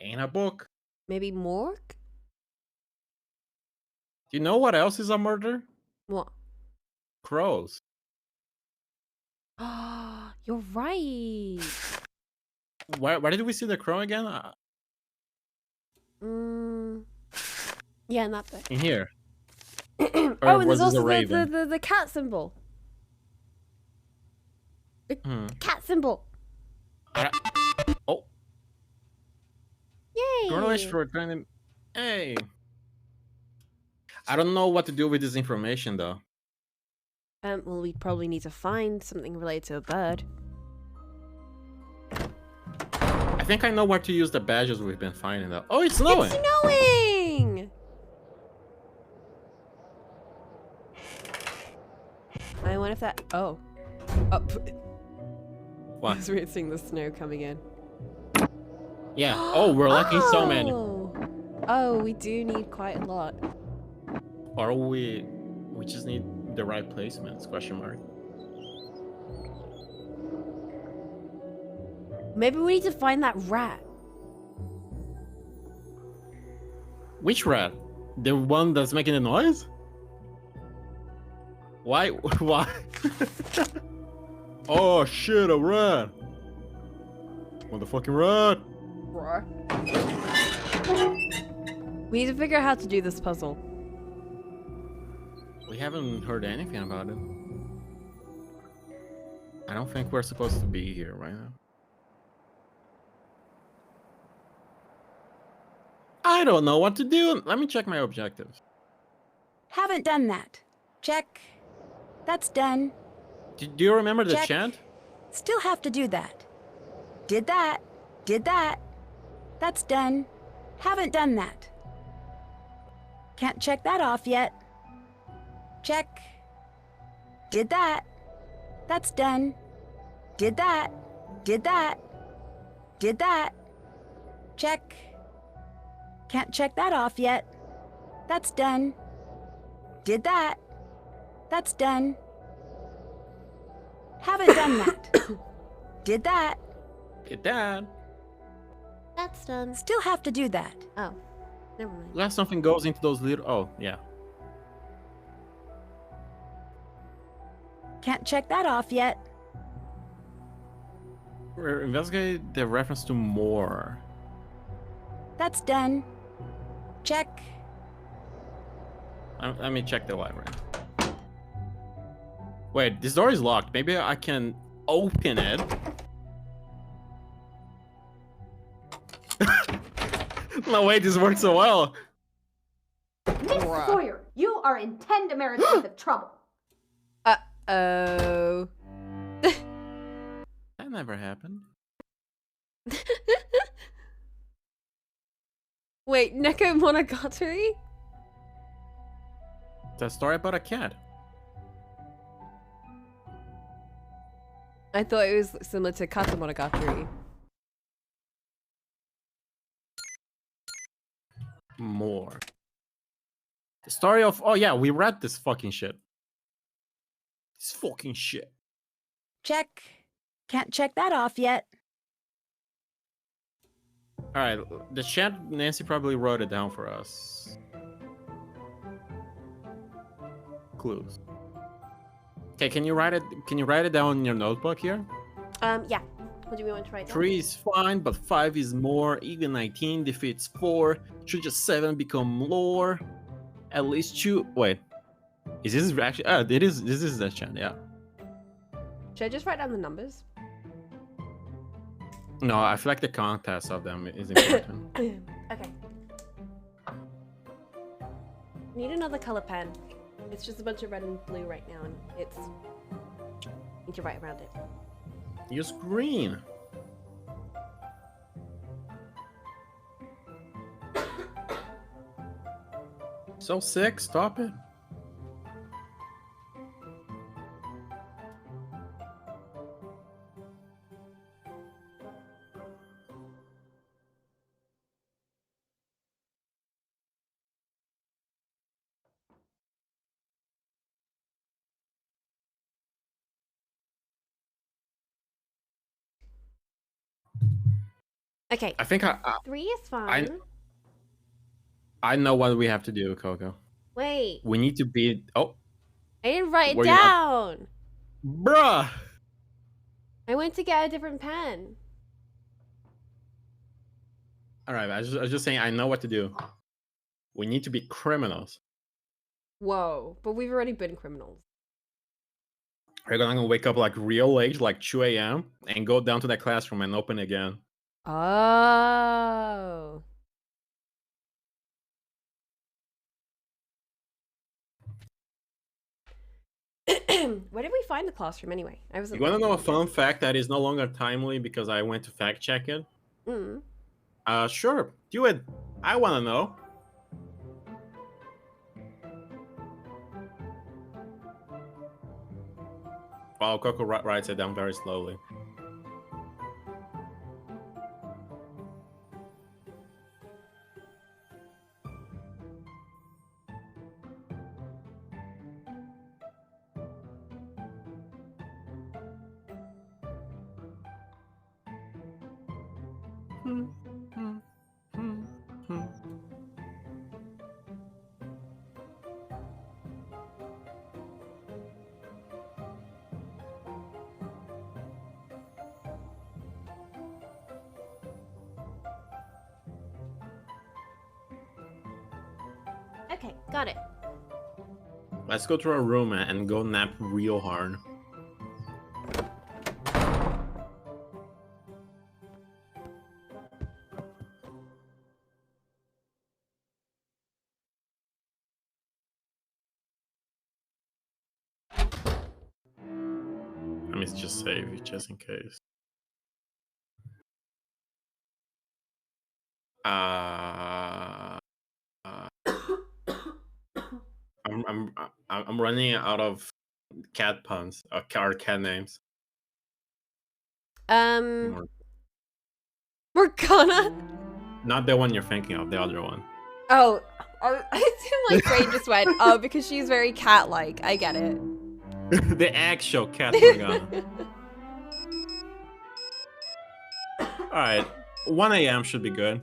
Ain't a book. Maybe morgue? Do you know what else is a murder? What? Crows. Ah, you're right. Where did we see the crow again? Yeah, in that book. In here. Oh, and was there's this a also raven? the cat symbol. The cat symbol. Oh. Yay! Journalist for trying to. Hey. I don't know what to do with this information though. Well, we probably need to find something related to a bird. I think I know where to use the badges we've been finding though. Oh, it's snowing! It's snowing! I wonder if that... Oh. What? It's weird seeing the snow coming in. Yeah. Oh, we're lacking so many. Oh, we do need quite a lot. Or we just need the right placements, question mark. Maybe we need to find that rat. Which rat? The one that's making the noise? Why? Why? Oh shit, a rat! Motherfucking rat! We need to figure out how to do this puzzle. We haven't heard anything about it. I don't think we're supposed to be here right now. I don't know what to do. Let me check my objectives. Haven't done that. Check. That's done. Do you remember the Check. chant? Still have to do that. Did that. Did that. That's done. Haven't done that. Can't check that off yet. Check. Did that. That's done. Did that. Did that. Did that. Check. Can't check that off yet. That's done. Did that. That's done. Haven't done that. Did that. Did that. That's done. Still have to do that. Oh, never mind. Unless something goes into those little... Oh, yeah. Can't check that off yet. Investigate the reference to more. That's done. Check. Let me check the library. Wait, this door is locked. Maybe I can open it. No way, this worked so well. Miss Sawyer, you are in 10 demerits worth of trouble. Uh-oh. That never happened. Wait, Neko Monogatari? It's a story about a cat. I thought it was similar to Kata Monogatari. More. The story of... Oh yeah, we read this fucking shit. This fucking shit. Check. Can't check that off yet. Alright, the chat, Nancy probably wrote it down for us. Clues. Okay, can you write it down in your notebook here? Yeah. What do we want to write down? 3 is fine, but 5 is more. Even 19 defeats 4. Should just 7 become lore? At least 2. Wait. Is this actually... it is. This is the chant, yeah. Should I just write down the numbers? No, I feel like the contest of them is important. Okay. Need another color pen. It's just a bunch of red and blue right now, and it's... need to write around it. Use green. So sick, stop it. Okay. I think 3 is fine. I know what we have to do, Coco. Wait. We need to beat. Oh. I didn't write it Were you not- down. Bruh. I went to get a different pen. All right, I was just saying I know what to do. We need to be criminals. Whoa, but we've already been criminals. We're gonna wake up like real late, like 2 a.m., and go down to that classroom and open again. Oh. Where did we find the classroom anyway? I was. You wanna know a fun fact that is no longer timely because I went to fact check it? Sure, do it. I wanna know. Wow, Coco writes it down very slowly. Okay, got it. Let's go to our room and go nap real hard. Let me just save it just in case. I'm running out of cat puns or cat names. We're gonna. Not the one you're thinking of, the other one. Oh, my brain just went. Oh, because she's very cat-like. I get it. The actual cat Morgana. All right, 1 a.m. should be good.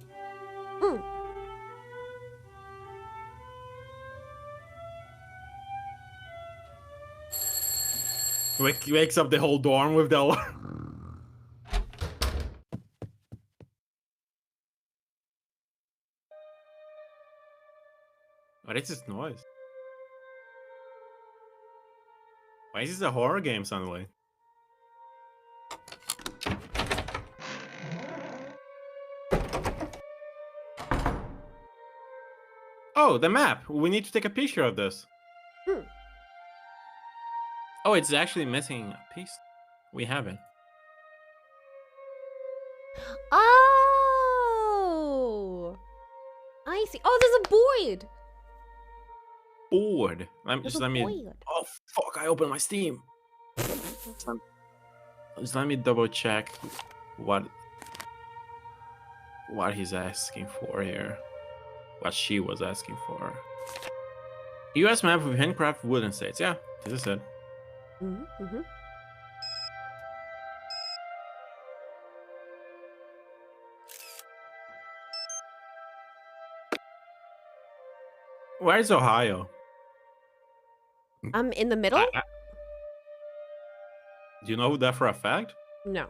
Wakes up the whole dorm with the alarm. What is this noise? Why is this a horror game suddenly? Oh, the map! We need to take a picture of this. Oh, it's actually missing a piece. We have it. Oh! I see. Oh, there's a board! Board. Let me. Oh, fuck, I opened my Steam. Just let me double check what he's asking for here. What she was asking for. US map with handcraft wooden states. Yeah, this is it. Where is Ohio? In the middle? Do you know that for a fact? No.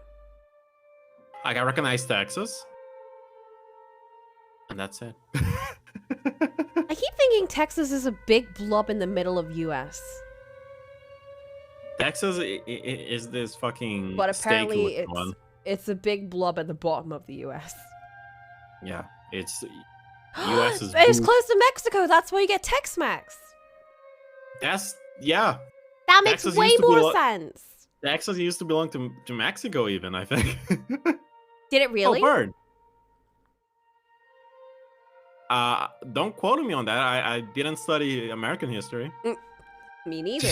Like, I recognize Texas. And that's it. I keep thinking Texas is a big blob in the middle of US. Texas is this fucking But apparently steak one. It's a big blob at the bottom of the US. Yeah, it's US is It's boo- close to Mexico. That's why you get Tex-Mex. That's yeah. That makes Texas way used to more be sense. Texas used to belong to Mexico even, I think. Did it really? Oh, bird. Don't quote me on that. I didn't study American history. Me neither.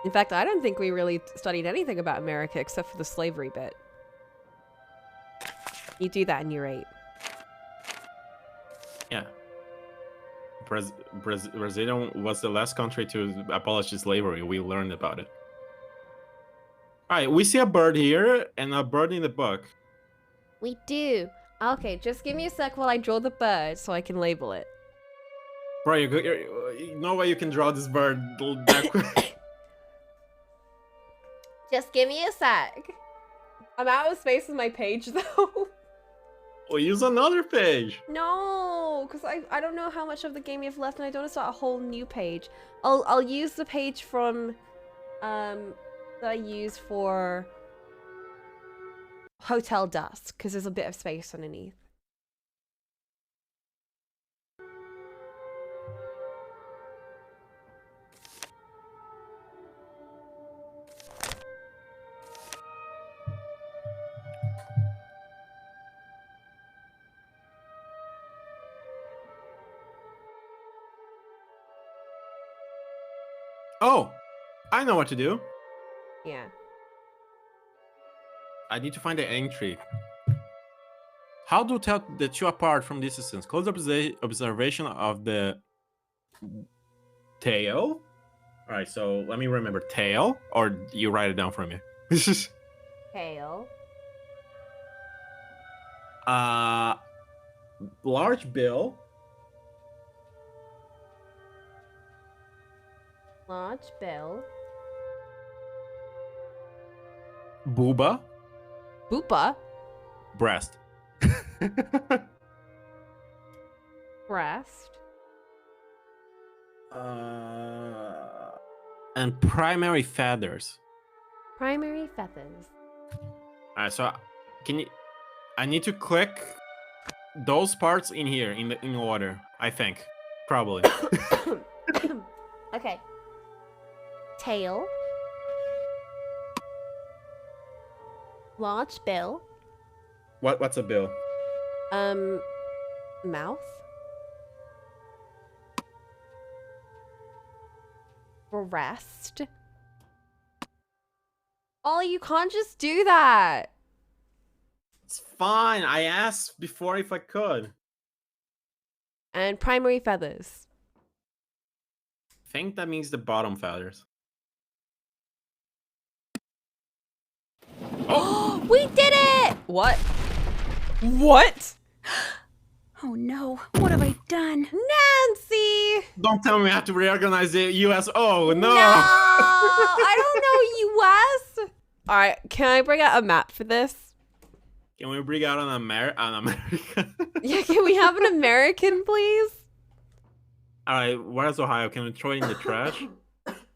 In fact, I don't think we really studied anything about America except for the slavery bit. You do that in year 8. Yeah. Brazil was the last country to abolish slavery. We learned about it. All right, we see a bird here and a bird in the book. We do. Okay, just give me a sec while I draw the bird so I can label it. Bro, no way you can draw this bird that quick. Just give me a sec. I'm out of space on my page though. We'll use another page. No, because I don't know how much of the game you have left and I don't want to start a whole new page. I'll use the page from that I use for Hotel Dusk because there's a bit of space underneath. Oh, I know what to do. Yeah. I need to find the entry. How to tell the two apart from this distance? Close observation of the tail. All right, so let me remember tail, or you write it down for me. Tail. Large bill. Large bill. Booba. Boopa. Breast. Breast. And primary feathers. Primary feathers. All right, so I need to click those parts in here in order. I think, probably. Okay. Tail. Large bill. What's a bill? Mouth. Breast. Ollie, you can't just do that. It's fine. I asked before if I could. And primary feathers. I think that means the bottom feathers. Oh, we did it! What? What? Oh no, what have I done? Nancy! Don't tell me I have to reorganize the US. Oh, no! I don't know US. All right, can I bring out a map for this? Can we bring out an America? Yeah, can we have an American, please? All right, where's Ohio? Can we throw it in the trash?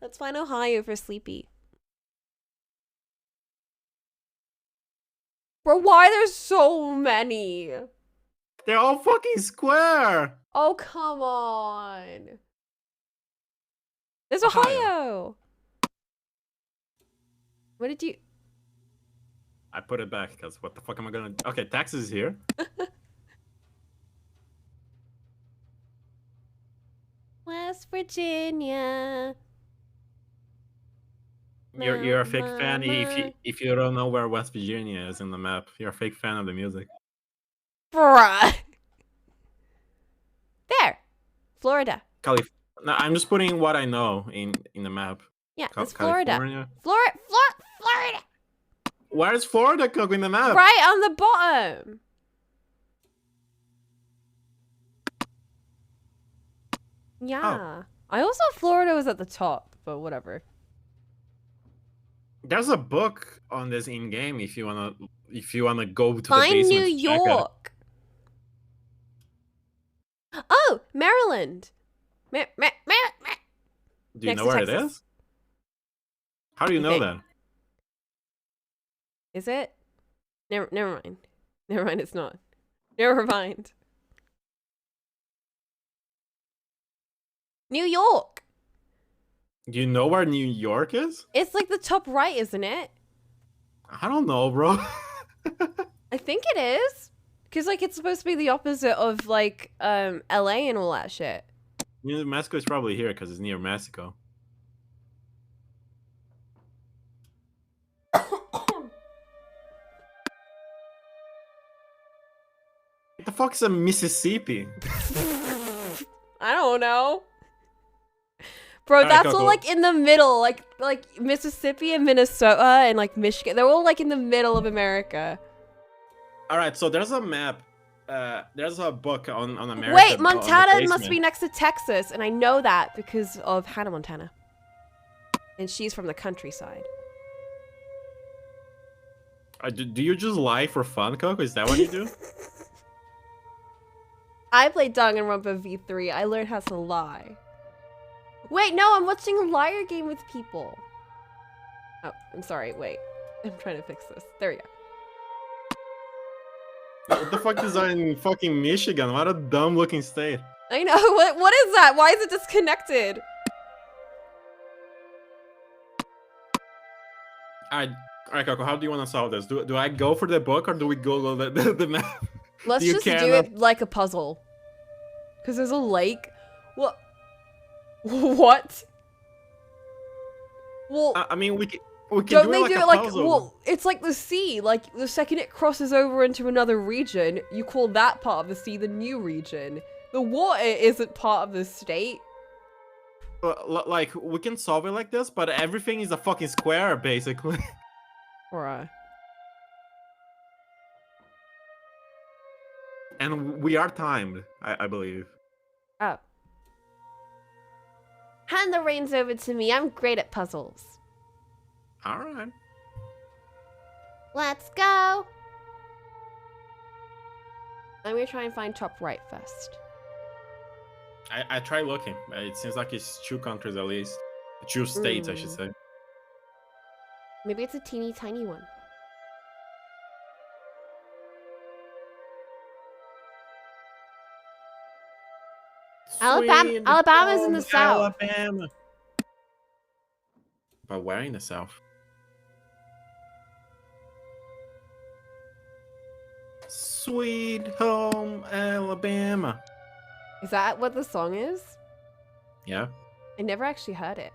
Let's find Ohio for Sleepy. Bro, why there's so many? They're all fucking square. Oh, come on. There's Ohio. What did you... I put it back because what the fuck am I gonna... Okay, Texas is here. West Virginia. You're a fake fan if you don't know where West Virginia is in the map. You're a fake fan of the music. Bruh. There. Florida. No, I'm just putting what I know in the map. Yeah, it's Florida. California. Florida. Where's Florida, Coco, in the map? Right on the bottom. Yeah. I also thought Florida was at the top, but whatever. There's a book on this in game if you wanna go to the Find basement. New York. Oh, Maryland. Do you Next know to where it Texas. is? How do you know Okay. that? Is it? Never mind. Never mind, it's not. Never mind. New York! Do you know where New York is? It's like the top right, isn't it? I don't know, bro. I think it is. Because, like, it's supposed to be the opposite of, like, LA and all that shit. New Mexico is probably here because it's near Mexico. What the fuck is a Mississippi? I don't know. Bro, Alright, that's Coco. all, like, in the middle. Like Mississippi and Minnesota and, like, Michigan. They're all, like, in the middle of America. Alright, so there's a map. There's a book on America. Wait, on the Montana must be basement. next to Texas, and I know that because of Hannah Montana. And she's from the countryside. Do you just lie for fun, Coco? Is that what you do? I played Danganronpa V3. I learned how to lie. Wait, no, I'm watching a liar game with people. Oh, I'm sorry. Wait. I'm trying to fix this. There we go. What the fuck is that in fucking Michigan? What a dumb looking state. I know. What is that? Why is it disconnected? Alright, Coco, how do you want to solve this? Do I go for the book or do we go the map? Let's You just do cannot- it like a puzzle. Because there's a lake. What? What? Well, I mean, we can don't do they it like do a it like, puzzle. well, it's like the sea. Like, the second it crosses over into another region, you call that part of the sea the new region. The water isn't part of the state. Like, we can solve it like this, but everything is a fucking square, basically. Or, And we are timed, I believe. oh. Hand the reins over to me. I'm great at puzzles. Alright. Let's go. I'm gonna try and find top right first. I try looking. It seems like it's 2 countries at least. 2 states, I should say. Maybe it's a teeny tiny one. Sweet Alabama's in the home south. Alabama. But where in the south? Sweet home Alabama. Is that what the song is? Yeah, I never actually heard it.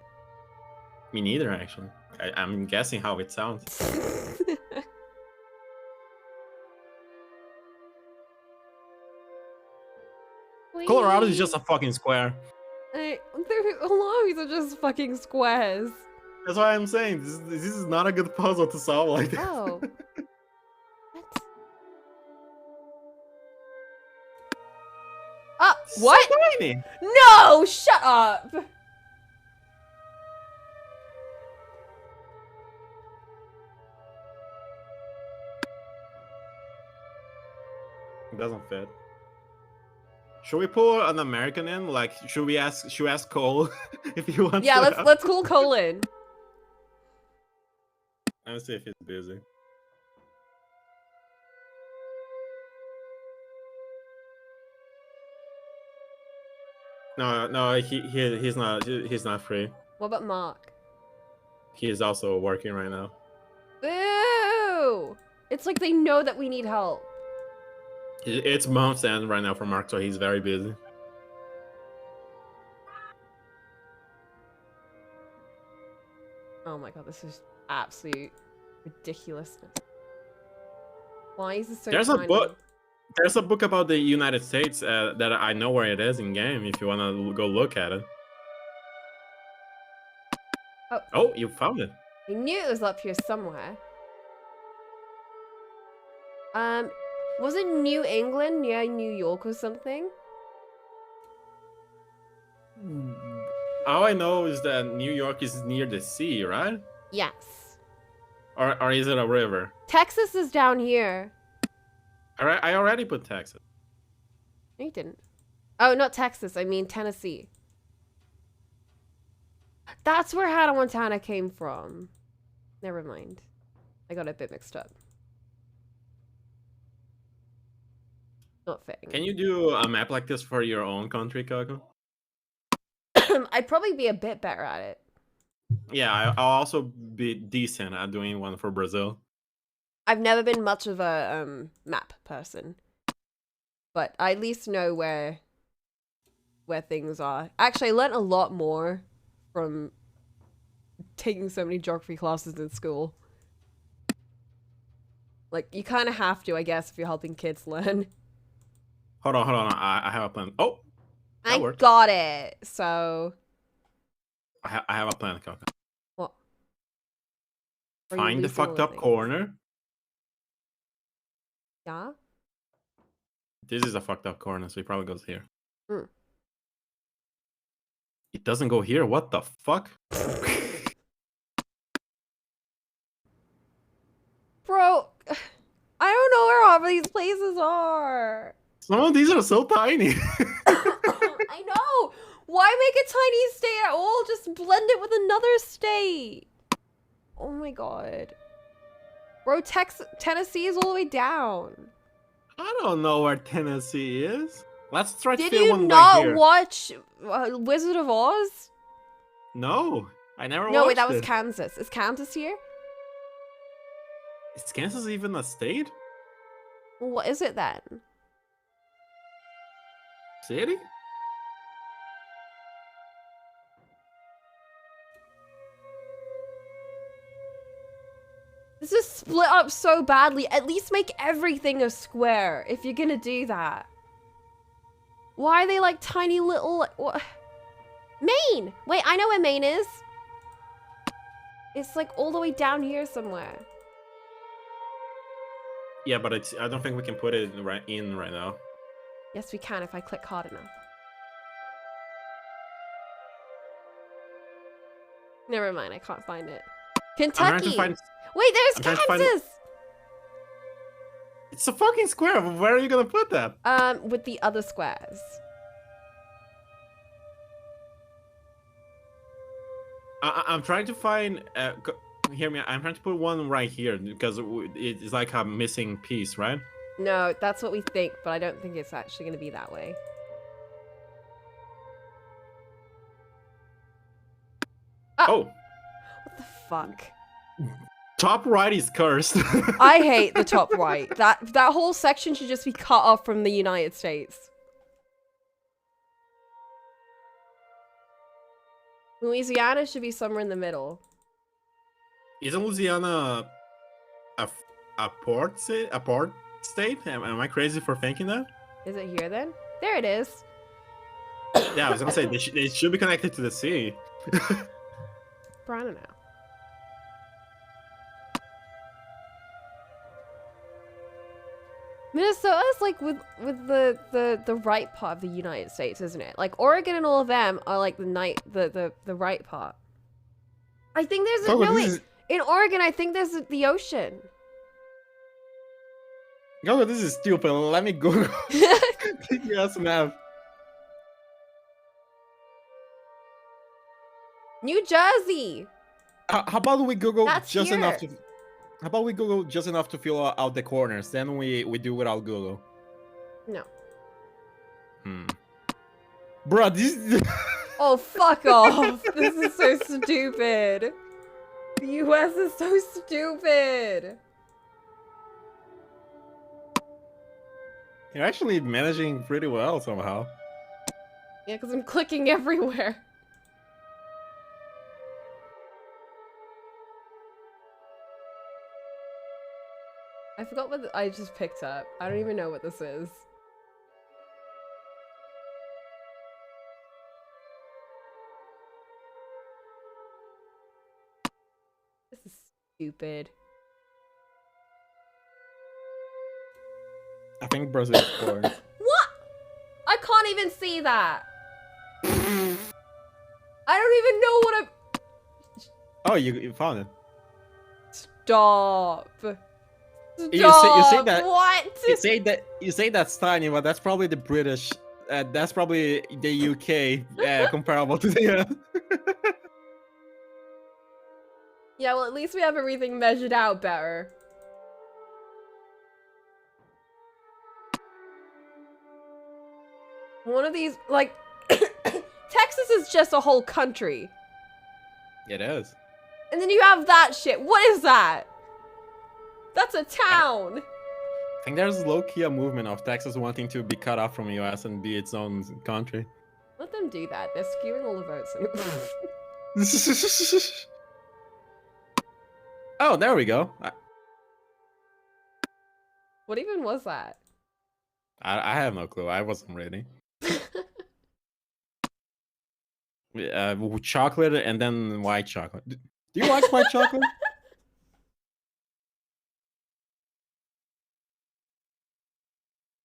me neither actually. I'm guessing how it sounds. Colorado is just a fucking square. A lot of these are just fucking squares. That's why I'm saying this is not a good puzzle to solve like this. Oh. What? So tiny. No! Shut up! It doesn't fit. Should we pull an American in? Like, should we ask Cole if he wants Yeah, to help? let's call Colin. Let's see if he's busy. No, he's not free. What about Mark? He is also working right now. Boo! It's like they know that we need help. It's month's end right now for Mark, so he's very busy. Oh my god, this is absolute ridiculousness. Why is this so There's tiny? a book. There's a book about the United States that I know where it is in game. If you wanna go look at it. Oh, you found it. I knew it was up here somewhere. Was it New England near New York or something? All I know is that New York is near the sea, right? Yes. Or is it a river? Texas is down here. I already put Texas. No, you didn't. Oh, not Texas. I mean Tennessee. That's where Hannah Montana came from. Never mind. I got it a bit mixed up. Not fitting. Can you do a map like this for your own country, Coco? I'd probably be a bit better at it. Yeah, I'll also be decent at doing one for Brazil. I've never been much of a map person, but I at least know where things are. Actually, I learned a lot more from taking so many geography classes in school. Like, you kind of have to, I guess, if you're helping kids learn. Hold on. I have a plan. Oh, that I worked. got it. So I have a plan, Coco. what? Are you Find the losing all fucked the up things? corner. Yeah. This is a fucked up corner, so it probably goes here. Hmm. It doesn't go here. What the fuck? Bro, I don't know where all of these places are. Some of these are so tiny. I know. Why make a tiny state at all? Just blend it with another state. Oh my god. Bro, Tennessee is all the way down. I don't know where Tennessee is. Let's try to Did fill you one right not here. watch Wizard of Oz? No, I never watched No, wait, that was it. Kansas. Is Kansas here? Is Kansas even a state? Well, what is it then? City? This is split up so badly. At least make everything a square if you're gonna do that. Why are they like tiny little... Like, what? Maine! Wait, I know where Maine is. It's like all the way down here somewhere. Yeah, but I don't think we can put it right now. Yes, we can if I click hard enough. Never mind, I can't find it. I'm trying to Kentucky! find... Wait, there's I'm trying to find- Kansas! It's a fucking square. Where are you gonna put that? With the other squares. I'm trying to find... hear me, I'm trying to put one right here because it's like a missing piece, right? No, that's what we think, but I don't think it's actually going to be that way. Oh! What the fuck? Top right is cursed. I hate the top right. That whole section should just be cut off from the United States. Louisiana should be somewhere in the middle. Isn't Louisiana a port state? Am I crazy for thinking that? Is it here then? There it is. Yeah, I was gonna say they should be connected to the sea. But I don't know. Minnesota's like with the right part of the United States, isn't it? Like Oregon and all of them are like the right part. I think there's a, no wait. In Oregon, I think there's the ocean. Go, this is stupid. Let me Google. Yes, map. New Jersey. How about we Google That's just here. enough to? How about we Google just enough to fill out the corners? Then we do without Google. No. Bruh, this. Oh, fuck off. This is so stupid. The US is so stupid. You're actually managing pretty well somehow. Yeah, because I'm clicking everywhere. I forgot what I just picked up. I don't even know what this is. This is stupid. I think Brazil is foreign. What? I can't even see that. I don't even know what I'm... Oh, you found it. Stop. Stop. You say that. What? You say that's tiny, but that's probably the British. That's probably the UK comparable to the. Yeah, well, at least we have everything measured out better. One of these, like, Texas is just a whole country. It is. And then you have that shit. What is that? That's a town. I think there's low-key a movement of Texas wanting to be cut off from the US and be its own country. Let them do that. They're skewing all the votes. Oh, there we go. What even was that? I have no clue. I wasn't ready. Chocolate and then white chocolate. Do you like white chocolate?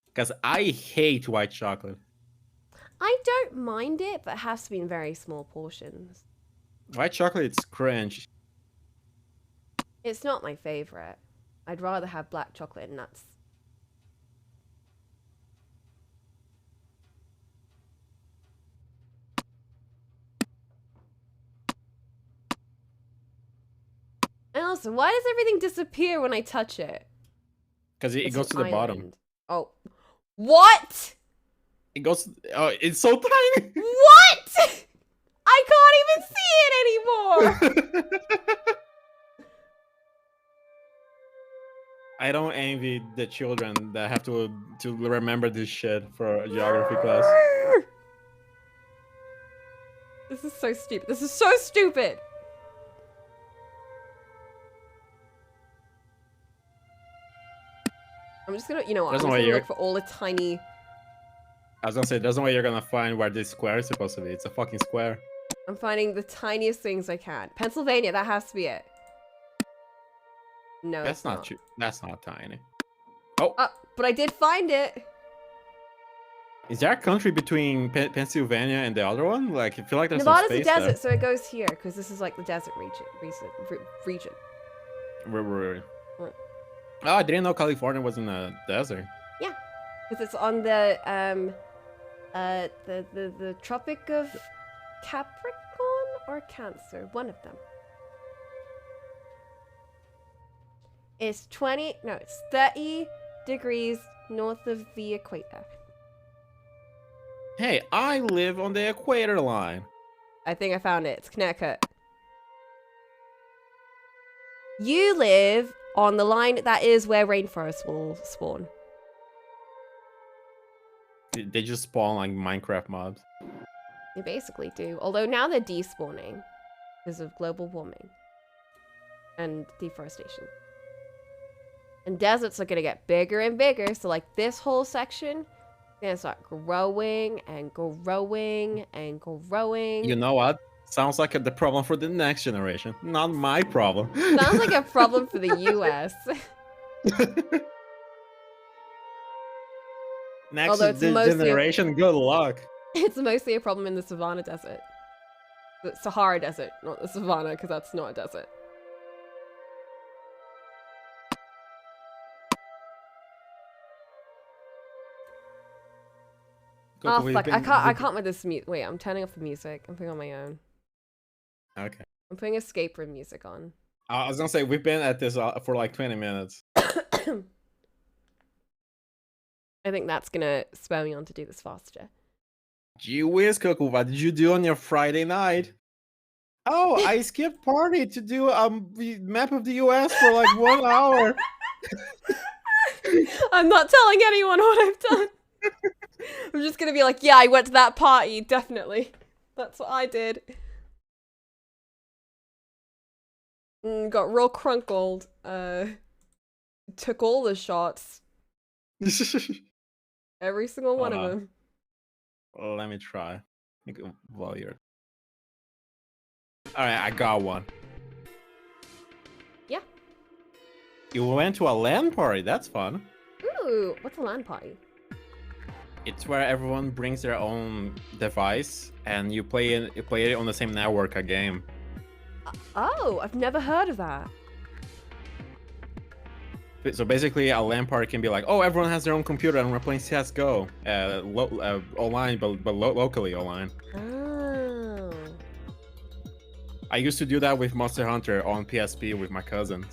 Because I hate white chocolate. I don't mind it, but it has to be in very small portions. White chocolate is cringe. It's not my favorite. I'd rather have black chocolate and nuts. And also, why does everything disappear when I touch it? Because it goes to the bottom. Oh. What? It goes... Oh, it's so tiny! What? I can't even see it anymore! I don't envy the children that have to remember this shit for a geography class. This is so stupid. This is so stupid! I'm just gonna, you know what, I'm just gonna look for all the tiny... I was gonna say, there's no way you're gonna find where this square is supposed to be. It's a fucking square. I'm finding the tiniest things I can. Pennsylvania, that has to be it. No, that's not true. That's not tiny. Oh! But I did find it! Is there a country between Pennsylvania and the other one? Like, I feel like there's Nevada's some space a desert, there. so it goes here, because this is like the desert region. Right. Oh, I didn't know California was in a desert. Yeah, because it's on the Tropic of Capricorn or Cancer, one of them. It's 30 degrees north of the equator. Hey, I live on the equator line. I think I found it. It's Connecticut. You live on the line that is where rainforests will spawn. They just spawn like Minecraft mobs. They basically do. Although now they're despawning because of global warming and deforestation. And deserts are going to get bigger and bigger. So like this whole section is going to start growing and growing and growing. You know what? Sounds like the problem for the next generation. Not my problem. Sounds like a problem for the US. Next generation, good luck. It's mostly a problem in the Savannah Desert. The Sahara Desert, not the Savannah, because that's not a desert. Oh fuck, I can't with this music. Wait, I'm turning off the music. I'm putting on my own. Okay. I'm putting escape room music on. I was gonna say, we've been at this for like 20 minutes. I think that's gonna spur me on to do this faster. Gee whiz, Coco, what did you do on your Friday night? Oh, I skipped party to do the map of the US for like 1 hour. I'm not telling anyone what I've done. I'm just gonna be like, yeah, I went to that party, definitely. That's what I did. Got real crunkled. Took all the shots. Every single one of them. Let me try. While you're... Alright, I got one. Yeah. You went to a LAN party, that's fun. Ooh, what's a LAN party? It's where everyone brings their own device and you play it on the same network, a game. Oh, I've never heard of that. So basically, a LAN party can be like, oh, everyone has their own computer and we're playing CSGO online, but locally online. Oh. I used to do that with Monster Hunter on PSP with my cousins.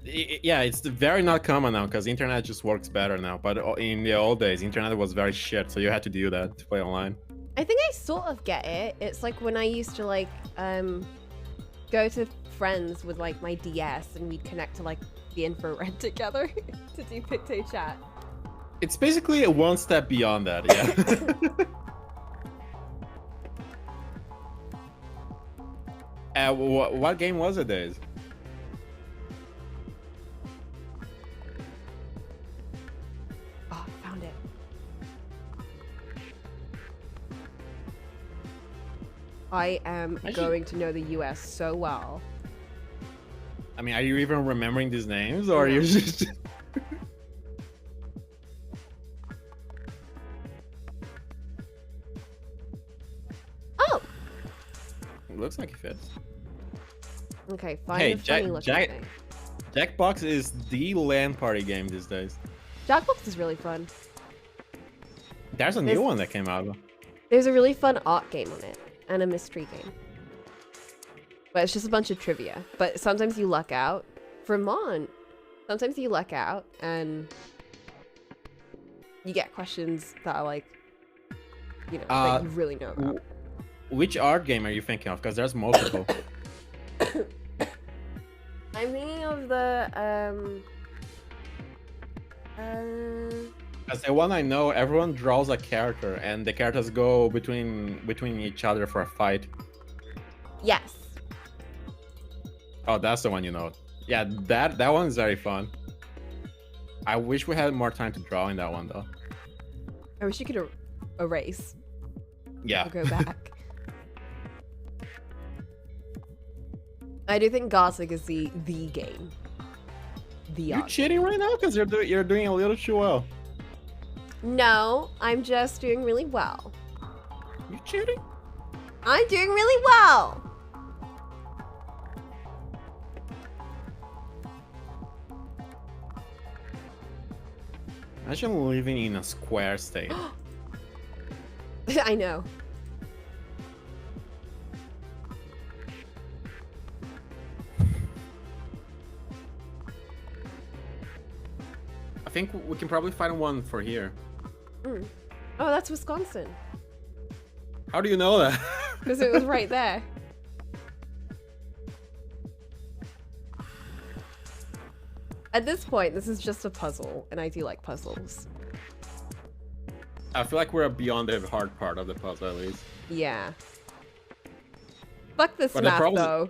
Yeah, it's very not common now because internet just works better now. But in the old days, internet was very shit, so you had to do that to play online. I think I sort of get it. It's like when I used to like go to friends with like my DS and we'd connect to like the infrared together to do Picto chat. It's basically one step beyond that, yeah. What game was it, Days? Oh, found it. I am going to know the US so well. I mean, are you even remembering these names, or are you just... Oh! It looks like it fits. Okay, find a funny looking thing. Jackbox is the LAN party game these days. Jackbox is really fun. There's a new one that came out. There's a really fun art game on it, and a mystery game. But it's just a bunch of trivia. But sometimes you luck out. Vermont, sometimes you luck out, and you get questions that are like, you know, that you really know about. Which art game are you thinking of? Because there's multiple. I'm thinking of the, As the one I know, everyone draws a character, and the characters go between each other for a fight. Yes. Oh, that's the one you know. Yeah, that one is very fun. I wish we had more time to draw in that one, though. I wish you could erase. Yeah. Or go back. I do think Gothic is the game. You're cheating right now because you're doing a little too well. No, I'm just doing really well. You cheating? I'm doing really well. Imagine living in a square state. I know. I think we can probably find one for here. Mm. Oh, that's Wisconsin. How do you know that? Because it was right there. At this point, this is just a puzzle, and I do like puzzles. I feel like we're beyond the hard part of the puzzle, at least. Yeah. Fuck this But math, though.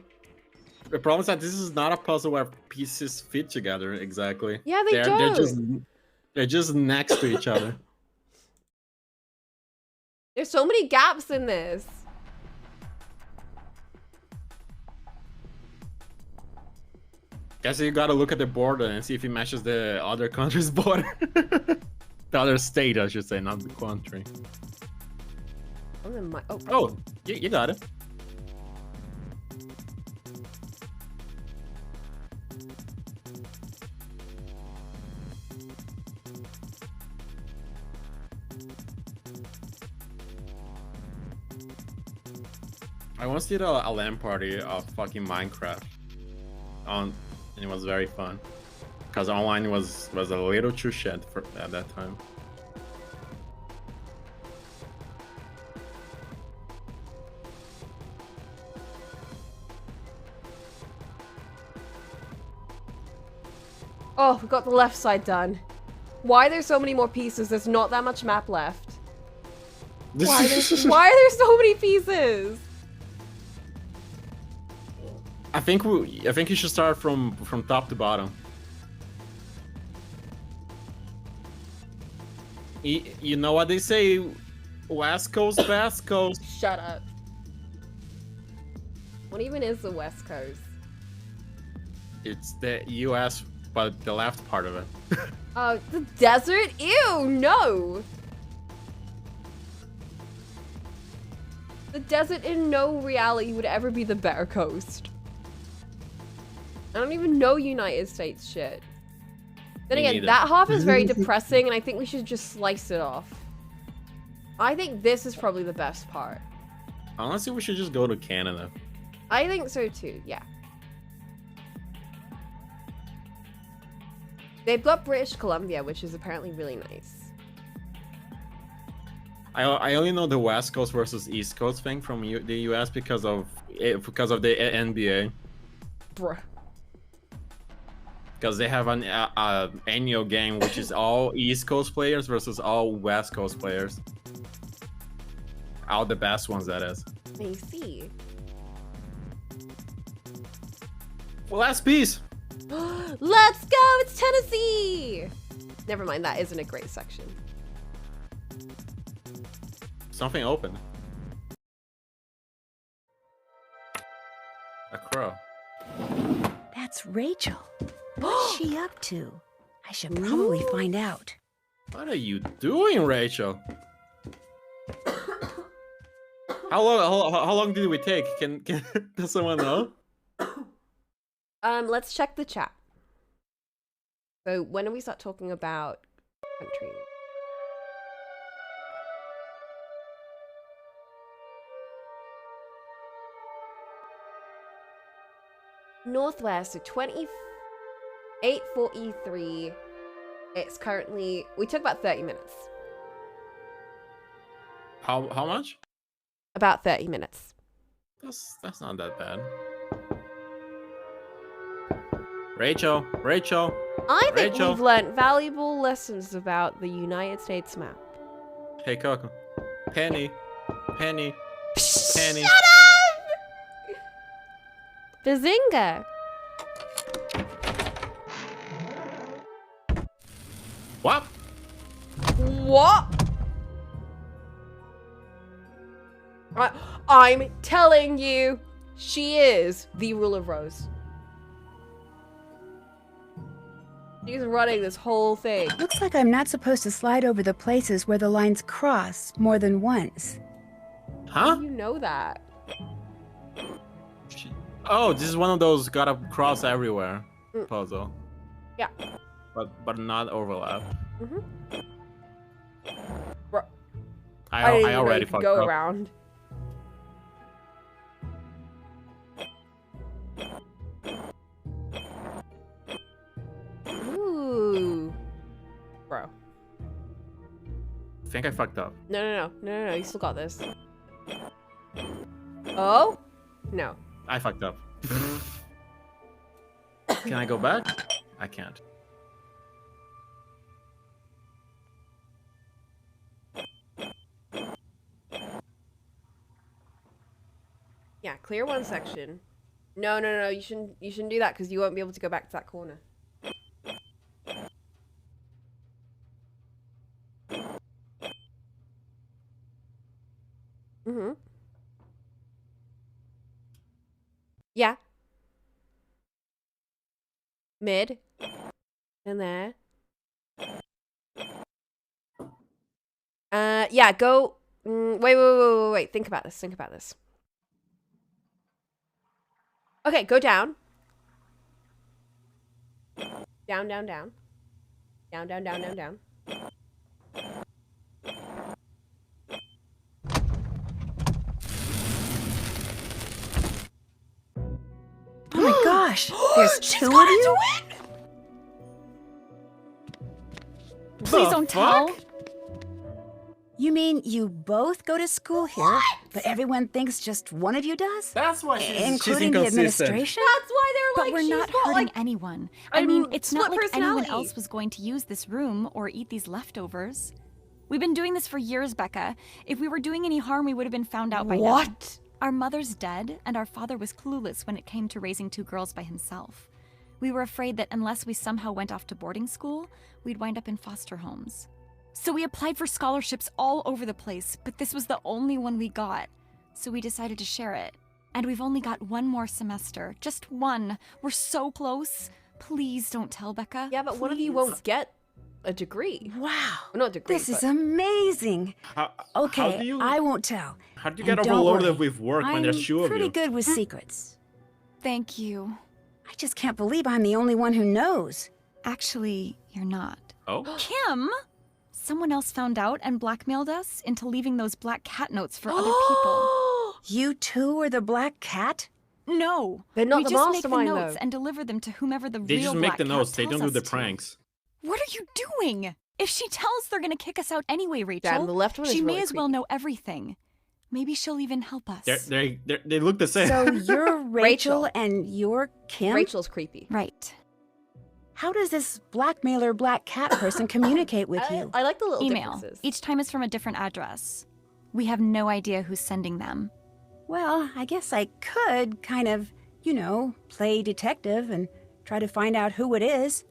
The problem is that this is not a puzzle where pieces fit together exactly. Yeah, they don't. They're just next to each other. There's so many gaps in this. Guess you gotta look at the border and see if it matches the other country's border. The other state, I should say, not the country. Oh, you got it. I once did a LAN party of fucking Minecraft, and it was very fun. Because online was a little too shit for at that time. Oh, we got the left side done. Why are there so many more pieces? There's not that much map left. Why are there so many pieces? I think you should start from top to bottom. You know what they say? West Coast, West Coast. Shut up. What even is the West Coast? It's the US, but the left part of it. Oh, the desert? Ew, no! The desert in no reality would ever be the better coast. I don't even know United States shit. Then Me again, neither. that half is very depressing, and I think we should just slice it off. I think this is probably the best part. Honestly, we should just go to Canada. I think so too, yeah. They've got British Columbia, which is apparently really nice. I only know the West Coast versus East Coast thing from the US because of the NBA. Bruh. Because they have an annual game which is all East Coast players versus all West Coast players. All the best ones, that is. I see. Well, last piece. Let's go! It's Tennessee! Never mind, that isn't a great section. Something open. A crow. That's Rachel. What's she up to? I should probably find out. What are you doing, Rachel? How long did we take? Can does someone know? Let's check the chat. So when do we start talking about countries? Northwest, so 28:43. It's currently, we took about 30 minutes. How much? About 30 minutes. That's not that bad. Rachel. I think Rachel. we've learned valuable lessons about the United States map. Hey, Coco. Penny. Shut up! Bazinga! What? What? I'm telling you, she is the ruler Rose. She's running this whole thing. Looks like I'm not supposed to slide over the places where the lines cross more than once. Huh? You know that. Oh, this is one of those gotta cross everywhere puzzle. Yeah. But not overlap. Bro, I already fucked go up. around. Ooh. Bro. I think I fucked up. No, you still got this. Oh? No. I fucked up. Can I go back? I can't. Yeah, clear one section. No, you shouldn't do that because you won't be able to go back to that corner. Yeah. Mid. And there. Yeah, go. Wait. Think about this. Okay, go down. Down. Down. Oh my gosh, there's two of you? Please don't tell. You mean you both go to school here, but everyone thinks just one of you does? That's why including the administration? That's why they're But like, we're she's not got, hurting like, anyone. I mean, it's not split like anyone personality. else was going to use this room or eat these leftovers. We've been doing this for years, Becca. If we were doing any harm, we would have been found out by now. What? Our mother's dead, and our father was clueless when it came to raising two girls by himself. We were afraid that unless we somehow went off to boarding school, we'd wind up in foster homes. So we applied for scholarships all over the place, but this was the only one we got. So we decided to share it. And we've only got one more semester. Just one. We're so close. Please don't tell Becca. Yeah, but one of you won't get a degree. Wow. Well, not a degree, This is but- amazing. Okay, I won't tell. How do you And get don't overloaded worry, with work when there's two I'm of pretty you? good with secrets. Thank you. I just can't believe I'm the only one who knows. Actually, you're not. Oh? Kim! Someone else found out and blackmailed us into leaving those black cat notes for other people. You two are the Black Cat? No. They're not we the just make the mastermind, notes though. and deliver them to whomever the They real just Black make the Cat notes. They tells don't do us the to. pranks. What are you doing? If she tells they're gonna kick us out anyway, Rachel, Damn, the left one is she may really as well creepy. know everything. Maybe she'll even help us. They look the same. So you're Rachel and you're Kim? Rachel's creepy. Right. How does this blackmailer Black Cat person communicate with you? I like the little Email. differences. Each time is from a different address. We have no idea who's sending them. Well, I guess I could kind of, you know, play detective and try to find out who it is.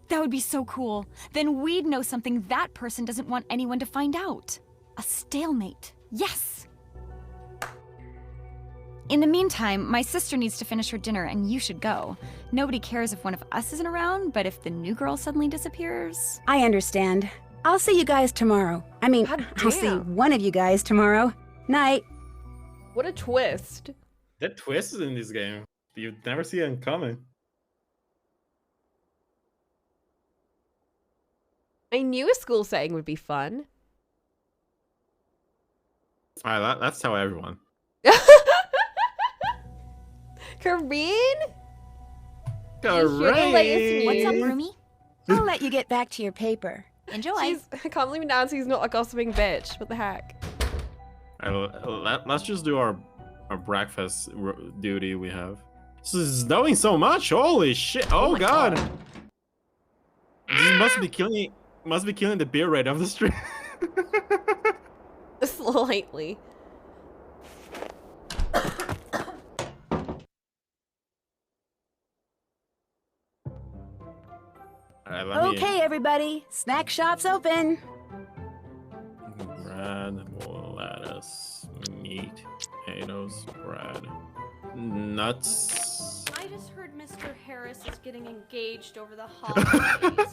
That would be so cool. Then we'd know something that person doesn't want anyone to find out. A stalemate. Yes! In the meantime, my sister needs to finish her dinner and you should go. Nobody cares if one of us isn't around, but if the new girl suddenly disappears... I understand. I'll see you guys tomorrow. I mean, I'll see one of you guys tomorrow. Night. What a twist. The twist is in this game. You'd never see it coming. I knew a school setting would be fun. Alright, that's how everyone. Kareen? Kareen! What's up, Rumi? I'll let you get back to your paper. Enjoy. I can't believe Nancy's not a gossiping bitch. What the heck? Let's just do our breakfast duty we have. This is snowing so much. Holy shit! Oh, my god. God. This must be killing the beer rate of the street. Slightly. Okay, everybody. Snack shop's open. Bread, lettuce, meat, potatoes, bread, nuts. I just heard Mr. Harris is getting engaged over the holidays.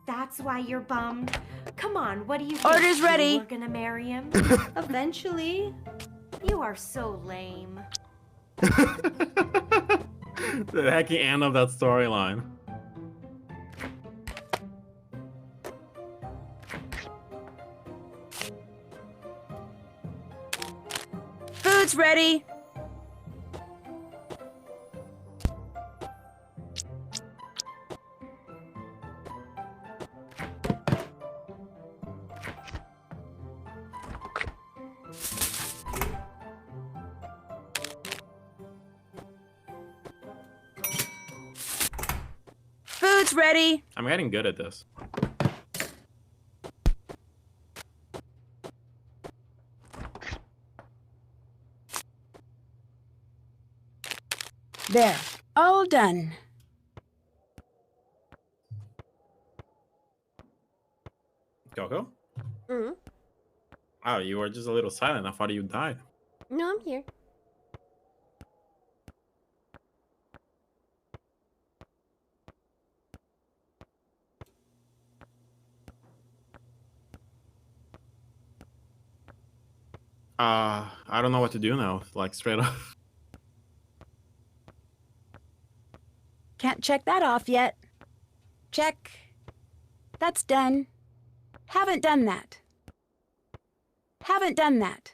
That's why you're bummed. Come on, what do you think? Order's ready. We're gonna marry him? Eventually. You are so lame. The hacky end of that storyline. Food's ready. Food's ready. I'm getting good at this. There. All done. Coco? Mm-hmm. Oh, you were just a little silent. I thought you died. No, I'm here. I don't know what to do now. Like, straight up. Can't check that off yet. Check. That's done. Haven't done that. Haven't done that.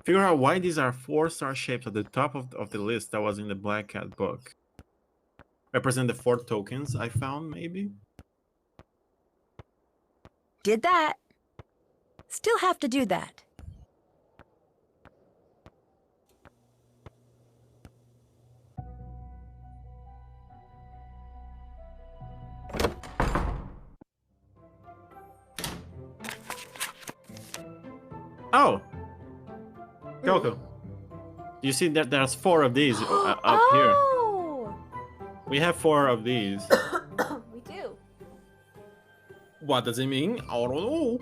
Figure out why these are 4-star shapes at the top of the list that was in the Black Cat book. Represent the 4 tokens I found, maybe? Did that. Still have to do that. Oh! Coco. You see that there's 4 of these up here. Oh! We have 4 of these. We do. What does it mean? I don't know.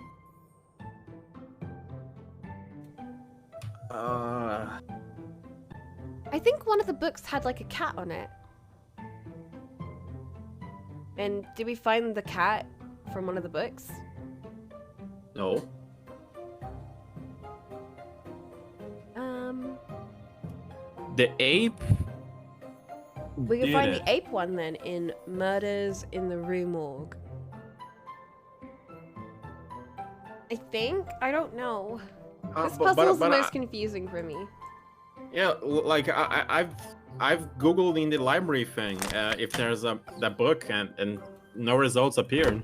I think one of the books had like a cat on it. And did we find the cat from one of the books? No. The ape? We can did find it. the ape one then in Murders in the Rue Morgue. I think? I don't know. This puzzle is the most confusing for me. Yeah, like I've googled in the library thing if there's that book and no results appeared.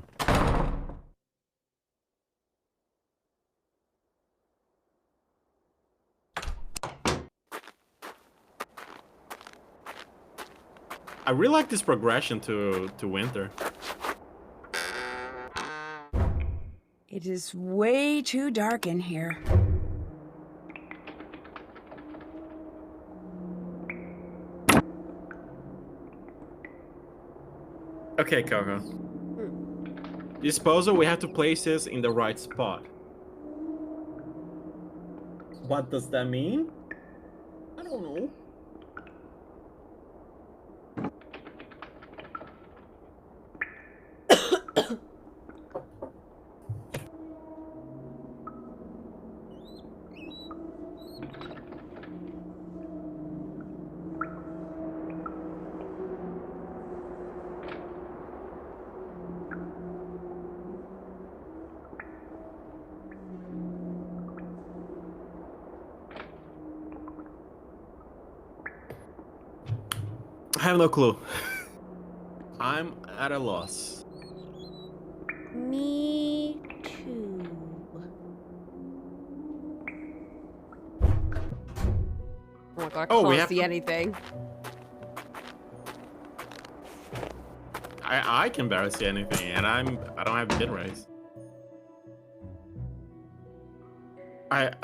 I really like this progression to winter. It is way too dark in here. Okay, Coco. This puzzle, we have to place this in the right spot. What does that mean? I don't know. I have no clue. I'm at a loss. Me too. Oh my god, I can't see anything. I can barely see anything, and I don't have bit raise.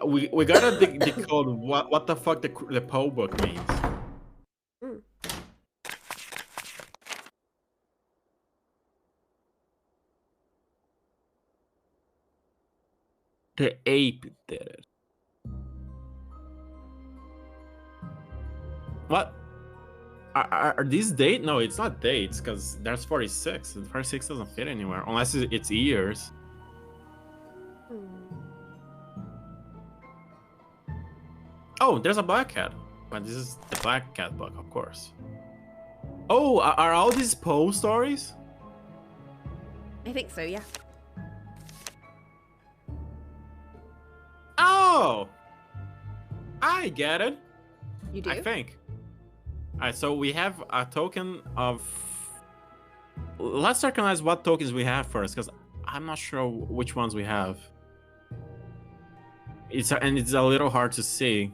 We gotta decode what the fuck the Poe book means. The ape did it. What? Are these dates? No, it's not dates, because there's 46. 46 doesn't fit anywhere, unless it's years. Oh, there's a black cat. But this is the black cat book, of course. Oh, are all these Poe stories? I think so, yeah. Oh! I get it. You do? I think. Alright, so we have a token of... Let's recognize what tokens we have first, because I'm not sure which ones we have. It's a little hard to see.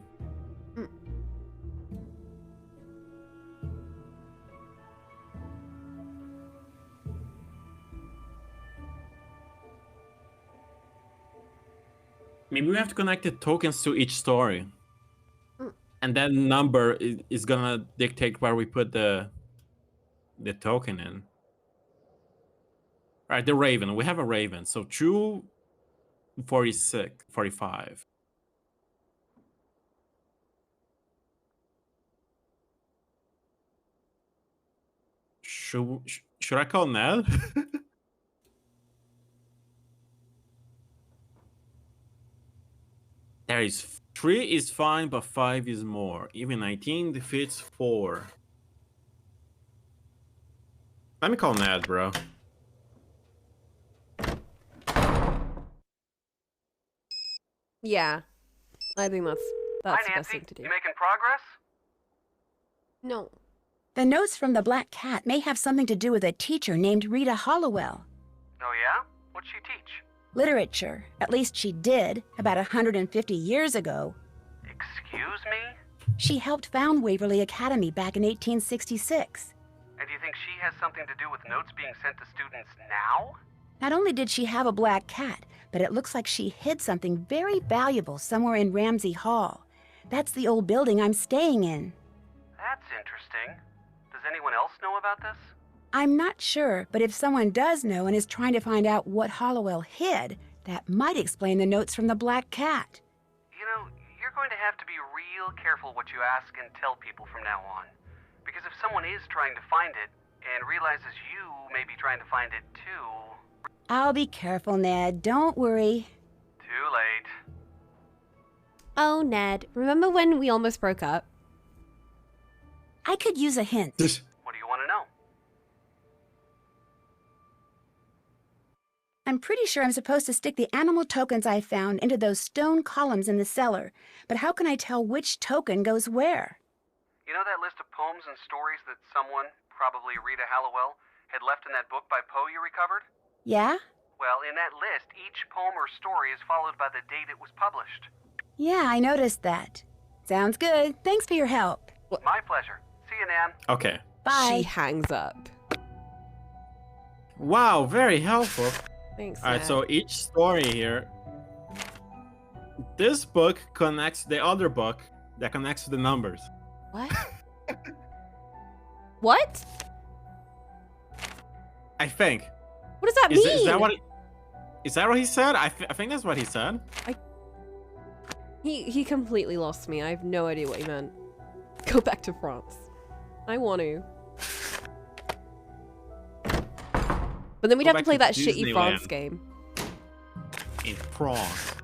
Maybe we have to connect the tokens to each story. And that number is gonna dictate where we put the token in. All right, the Raven. We have a Raven. So 246, 45. Should I call Ned? There is 3 is fine, but 5 is more. Even 19 defeats 4. Let me call Ned, bro. Yeah. I think that's Hi, the best Nancy. thing to do. You making progress? No. The notes from the Black Cat may have something to do with a teacher named Rita Hollowell. Oh, yeah? What'd she teach? Literature. At least she did, about 150 years ago. Excuse me? She helped found Waverly Academy back in 1866. And do you think she has something to do with notes being sent to students now? Not only did she have a black cat, but it looks like she hid something very valuable somewhere in Ramsey Hall. That's the old building I'm staying in. That's interesting. Does anyone else know about this? I'm not sure, but if someone does know and is trying to find out what Hollowell hid, that might explain the notes from the Black Cat. You know, you're going to have to be real careful what you ask and tell people from now on. Because if someone is trying to find it and realizes you may be trying to find it too... I'll be careful, Ned. Don't worry. Too late. Oh, Ned. Remember when we almost broke up? I could use a hint. What do you want to know? I'm pretty sure I'm supposed to stick the animal tokens I found into those stone columns in the cellar, but how can I tell which token goes where? You know that list of poems and stories that someone, probably Rita Hallowell, had left in that book by Poe you recovered? Yeah? Well, in that list, each poem or story is followed by the date it was published. Yeah, I noticed that. Sounds good. Thanks for your help. My pleasure. See you, Nan. Okay. Bye. She hangs up. Wow, very helpful. Thanks. All right, so each story here. This book connects the other book that connects to the numbers. What? What? I think. What does that mean? Is that what? Is that what he said? I think that's what he said. He completely lost me. I have no idea what he meant. Go back to France. I want to. But then we'd have to play that shitty France game. In France.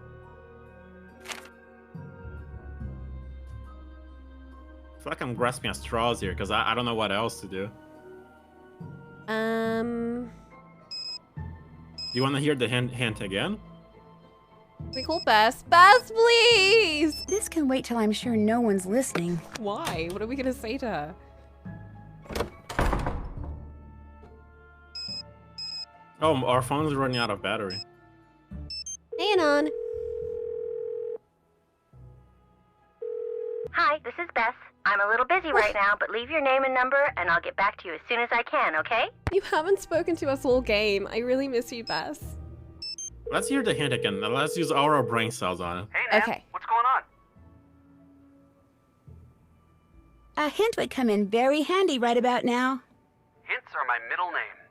I feel like I'm grasping at straws here because I don't know what else to do. You want to hear the hint again? We call Bess. Bess, please! This can wait till I'm sure no one's listening. Why? What are we gonna say to her? Oh, our phone's running out of battery. Hey, Anon. Hi, this is Bess. I'm a little busy right now, but leave your name and number, and I'll get back to you as soon as I can, okay? You haven't spoken to us all game. I really miss you, Bess. Let's hear the hint again. Let's use our brain cells on it. Hey, Nan. Okay. What's going on? A hint would come in very handy right about now. Hints are my middle name.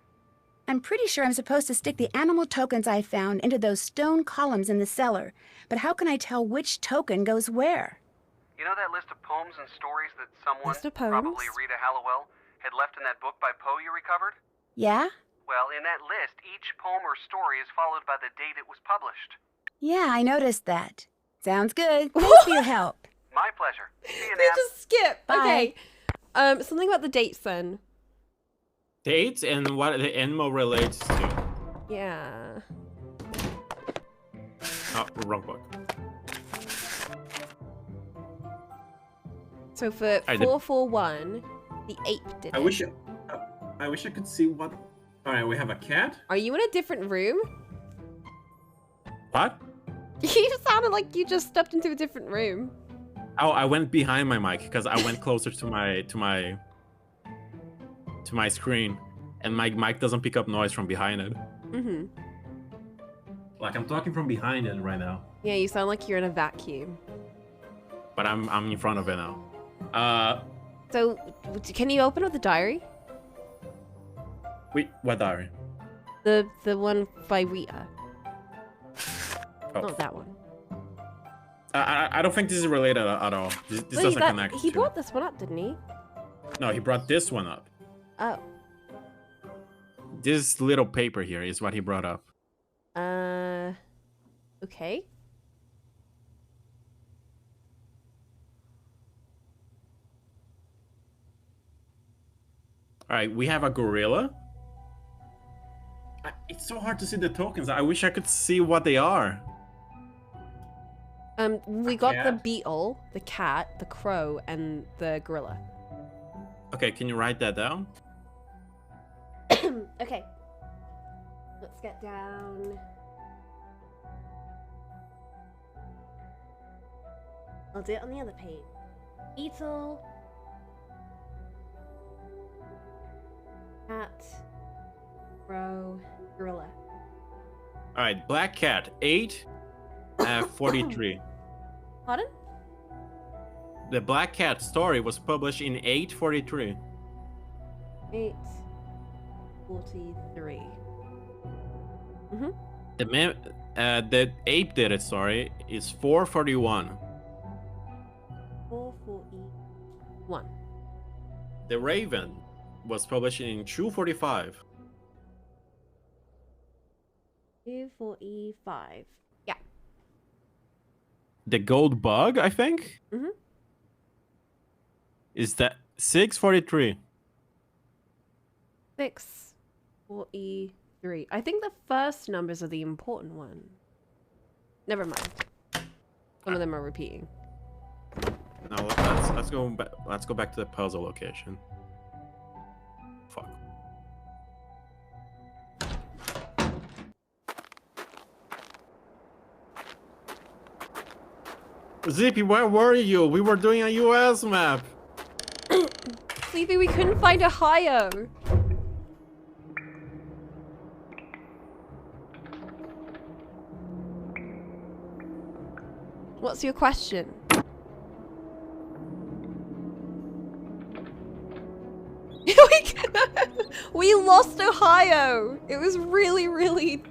I'm pretty sure I'm supposed to stick the animal tokens I found into those stone columns in the cellar, but how can I tell which token goes where? You know that list of poems and stories that someone, List of poems? probably Rita Hallowell, had left in that book by Poe you recovered? Yeah? Well, in that list, each poem or story is followed by the date it was published. Yeah, I noticed that. Sounds good. Thanks for your help. My pleasure. See you, They Nan. just skip. Bye. Okay. Something about the dates then. Dates and what the animal relates to. Yeah. Oh, wrong book. So for 441, the ape did it. I wish I could see what. All right, we have a cat. Are you in a different room? What? You sounded like you just stepped into a different room. Oh, I went behind my mic because I went closer to my screen, and my mic doesn't pick up noise from behind it. Mm-hmm. Like I'm talking from behind it right now. Yeah, you sound like you're in a vacuum. But I'm in front of it now. So, can you open up the diary? Wait, what diary? The one by Rita. Oh. Not that one. I don't think this is related at all. This Wait, doesn't connect. He brought this one up, didn't he? No, he brought this one up. Oh. This little paper here is what he brought up. Okay. All right, we have a gorilla. It's so hard to see the tokens. I wish I could see what they are. We got the beetle, the cat, the crow, and the gorilla. Okay, can you write that down? Okay. Let's get down. I'll do it on the other page. Beetle. Cat. Crow. Gorilla. All right, black cat, 8:43. Pardon? The black cat story was published in 8:43. 8:43. Mm-hmm. The ape did it. Sorry, is 4:41. 4:41. The raven was published in 2:45. 2:45. Yeah. The gold bug, I think. Mm-hmm. Is that 6:43? 6:43. 3. I think the first numbers are the important one. Never mind. Some of them are repeating. Now let's go back. Let's go back to the puzzle location. Fuck. Zippy, where were you? We were doing a US map. Sleepy, we couldn't find Ohio. What's your question? We lost Ohio. It was really...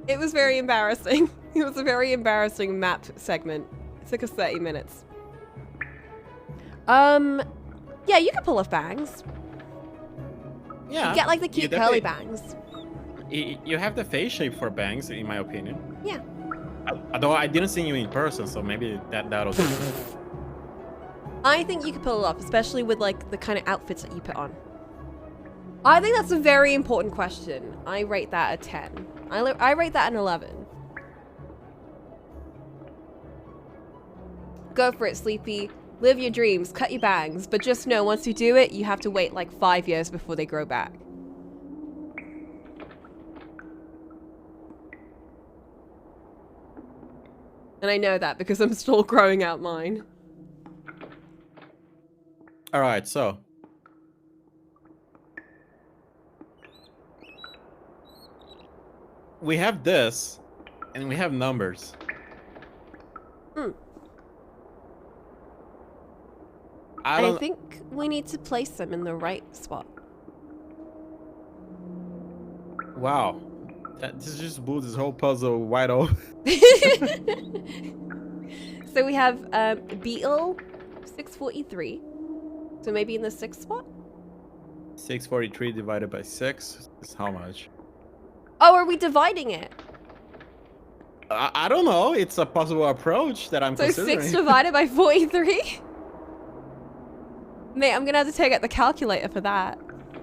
It was very embarrassing. It was a very embarrassing map segment. It took us 30 minutes. Yeah, you can pull off bangs. Yeah. You get like the cute curly bangs. You have the face shape for bangs, in my opinion. Yeah. Although I didn't see you in person, so maybe that'll do. I think you could pull it off, especially with like the kind of outfits that you put on. I think that's a very important question. I rate that a 10. I rate that an 11. Go for it, Sleepy. Live your dreams, cut your bangs, but just know once you do it, you have to wait like 5 years before they grow back. And I know that because I'm still growing out mine. All right, so. We have this, and we have numbers. I think we need to place them in the right spot. Wow. This just blew this whole puzzle wide open. So we have Beetle, 643. So maybe in the 6th spot? 643 divided by 6 is how much? Oh, are we dividing it? I don't know. It's a possible approach that I'm considering. 6 divided by 43? Mate, I'm gonna have to take out the calculator for that.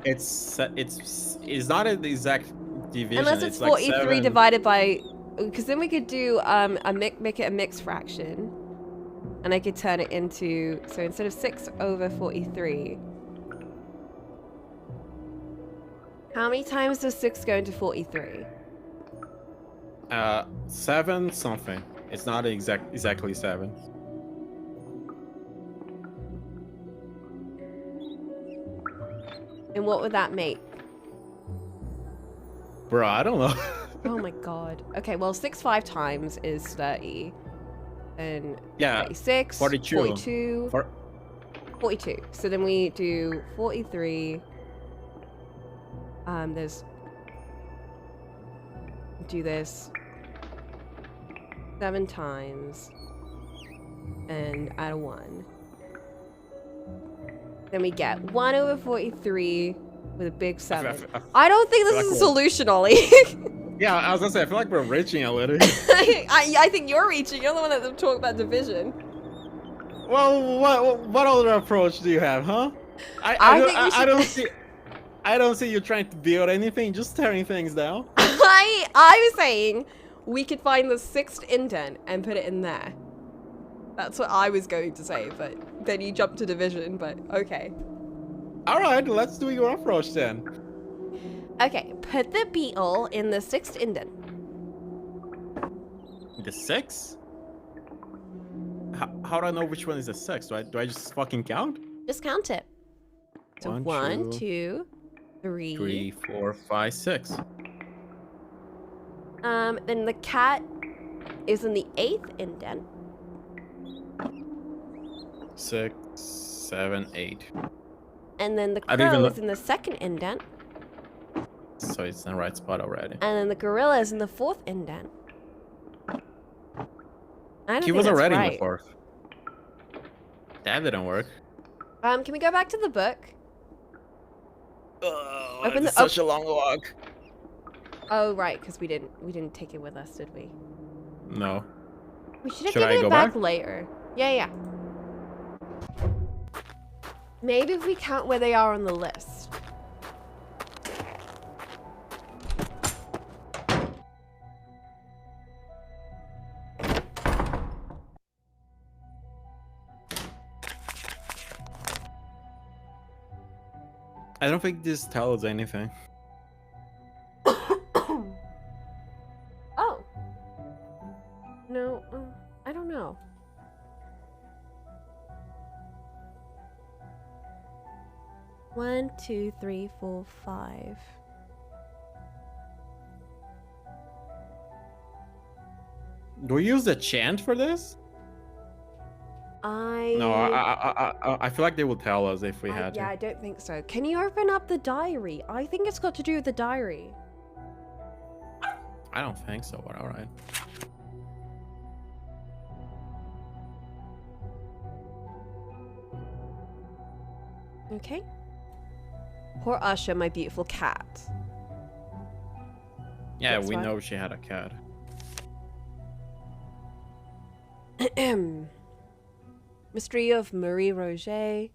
It's not an exact division. Unless it's 43 like divided by, because then we could do make it a mixed fraction, and I could turn it into, so instead of 6 over 43, how many times does 6 go into 43? 7 something. It's not exactly 7. And what would that make? Bro, I don't know. Oh my god. Okay, well 6 5 times is 30. And yeah, 36, 42. 42. So then we do 43. Do this 7 times and add a 1. Then we get 1 over 43 with a big 7. I don't think this is a solution, Ollie. Yeah, I was gonna say, I feel like we're reaching a little. I think you're reaching. You're the one that's talking about division. Well, what other approach do you have, huh? I don't see you trying to build anything, just tearing things down. I was saying we could find the 6th indent and put it in there. That's what I was going to say, but then you jumped to division, but okay. Alright, let's do your approach then. Okay, put the beetle in the 6th indent. The 6? How do I know which one is the 6? Do I just fucking count? Just count it. So 1, 2, 3. 3, 4, 5, 6. Then the cat is in the 8th indent. 6, 7, 8. And then the crow is in the 2nd indent. So it's in the right spot already. And then the gorilla is in the 4th indent. He was already in the 4th. That didn't work. Can we go back to the book? It's such a long walk. Oh right, because we didn't take it with us, did we? No. We should have given it back later. Yeah. Maybe if we count where they are on the list. I don't think this tells us anything. Oh. No, I don't know. One, two, three, 4, 5. Do we use the chant for this? No, I feel like they will tell us if we had to. Yeah, I don't think so. Can you open up the diary? I think it's got to do with the diary. I don't think so, but alright. Okay. Poor Usher, my beautiful cat. Yeah, That's we fine. know she had a cat. Mystery of Marie Roget.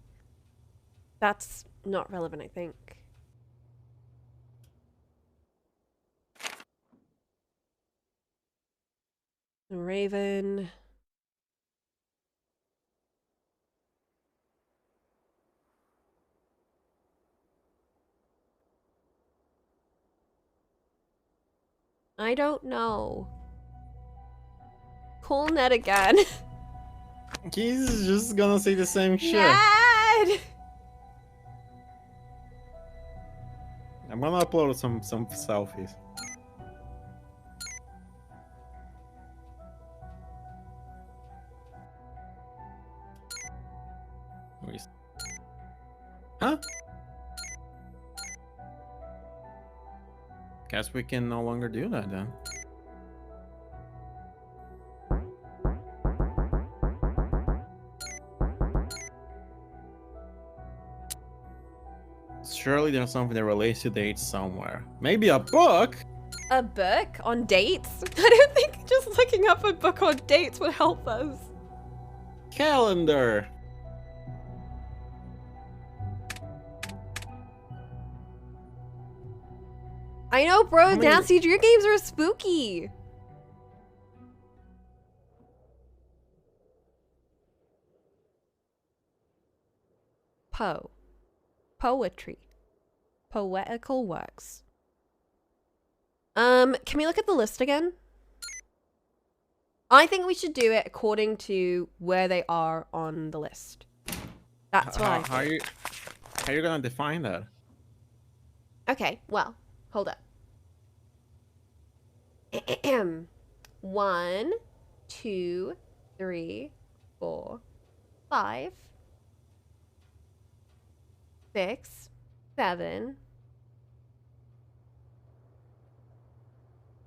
That's not relevant, I think. Raven. I don't know. Cool Ned again. He's just gonna say the same shit. Ned! I'm gonna upload some selfies. Huh? Guess we can no longer do that then. Surely there's something that relates to dates somewhere. Maybe a book? A book on dates? I don't think just looking up a book on dates would help us. Calendar. I know, bro. How many- Nancy Drew games are spooky. Poetry. Poetical works. Can we look at the list again? I think we should do it according to where they are on the list. That's what I think. How are you gonna define that? Okay, well, hold up. 1, 2, 3, 4, 5, 6, 7,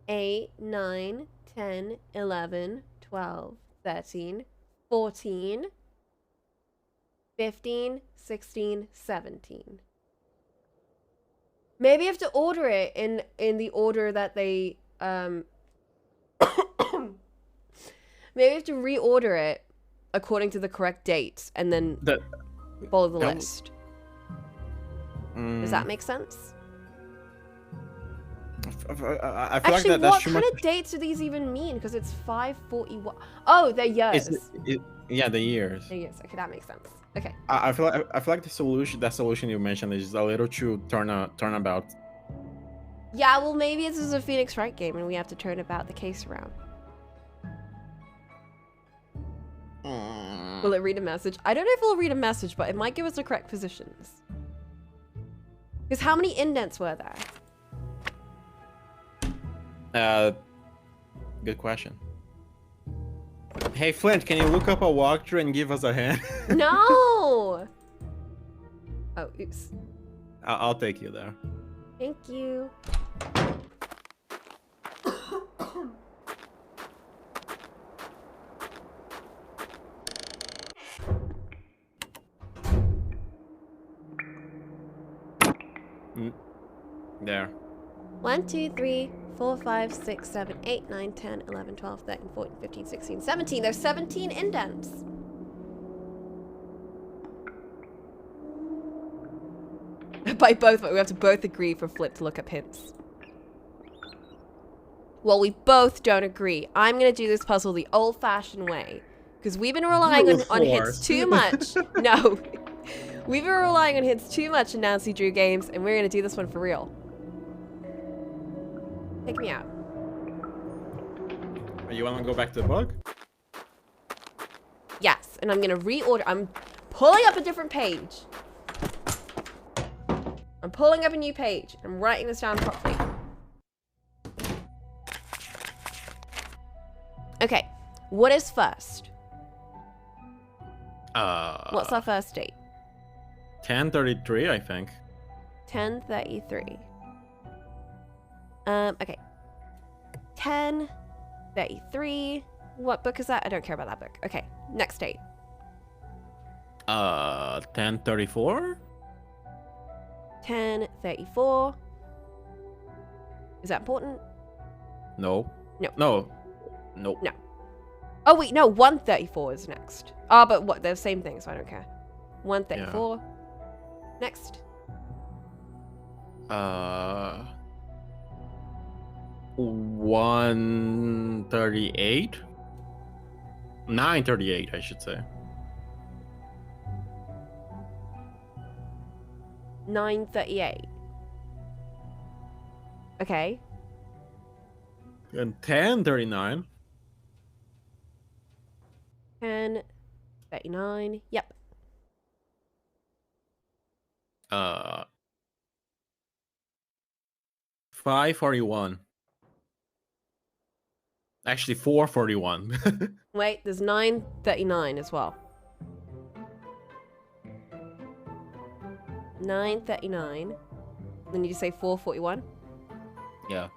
8, 9, 10, 11, 12, 13, 14, 15, 16, 17. Maybe you have to order it in the order that they maybe you have to reorder it according to the correct dates and then follow the list. Does that make sense? I feel Actually, like that's what too kind much. of dates do these even mean? Because it's 541. Oh, they're years. Yeah, the years. They're years. Okay, that makes sense. Okay. I feel like that solution you mentioned is a little too turnabout. Yeah, well, maybe this is a Phoenix Wright game and we have to turn about the case around. Will it read a message? I don't know if it'll read a message, but it might give us the correct positions. Because how many indents were there? Good question. Hey Flint, can you look up a walkthrough and give us a hand? No! Oh, oops. I'll take you there. Thank you. There. 1, 2, 3, 4, 5, 6, 7, 8, 9, 10, 11, 12, 13, 14, 15, 16, 17. There's 17 indents. By both, we have to both agree for Flip to look up hints. Well, we both don't agree. I'm going to do this puzzle the old-fashioned way. Because we've been relying on hints too much. No. We've been relying on hints too much in Nancy Drew games, and we're gonna do this one for real. Take me out. You want to go back to the book? Yes, and I'm gonna reorder. I'm pulling up a different page. I'm pulling up a new page. I'm writing this down properly. Okay, what is first? What's our first date? 10:33, I think. 10:33. Okay. 10:33. What book is that? I don't care about that book. Okay, next date. 10:34. 10:34. Is that important? No. No. No. Nope. No. Oh wait, no. 1:34 is next. Oh, but what? They're the same thing, so I don't care. 1:34. Next. 1:38. 9:38, I should say. 9:38. Okay. And 10:39. 10:39. Yep. 5:41. Actually, 4:41. Wait, there's 9:39 as well. 9:39. Then you just say 4:41. Yeah.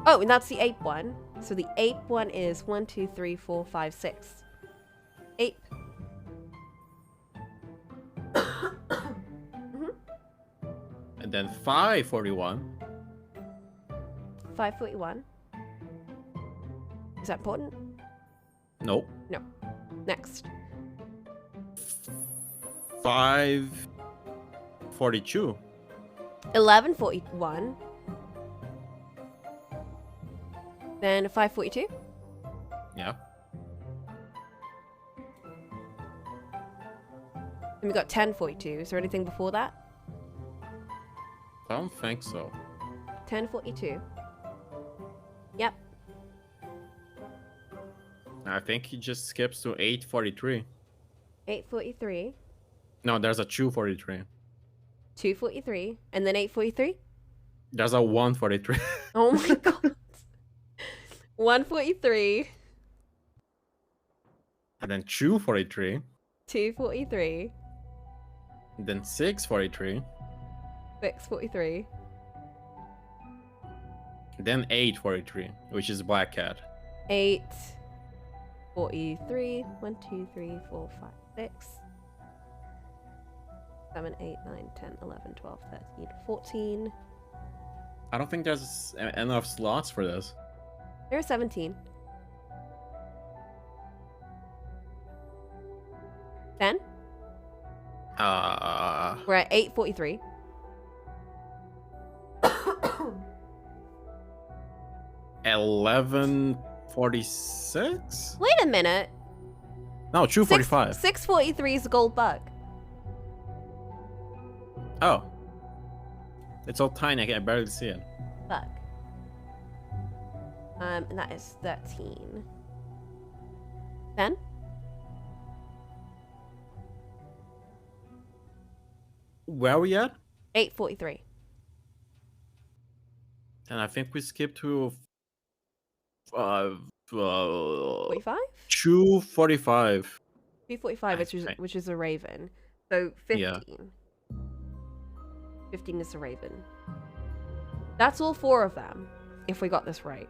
Oh, and that's the ape one. So the ape one is 1, 2, 3, 4, 5, 6. Ape. And then 5:41. 5:41. Is that important? Nope. No. Next. 5:42. 11:41. Then 5:42. Yeah. And we got 10:42. Is there anything before that? I don't think so. 10:42. Yep. I think he just skips to 8:43. 8:43. No, there's a 2:43. 2:43. And then 8:43. There's a 1:43. Oh my god. 1:43. And then 2:43. 2:43. And then 6:43. 6:43. Then 8:43, which is Black Cat. 8:43. 1, 2, 3, 4, 5, 6. 7, 8, 9, 10, 11, 12, 13, 14. I don't think there's enough slots for this. There are 17. Then? We're at 8:43. $11.46? Wait a minute. No, 2:45. 6:43 is a gold bug. Oh. It's all tiny, I can barely see it. Bug. And that is 13. Then? Where are we at? 8:43. And I think we skipped to 45? 2:45. 2:45, which is a raven. So 15. Yeah. 15 is a raven. That's all 4 of them, if we got this right.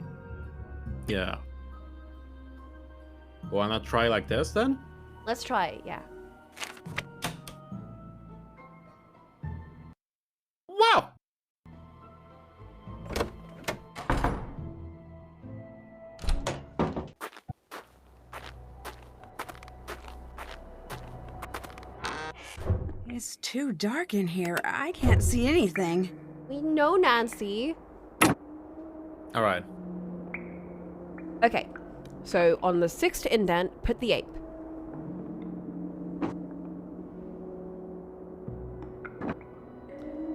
Yeah. Wanna try like this then? Let's try it, yeah. Wow! It's too dark in here. I can't see anything. We know, Nancy. Alright. Okay, so on the 6th indent, put the ape.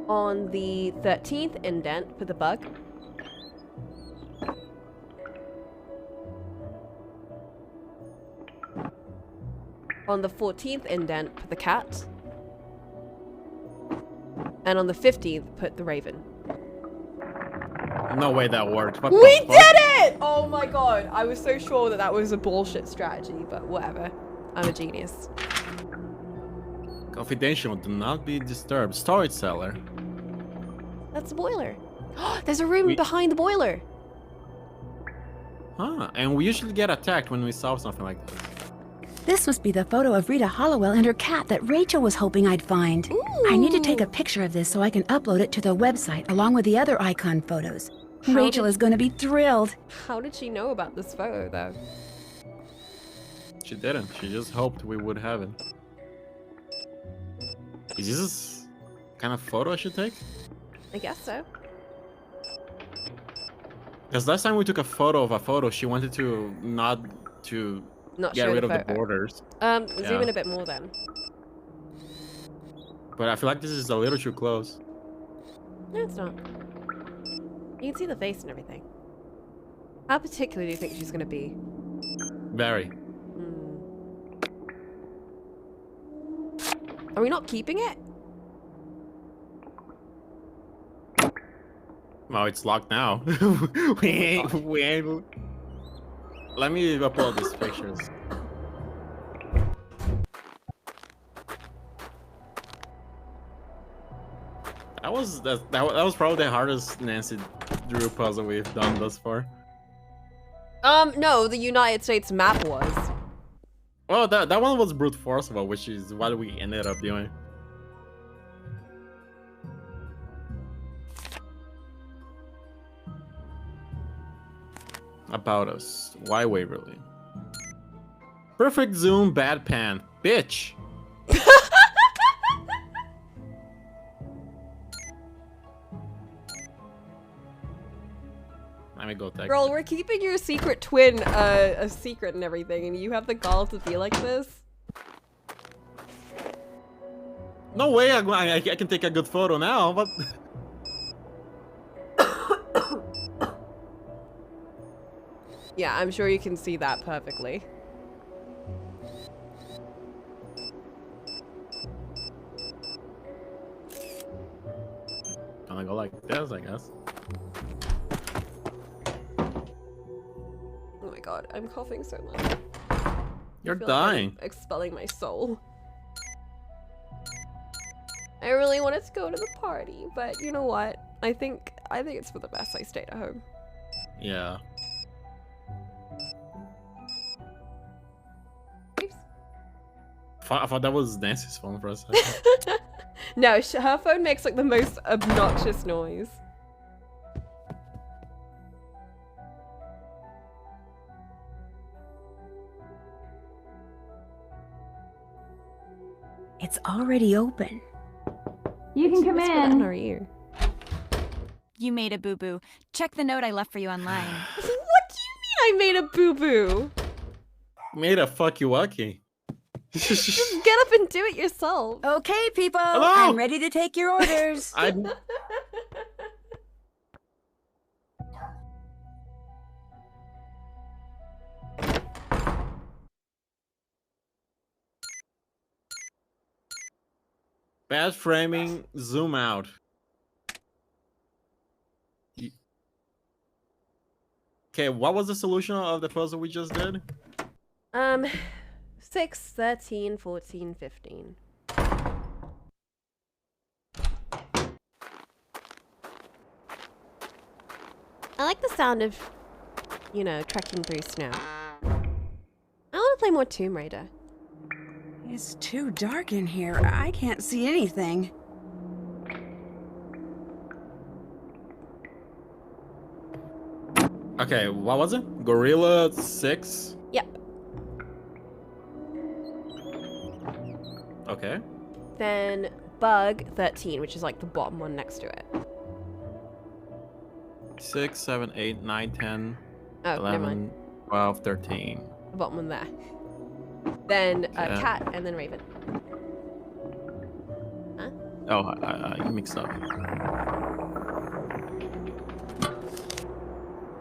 On the 13th indent, put the bug. On the 14th indent, put the cat. And on the 15th, put the raven. No way that worked. What We the fuck? did it! Oh my god. I was so sure that that was a bullshit strategy, but whatever. I'm a genius. Confidential, do not be disturbed. Storage cellar. That's the boiler. There's a room behind the boiler. Huh, and we usually get attacked when we solve something like this. This must be the photo of Rita Hollowell and her cat that Rachel was hoping I'd find. I need to take a picture of this so I can upload it to the website along with the other icon photos. Rachel is going to be thrilled. How did she know about this photo, though? She didn't. She just hoped we would have it. Is this kind of photo I should take? I guess so. Because last time we took a photo of a photo, she wanted to not get show rid the of the photo. borders. Zoom in a bit more then. But I feel like this is a little too close. No, it's not. You can see the face and everything. How particular do you think she's gonna be? Very. Are we not keeping it? Well, it's locked now. we ain't. Let me upload these pictures. That was probably the hardest Nancy Drew puzzle we've done thus far. No, the United States map was. Oh, that one was brute forceable, which is what we ended up doing. About us. Why Waverly? Perfect zoom, bad pan. Bitch! Let me go text. Girl, we're keeping your secret twin a secret and everything, and you have the gall to be like this? No way I can take a good photo now, but... Yeah, I'm sure you can see that perfectly. Gonna go like this, I guess. Oh my god, I'm coughing so much. You're I feel dying. Like I'm expelling my soul. I really wanted to go to the party, but you know what? I think it's for the best I stayed at home. Yeah. Oops. I thought that was Nancy's phone for a second. No, her phone makes like the most obnoxious noise. It's already open. You can come Whisper that in in. our ear. You made a boo-boo. Check the note I left for you online. What do you mean I made a boo-boo? Made a fuck you lucky. Just get up and do it yourself. Okay, people. Hello? I'm ready to take your orders. Bad framing, zoom out. Okay, what was the solution of the puzzle we just did? 6, 13, 14, 15. I like the sound of, you know, trekking through snow. I want to play more Tomb Raider. It's too dark in here. I can't see anything. Okay, what was it? Gorilla 6? Yep. Okay. Then Bug 13, which is like the bottom one next to it. 6, 7, 8, 9, 10, Oh, never 11, mind. 12, 13. The bottom one there. Then Yeah. Cat and then Raven. Huh? Oh, I mixed up.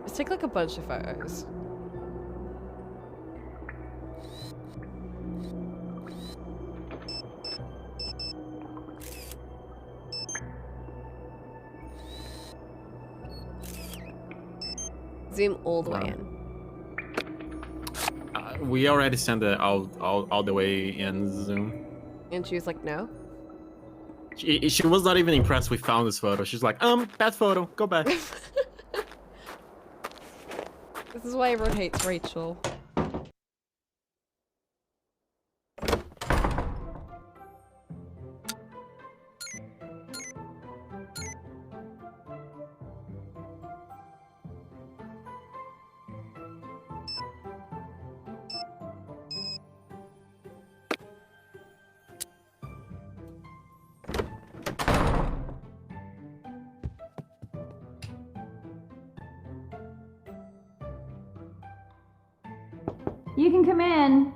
Let's take like a bunch of photos. Zoom all the way in. We already sent it all the way in Zoom. And she was like, no. She was not even impressed we found this photo. She's like, bad photo, go back. This is why everyone hates Rachel. You can come in.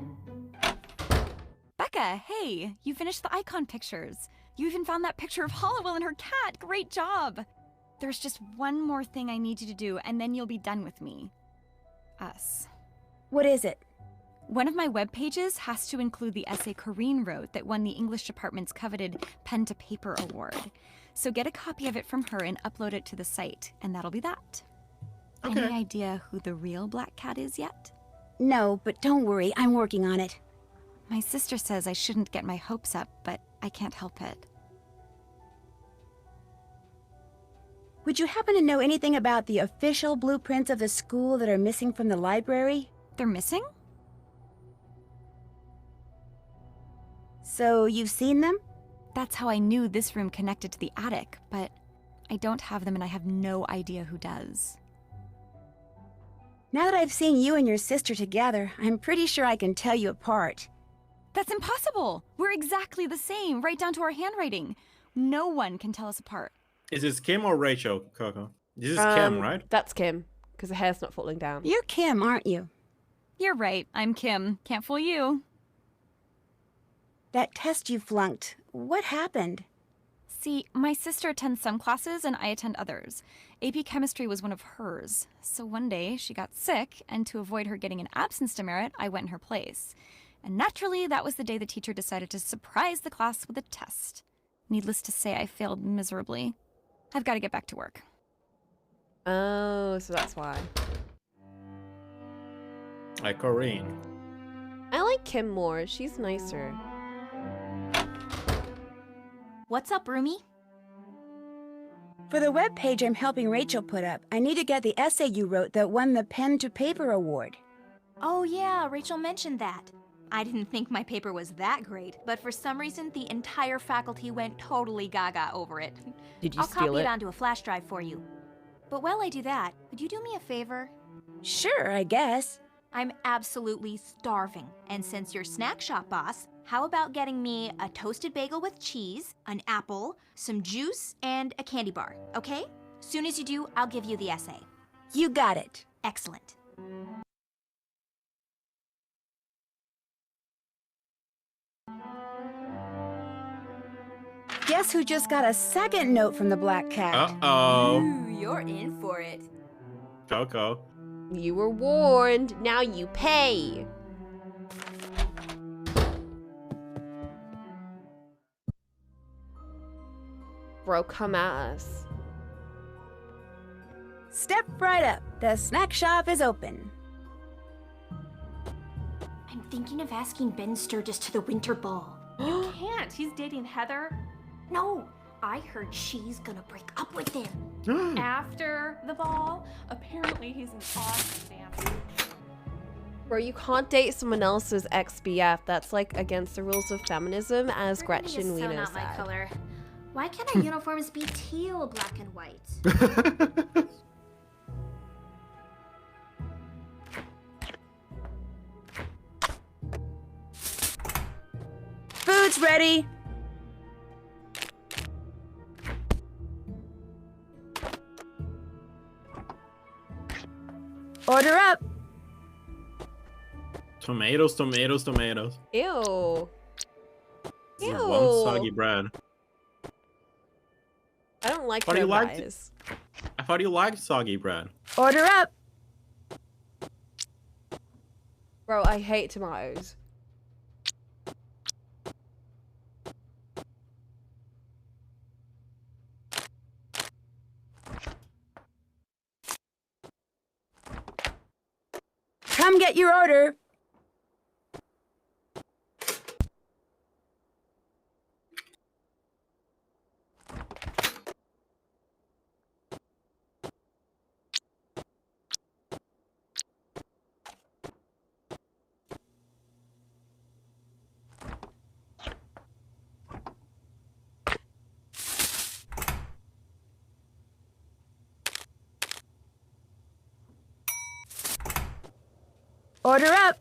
Becca, hey, you finished the icon pictures. You even found that picture of Hollowell and her cat. Great job. There's just one more thing I need you to do, and then you'll be done with me. Us. What is it? One of my web pages has to include the essay Corrine wrote that won the English department's coveted Pen to Paper award. So get a copy of it from her and upload it to the site, and that'll be that. Okay. Any idea who the real black cat is yet? No, but don't worry, I'm working on it. My sister says I shouldn't get my hopes up, but I can't help it. Would you happen to know anything about the official blueprints of the school that are missing from the library? They're missing? So you've seen them? That's how I knew this room connected to the attic, but I don't have them and I have no idea who does. Now that I've seen you and your sister together, I'm pretty sure I can tell you apart. That's impossible! We're exactly the same, right down to our handwriting. No one can tell us apart. Is this Kim or Rachel, Coco? This is Kim, right? That's Kim, because the hair's not falling down. You're Kim, aren't you? You're right, I'm Kim. Can't fool you. That test you flunked, what happened? See, my sister attends some classes and I attend others. AP Chemistry was one of hers. So one day, she got sick, and to avoid her getting an absence demerit, I went in her place. And naturally, that was the day the teacher decided to surprise the class with a test. Needless to say, I failed miserably. I've got to get back to work. Oh, so that's why. Like Corrine. I like Kim more. She's nicer. What's up, Rumi? For the webpage I'm helping Rachel put up, I need to get the essay you wrote that won the Pen to Paper award. Oh yeah, Rachel mentioned that. I didn't think my paper was that great, but for some reason the entire faculty went totally gaga over it. Did you I'll steal copy it? it onto a flash drive for you. But while I do that, would you do me a favor? Sure, I guess. I'm absolutely starving, and since you're snack shop boss, how about getting me a toasted bagel with cheese, an apple, some juice, and a candy bar, okay? Soon as you do, I'll give you the essay. You got it. Excellent. Guess who just got a second note from the Black Cat? Uh-oh. Ooh, you're in for it. Coco. You were warned. Now you pay. Bro, come at us. Step right up. The snack shop is open. I'm thinking of asking Ben Sturgis to the winter ball. You can't. He's dating Heather. No, I heard she's gonna break up with him. After the ball, apparently he's an awesome dancer. Bro, you can't date someone else's ex-BF. That's like against the rules of feminism, as Burgundy Gretchen is so Wiener not my said. color. Why can't our uniforms be teal, black, and white? Food's ready. Order up. Tomatoes, tomatoes, tomatoes. Ew. This is Ew. one soggy bread. I don't like Thought you liked it. guys. I thought you liked soggy bread. Order up. Bro, I hate tomatoes. Come get your order. Order up.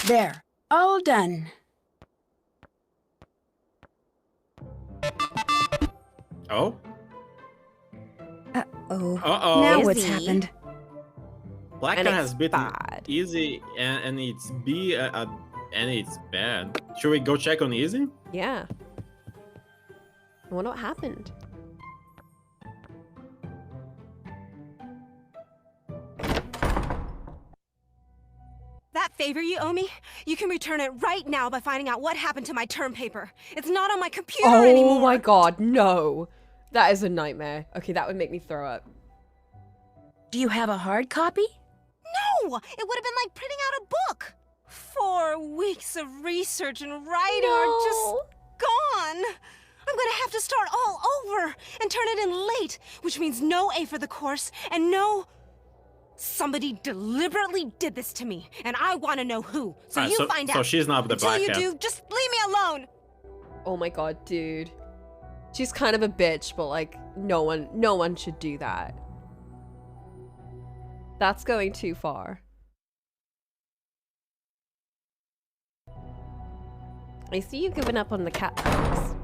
There. All done. Oh? Uh-oh. Uh-oh. Now what's Izzy. happened? Black And Cat it's has bitten bad. Easy and it's and it's bad. Should we go check on Easy? Yeah. I wonder what happened. That favor you owe me, you can return it right now by finding out what happened to my term paper. It's not on my computer anymore. Oh my god, no. That is a nightmare. Okay, that would make me throw up. Do you have a hard copy? No! It would have been like printing out a book. 4 weeks of research and writing are just gone. I'm gonna have to start all over and turn it in late, which means no A for the course and no... Somebody deliberately did this to me, and I want to know who. So Alright, you find out. So she's not the Until Black you Cat. do, just leave me alone. Oh my god, dude. She's kind of a bitch, but like, no one should do that. That's going too far. I see you've given up on the cat packs.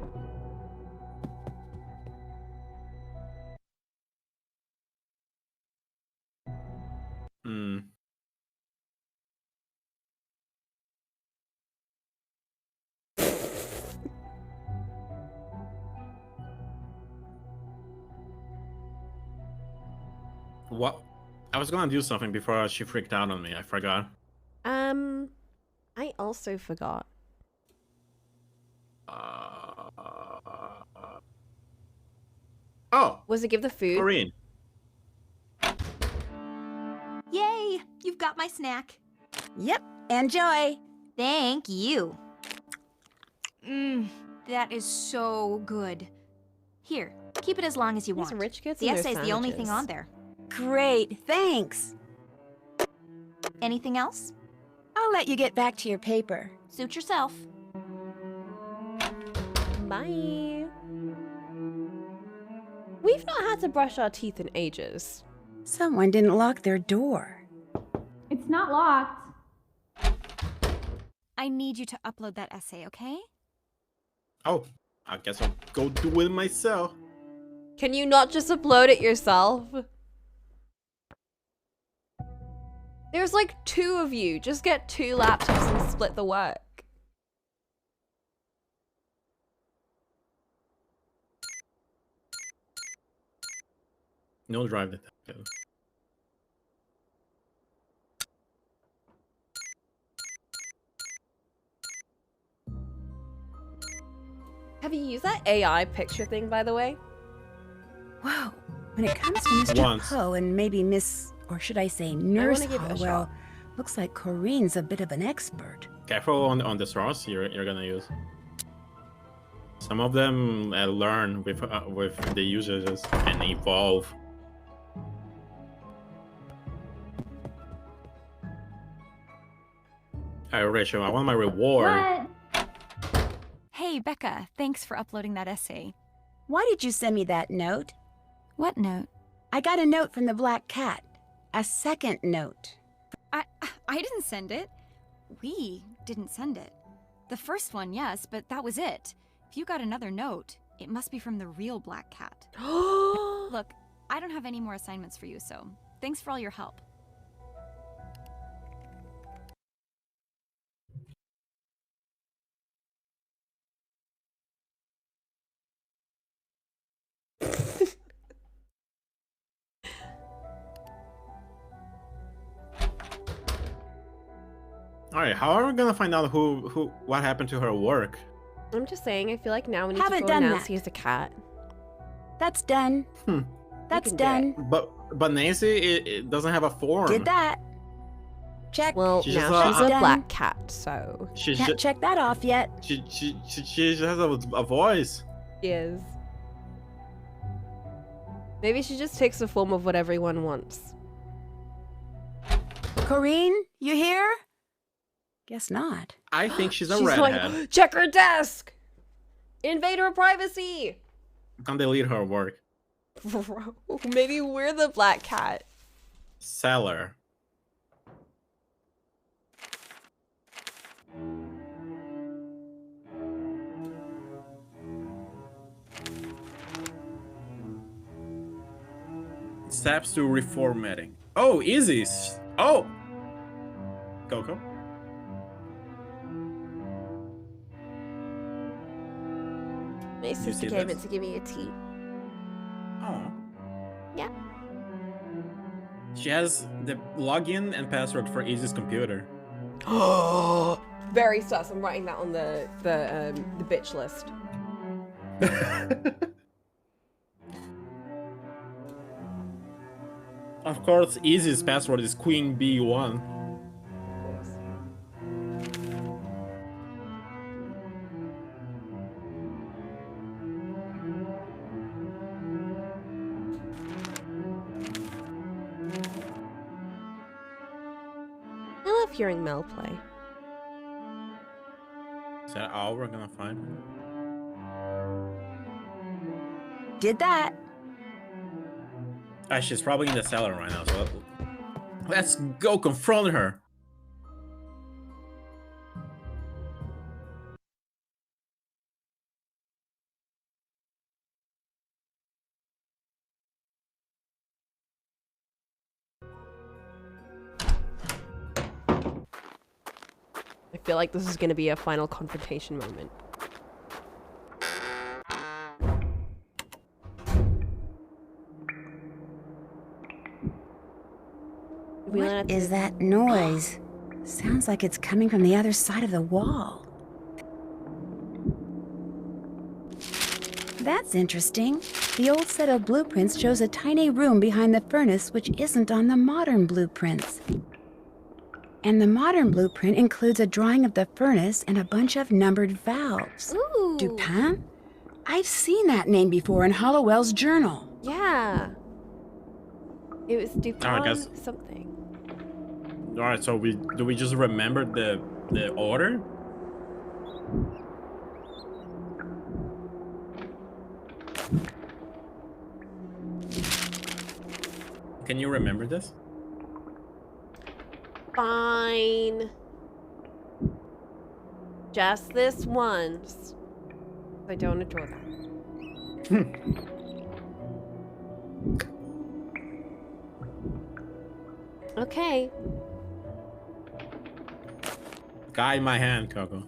Hmm. What? I was gonna do something before she freaked out on me. I forgot. I also forgot. Oh, Was it give the food? Corinne. Yay! You've got my snack. Yep. Enjoy. Thank you. That is so good. Here, keep it as long as you These want. rich kids The and their essay's the only thing sandwiches. on there. Great. Thanks. Anything else? I'll let you get back to your paper. Suit yourself. Bye. We've not had to brush our teeth in ages. Someone didn't lock their door. It's not locked. I need you to upload that essay, okay? Oh, I guess I'll go do it myself. Can you not just upload it yourself? There's like 2 of you. Just get 2 laptops and split the work. No drive detective. Have you used that AI picture thing, by the way? Whoa. When it comes to Mr. Once. Poe and maybe Miss, or should I say Nurse give it a Hollowell, shot. looks like Corinne's a bit of an expert. Careful on the straws you're gonna use. Some of them learn with the usages and evolve. Alright, Rachel, I want my reward. What? Hey, Becca, thanks for uploading that essay. Why did you send me that note? What note? I got a note from the Black Cat. A second note. I didn't send it. We didn't send it. The first one, yes, but that was it. If you got another note, It must be from the real black cat. Look, I don't have any more assignments for you, so thanks for all your help. All right, how are we gonna find out what happened to her work? I'm just saying, I feel like now we need Haven't to go done Nancy that. as a cat. That's done. That's can do it. done. But Nancy, it doesn't have a form. Did that. Check. Well, She's now just, she's a done. black cat, so She Can't check that off yet. she just has a voice. she is. Maybe she just takes the form of what everyone wants. Corinne, you here? Guess not. I think she's a She's redhead. like, check her desk! Invader of privacy! Can delete her work. Maybe we're the black cat. Seller. Steps to reformatting. Oh, easy. Oh! Coco? My You sister see came this? in to give me a tea. Oh. Yeah. She has the login and password for Easy's computer. Very sus. I'm writing that on the bitch list. Of course, Easy's password is Queen B1. Of course. I love hearing Mel play. Is that all we're gonna find? Did that. She's probably in the cellar right now, so let's go confront her. I feel like this is going to be a final confrontation moment. What is that noise? Sounds like it's coming from the other side of the wall. That's interesting. The old set of blueprints shows a tiny room behind the furnace which isn't on the modern blueprints. And the modern blueprint includes a drawing of the furnace and a bunch of numbered valves. Ooh. Dupin? I've seen that name before in Hollowell's journal. Yeah. It was Dupin I guess- something. All right, so do we just remember the order? Can you remember this? Fine. Just this once. I don't adore that. Okay. Guide my hand, Coco.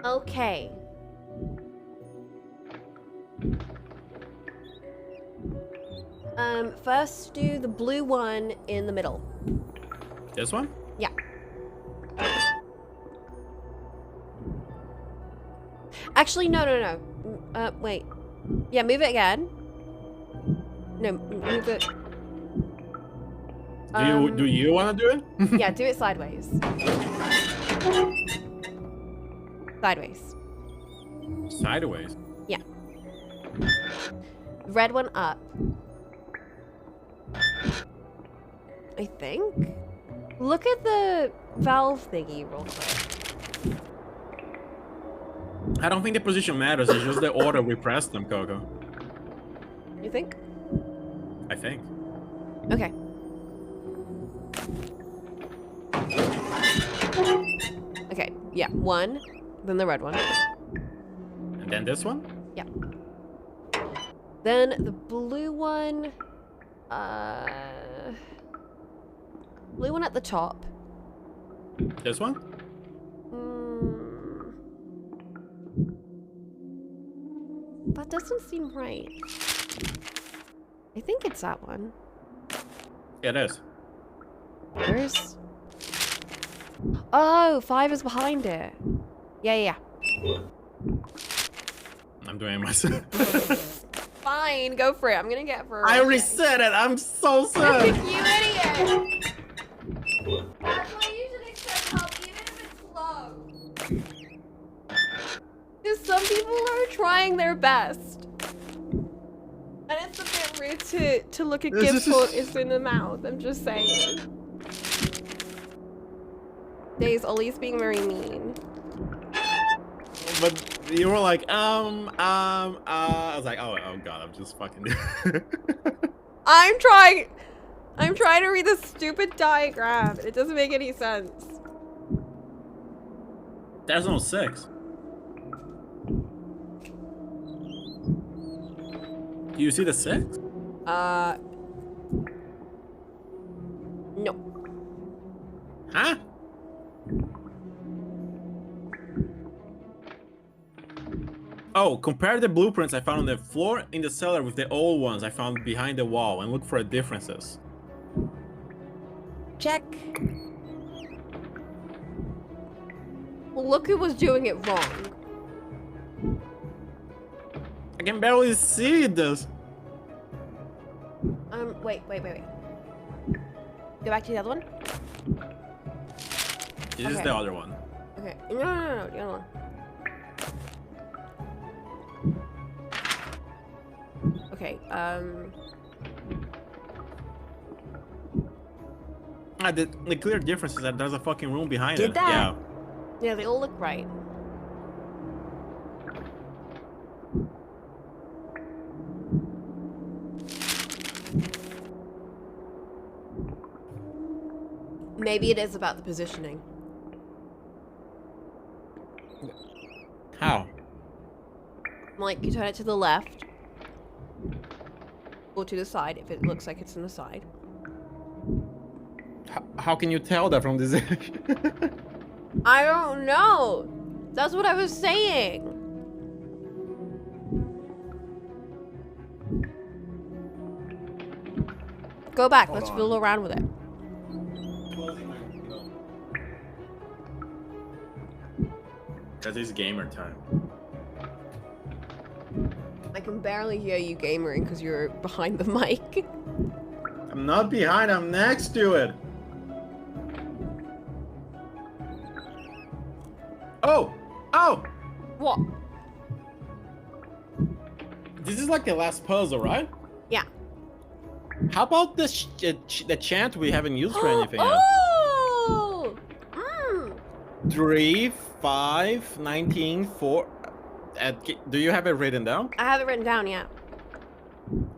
Okay. First do the blue one in the middle. This one? Yeah. Actually, no. Wait. Yeah, move it again. No, move it. Do you want to do it? Yeah, do it sideways. Sideways. Sideways. Yeah. Red one up. I think. Look at the valve thingy real quick. I don't think the position matters. It's just the order we press them, Coco. You think? I think. Okay. Okay, yeah, one, then the red one. And then this one? Yeah. Then the blue one. Blue one at the top. This one? That doesn't seem right. I think it's that one. Yeah, it is. Where's... Oh, 5 is behind it. Yeah. I'm doing it myself. Fine, go for it. I'm gonna get for I already said it. I'm so sad. You idiot! That's why you should accept help, even if it's slow. Because some people are trying their best. And it's a bit rude to look a gift horse in the mouth. I'm just saying. Days, Ollie's being very mean. But you were like, I was like, oh god, I'm just fucking. I'm trying to read the stupid diagram. It doesn't make any sense. There's no 6. Do you see the 6? No. Huh? Oh, compare the blueprints I found on the floor in the cellar with the old ones I found behind the wall and look for differences. Check. Well, look who was doing it wrong. I can barely see this. Wait. Go back to the other one. This is the other one. Okay. No, the other one. Okay, the clear difference is that there's a fucking room behind Did it. that. yeah, they all look right. Maybe it is about the positioning. How? Like, you turn it to the left. Or to the side, if it looks like it's on the side. How can you tell that from this? I don't know! That's what I was saying! Go back, let's fiddle around with it. That is gamer time. I can barely hear you gamering because you're behind the mic. I'm not behind, I'm next to it. Oh! What? This is like the last puzzle, right? Yeah. How about the chant we haven't used for anything yet? Oh! 3, 5, 19, 4. Do you have it written down? I have it written down, yeah.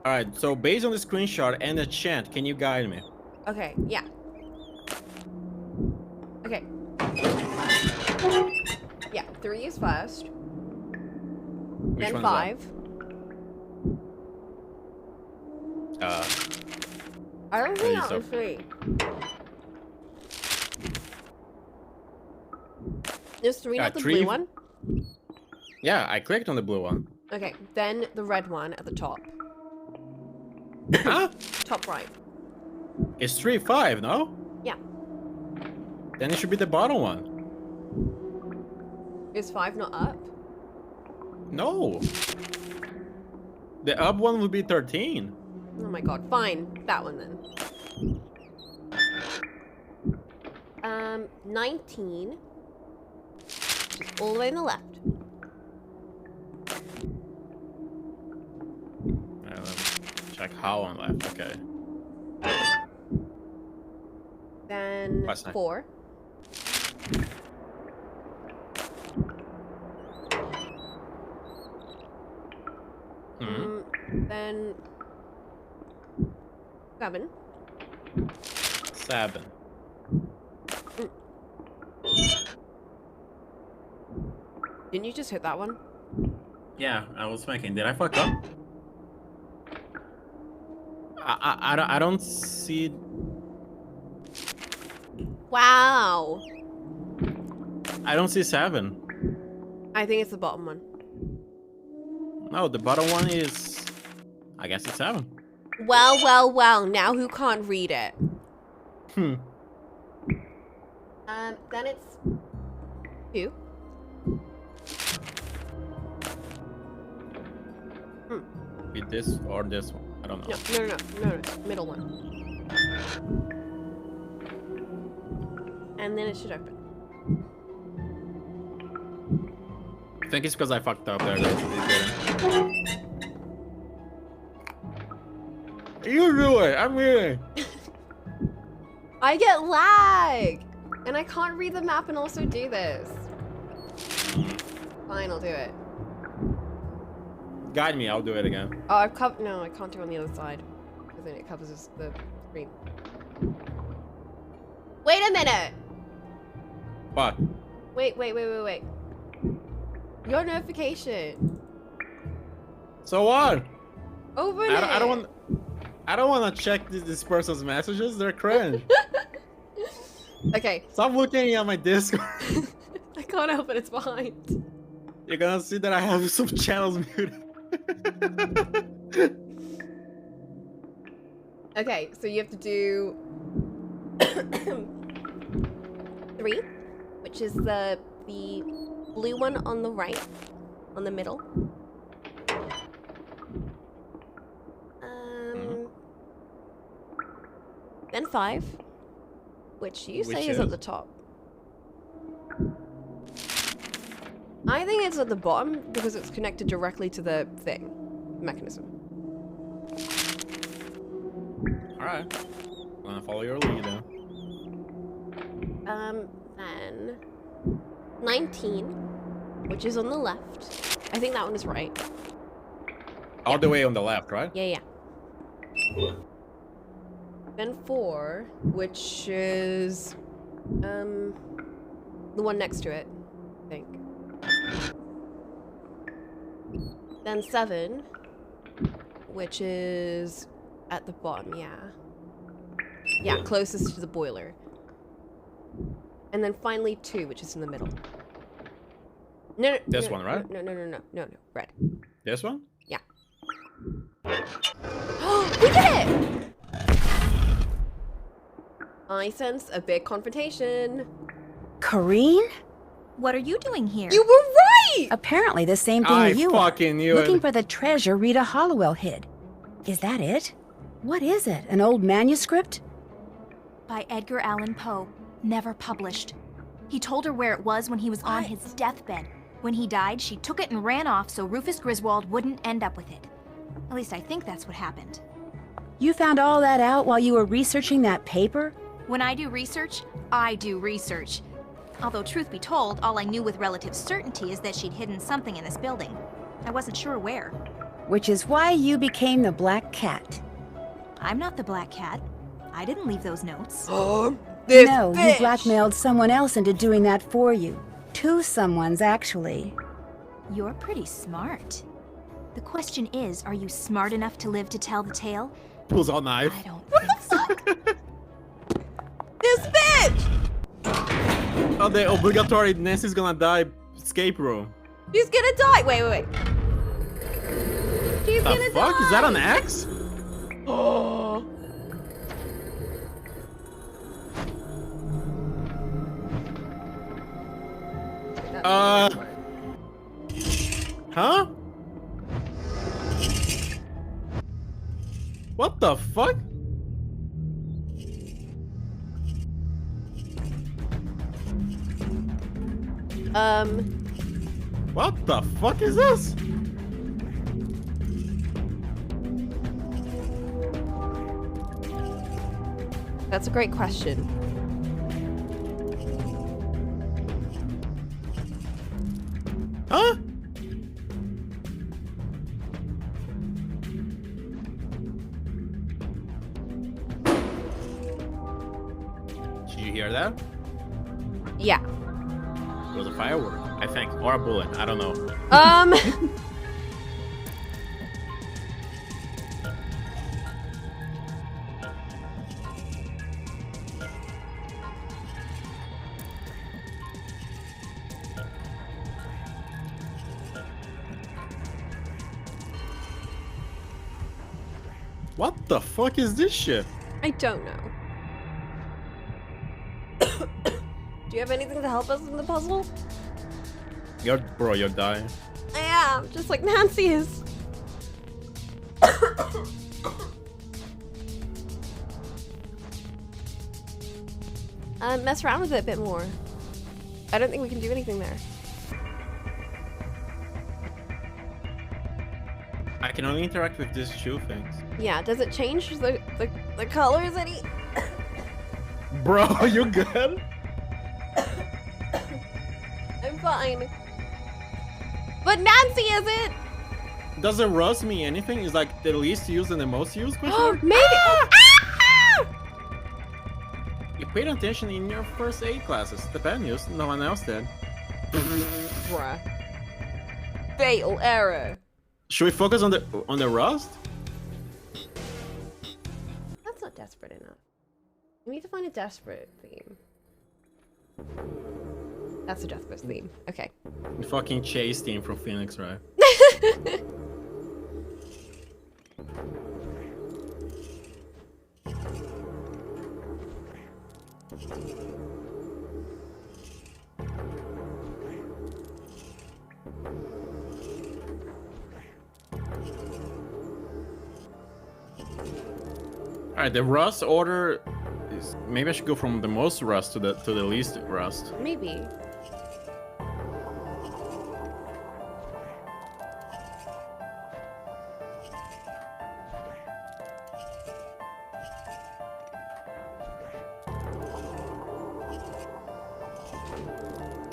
Alright, so based on the screenshot and the chant, can you guide me? Okay, yeah. Okay. Yeah, 3 is first. Which Then one's 5. that? I don't think that so- was 3. Is 3 not the 3. blue one? Yeah, I clicked on the blue one. Okay, then the red one at the top. Huh? Top right. It's 3, 5, no? Yeah. Then it should be the bottom one. Is 5 not up? No. The up one would be 13. Oh my god, fine. That one then. 19. Just all the way on the left. Check how on left, okay. Then Last night. 4. Then 7. 7. Didn't you just hit that one? Yeah, I was thinking. Did I fuck up? I don't see. Wow. I don't see 7. I think it's the bottom one. No, the bottom one is. I guess it's 7. Well. Now who can't read it? Then it's 2. With this or this one? I don't know. No. Middle one. And then it should open. I think it's because I fucked up there. You do it. I'm reading. I get lag! And I can't read the map and also do this. Fine, I'll do it. Guide me. I'll do it again. Oh, I've covered. No, I can't do it on the other side. Because then it covers the screen. Wait a minute! What? Wait. Your notification. So what? Open it! I don't want to check this person's messages. They're cringe. Okay. Stop looking at my Discord. I can't help it, it's behind. You're gonna see that I have some channels muted. Okay, so you have to do 3, which is the blue one on the right, on the middle. Then 5, which you say is at the top. I think it's at the bottom because it's connected directly to the thing, mechanism. Alright. I'm gonna follow your lead then. Then 19, which is on the left. I think that one is right. All the way on the left, right? Yeah. Then 4, which is the one next to it, I think. Then 7, which is at the bottom, yeah, closest to the boiler. And then finally 2, which is in the middle. No, this one, right? No, red. This one? Yeah. We did it! I sense a big confrontation. Corrine? What are you doing here? You were right! Apparently the same thing I you fucking are. knew Looking it. for the treasure Rita Hollowell hid. Is that it? What is it? An old manuscript? By Edgar Allan Poe. Never published. He told her where it was when he was on his deathbed. When he died, she took it and ran off so Rufus Griswold wouldn't end up with it. At least I think that's what happened. You found all that out while you were researching that paper? When I do research, I do research. Although, truth be told, all I knew with relative certainty is that she'd hidden something in this building. I wasn't sure where. Which is why you became the Black Cat. I'm not the Black Cat. I didn't leave those notes. No, you blackmailed someone else into doing that for you. 2 someones, actually. You're pretty smart. The question is, are you smart enough to live to tell the tale? Pulls out knife. I don't What the fuck? This bitch! Oh, the obligatory Nancy's gonna die escape room. She's gonna die! Wait. She's The gonna fuck? die! Is that an axe? Oh. Huh? What the fuck? What the fuck is this? That's a great question. Huh? Did you hear that? Yeah. It was a firework, I think, or a bullet. I don't know. What the fuck is this shit? I don't know. Do you have anything to help us in the puzzle? Bro, you're dying. I am, just like Nancy is. Mess around with it a bit more. I don't think we can do anything there. I can only interact with these two things. Yeah, does it change the colors any? Bro, you good? I'm fine. But Nancy isn't! Does the rust mean anything? Is like the least used and the most used? Maybe! You paid attention in your first aid classes. The pen used, no one else did. Bruh. Fatal error. Should we focus on the rust? That's not desperate enough. We need to find a desperate theme. That's a desperate theme. Okay. The fucking chase team from Phoenix, right? Alright, the rust order is maybe I should go from the most rust to the least rust. Maybe.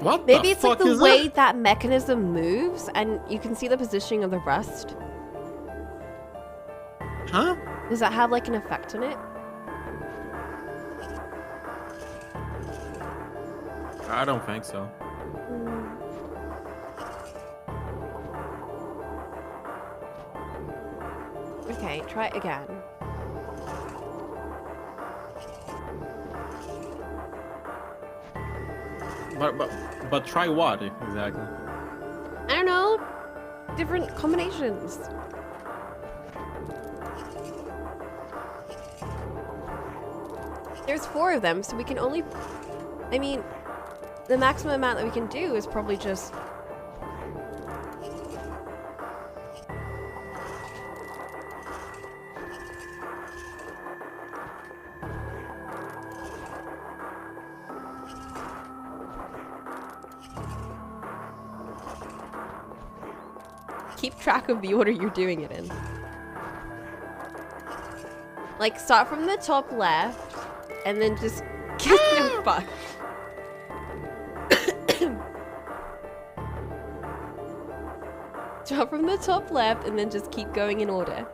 What Maybe the it's like fuck the is way that? that mechanism moves and you can see the positioning of the rust. Huh? Does that have like an effect on it? I don't think so. Okay, try it again. But try what exactly? I don't know. Different combinations. There's 4 of them, so we can only... I mean, the maximum amount that we can do is probably just... keep track of the order you're doing it in. Like, start from the top left, and then just get no fuck. Start from the top left, and then just keep going in order.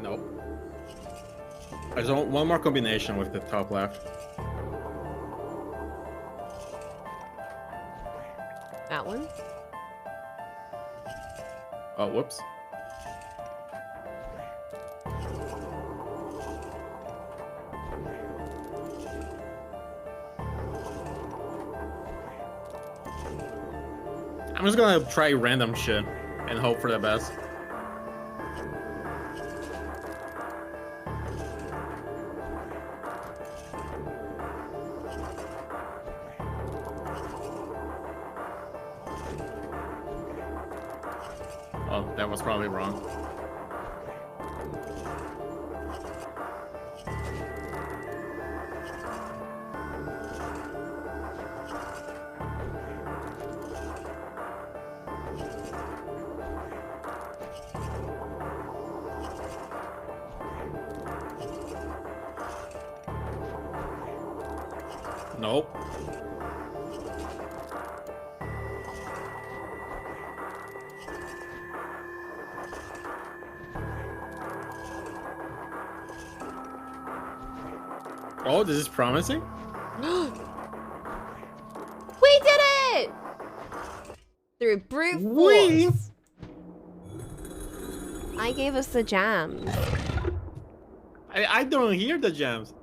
Nope. There's one more combination with the top left. That one? Oh, whoops. I'm just gonna try random shit and hope for the best. Oh, that was probably wrong. Nope. Oh, this is promising. We did it! Through brute force. I gave us the jams. I don't hear the jams.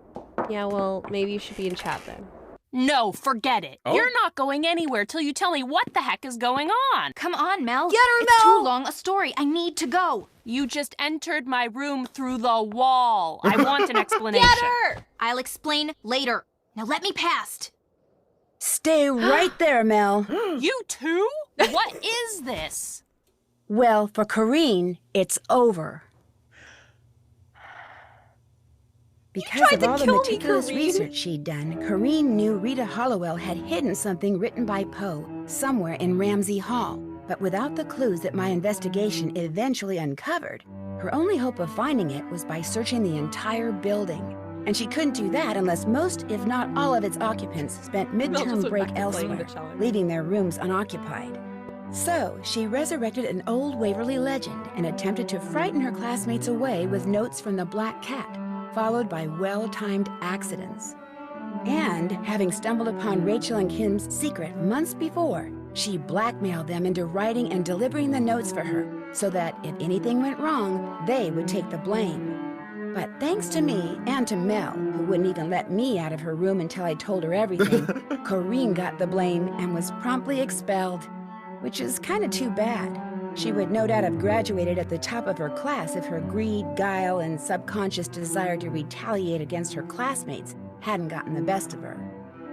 Yeah, well, maybe you should be in chat then. No, forget it. Oh. You're not going anywhere till you tell me what the heck is going on. Come on, Mel. Get her, It's Mel! too long a story. I need to go. You just entered my room through the wall. I want an explanation. Get her! I'll explain later. Now let me past. Stay right there, Mel. You too? What is this? Well, for Corrine, it's over. Because of all the meticulous research she'd done, Corrine knew Rita Hollowell had hidden something written by Poe somewhere in Ramsey Hall. But without the clues that my investigation eventually uncovered, her only hope of finding it was by searching the entire building. And she couldn't do that unless most, if not all of its occupants spent midterm break elsewhere, leaving their rooms unoccupied. So, she resurrected an old Waverly legend and attempted to frighten her classmates away with notes from the Black Cat, followed by well-timed accidents. And, having stumbled upon Rachel and Kim's secret months before, she blackmailed them into writing and delivering the notes for her, so that if anything went wrong, they would take the blame. But thanks to me and to Mel, who wouldn't even let me out of her room until I told her everything, Corrine got the blame and was promptly expelled. Which is kind of too bad. She would no doubt have graduated at the top of her class if her greed, guile, and subconscious desire to retaliate against her classmates hadn't gotten the best of her.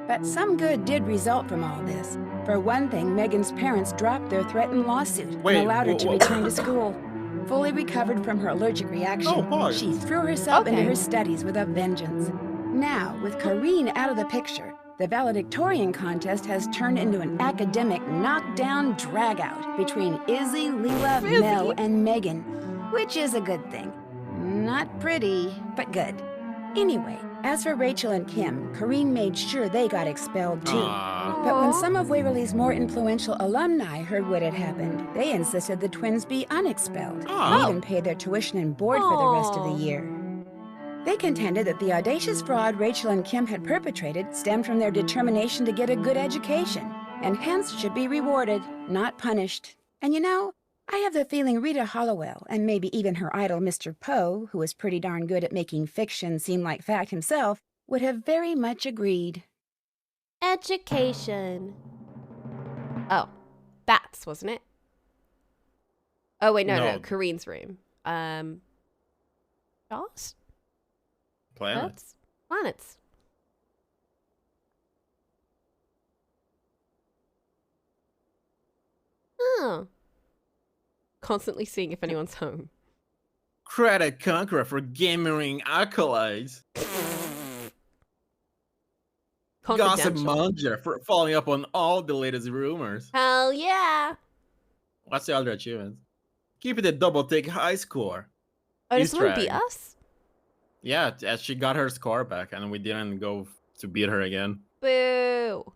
But some good did result from all this. For one thing, Megan's parents dropped their threatened lawsuit and allowed her to return to school. Fully recovered from her allergic reaction, she threw herself into her studies with a vengeance. Now, with Corrine out of the picture, the valedictorian contest has turned into an academic knockdown dragout between Izzy, Leela, Mel, and Megan, which is a good thing. Not pretty, but good. Anyway, as for Rachel and Kim, Corrine made sure they got expelled too. But when some of Waverly's more influential alumni heard what had happened, they insisted the twins be unexpelled and even paid their tuition and board for the rest of the year. They contended that the audacious fraud Rachel and Kim had perpetrated stemmed from their determination to get a good education, and hence should be rewarded, not punished. And you know, I have the feeling Rita Hollowell, and maybe even her idol Mr. Poe, who was pretty darn good at making fiction seem like fact himself, would have very much agreed. Education. Oh, bats, wasn't it? Oh wait, no, Corrine's room. Stars? Planets. Planets. Oh. Constantly seeing if anyone's home. Credit Conqueror for gaming accolades. Gossip Monger for following up on all the latest rumors. Hell yeah. What's the other achievement? Keep it a double take high score. Oh, does someone beat us? Yeah, as she got her score back and we didn't go to beat her again. Boo.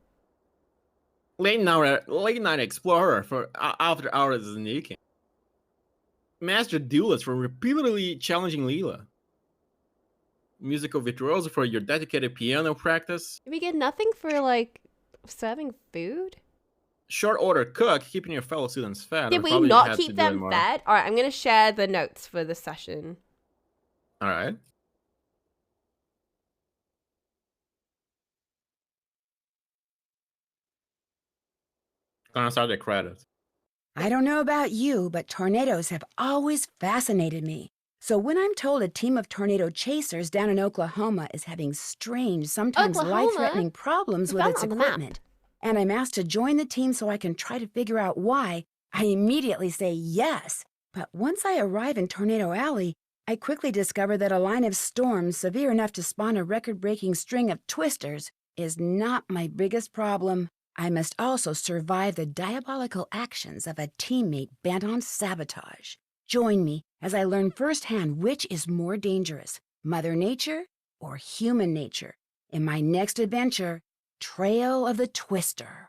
Late night explorer for after hours sneaking. Master duelist for repeatedly challenging Leela. Musical virtuoso for your dedicated piano practice. Did we get nothing for like serving food? Short order cook, keeping your fellow students fed. Did we not keep them fed? All right, I'm going to share the notes for the session. All right. Gonna start the credits. I don't know about you, but tornadoes have always fascinated me. So when I'm told a team of tornado chasers down in Oklahoma is having strange, sometimes life-threatening problems with its equipment, and I'm asked to join the team so I can try to figure out why, I immediately say yes. But once I arrive in Tornado Alley, I quickly discover that a line of storms severe enough to spawn a record-breaking string of twisters is not my biggest problem. I must also survive the diabolical actions of a teammate bent on sabotage. Join me as I learn firsthand which is more dangerous, Mother Nature or human nature, in my next adventure, Trail of the Twister.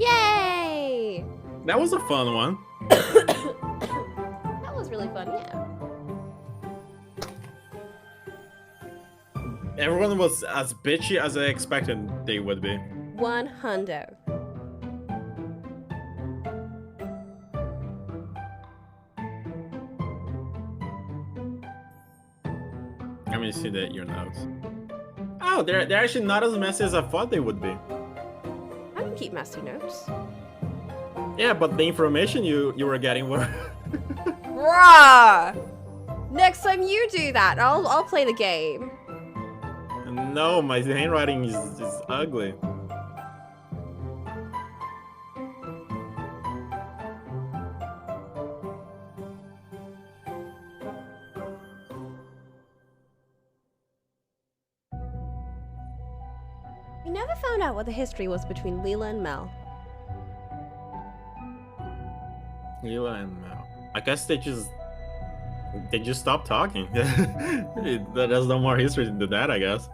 Yay! That was a fun one. That was really fun, yeah. Everyone was as bitchy as I expected they would be. 100. Let me see your notes. Oh, they're actually not as messy as I thought they would be. I can keep messy notes. Yeah, but the information you were getting were. Bruh! Next time you do that, I'll play the game. No, my handwriting is ugly. We never found out what the history was between Leela and Mel. Leela and Mel. I guess they just stopped talking. There's no more history to that, I guess.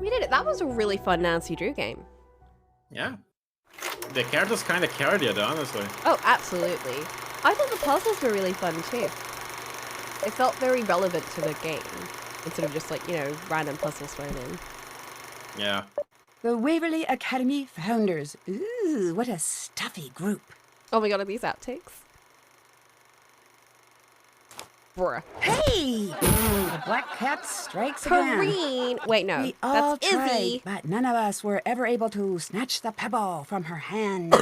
We did it. That was a really fun Nancy Drew game. Yeah. The characters kind of carried it, honestly. Oh, absolutely. I thought the puzzles were really fun too. It felt very relevant to the game instead of just like, you know, random puzzles thrown in. Yeah. The Waverly Academy founders. Ooh, what a stuffy group. Oh my god, are these outtakes? Bruh. Hey! The Black Cat strikes again. Kareen! Wait, no. We all That's tried, Izzy. but none of us were ever able to snatch the pebble from her hand.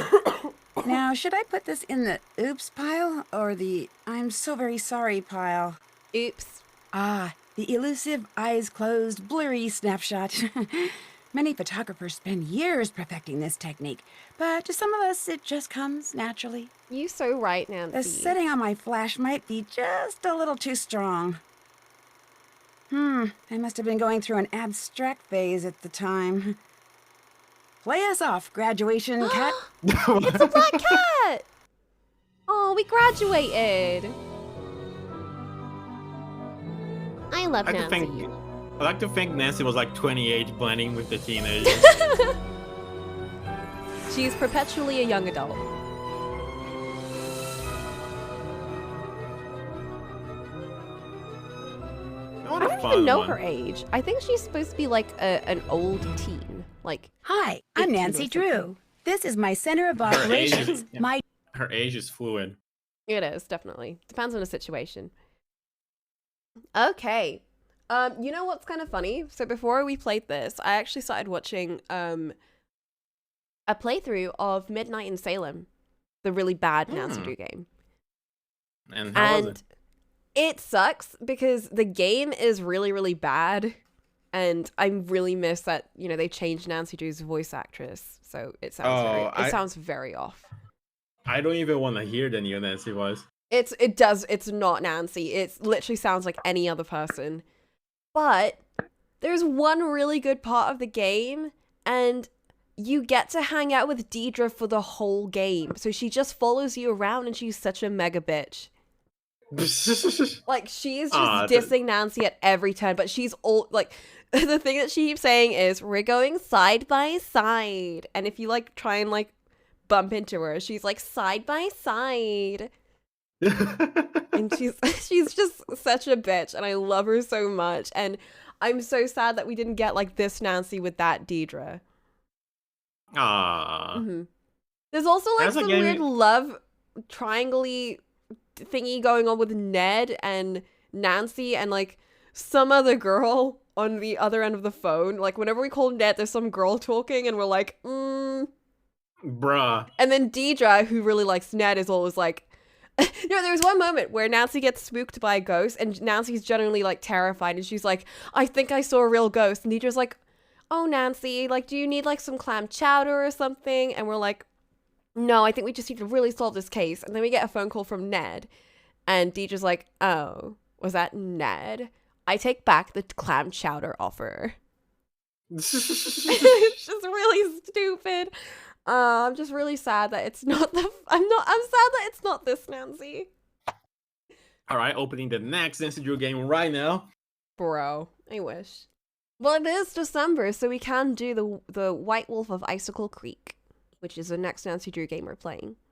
Now, should I put this in the oops pile or the I'm so very sorry pile? Oops. Ah, the elusive, eyes closed, blurry snapshot. Many photographers spend years perfecting this technique, but to some of us, it just comes naturally. You so right, Nancy. The setting on my flash might be just a little too strong. I must have been going through an abstract phase at the time. Play us off, graduation cat. It's a black cat! Oh, we graduated. I love Nancy. I like to think Nancy was like 28 blending with the teenagers. She's perpetually a young adult. I don't even know her age. I think she's supposed to be like an old teen. Like, hi, I'm Nancy Drew. This is my center of operations. Her age is fluid. It is, definitely. Depends on the situation. Okay. You know what's kind of funny? So before we played this, I actually started watching a playthrough of Midnight in Salem, the really bad Nancy Drew game. And how was it? It sucks because the game is really, really bad. And I really miss that, you know, they changed Nancy Drew's voice actress. So it sounds sounds very off. I don't even want to hear the new Nancy voice. It's not Nancy. It literally sounds like any other person. But there's one really good part of the game, and you get to hang out with Deidre for the whole game. So she just follows you around, and she's such a mega bitch. Like, she's just dissing Nancy at every turn, but she's all like, the thing that she keeps saying is, we're going side by side. And if you like try and like bump into her, she's like, side by side. And she's just such a bitch, and I love her so much. And I'm so sad that we didn't get like this Nancy with that Deidre. There's also like some weird love triangle-y thingy going on with Ned and Nancy and like some other girl on the other end of the phone. Like whenever we call Ned, there's some girl talking, and we're like, bruh. And then Deidre, who really likes Ned, is always like, no, there was one moment where Nancy gets spooked by a ghost, and Nancy's generally like terrified, and she's like, I think I saw a real ghost. And Deidre's like, oh, Nancy, like, do you need like some clam chowder or something? And we're like, no, I think we just need to really solve this case. And then we get a phone call from Ned, and Deidre's like, oh, was that Ned? I take back the clam chowder offer. It's just really stupid. I'm just really sad that it's not I'm sad that it's not this Nancy. All right, opening the next Nancy Drew game right now. Bro, I wish. Well, it is December, so we can do the White Wolf of Icicle Creek, which is the next Nancy Drew game we're playing.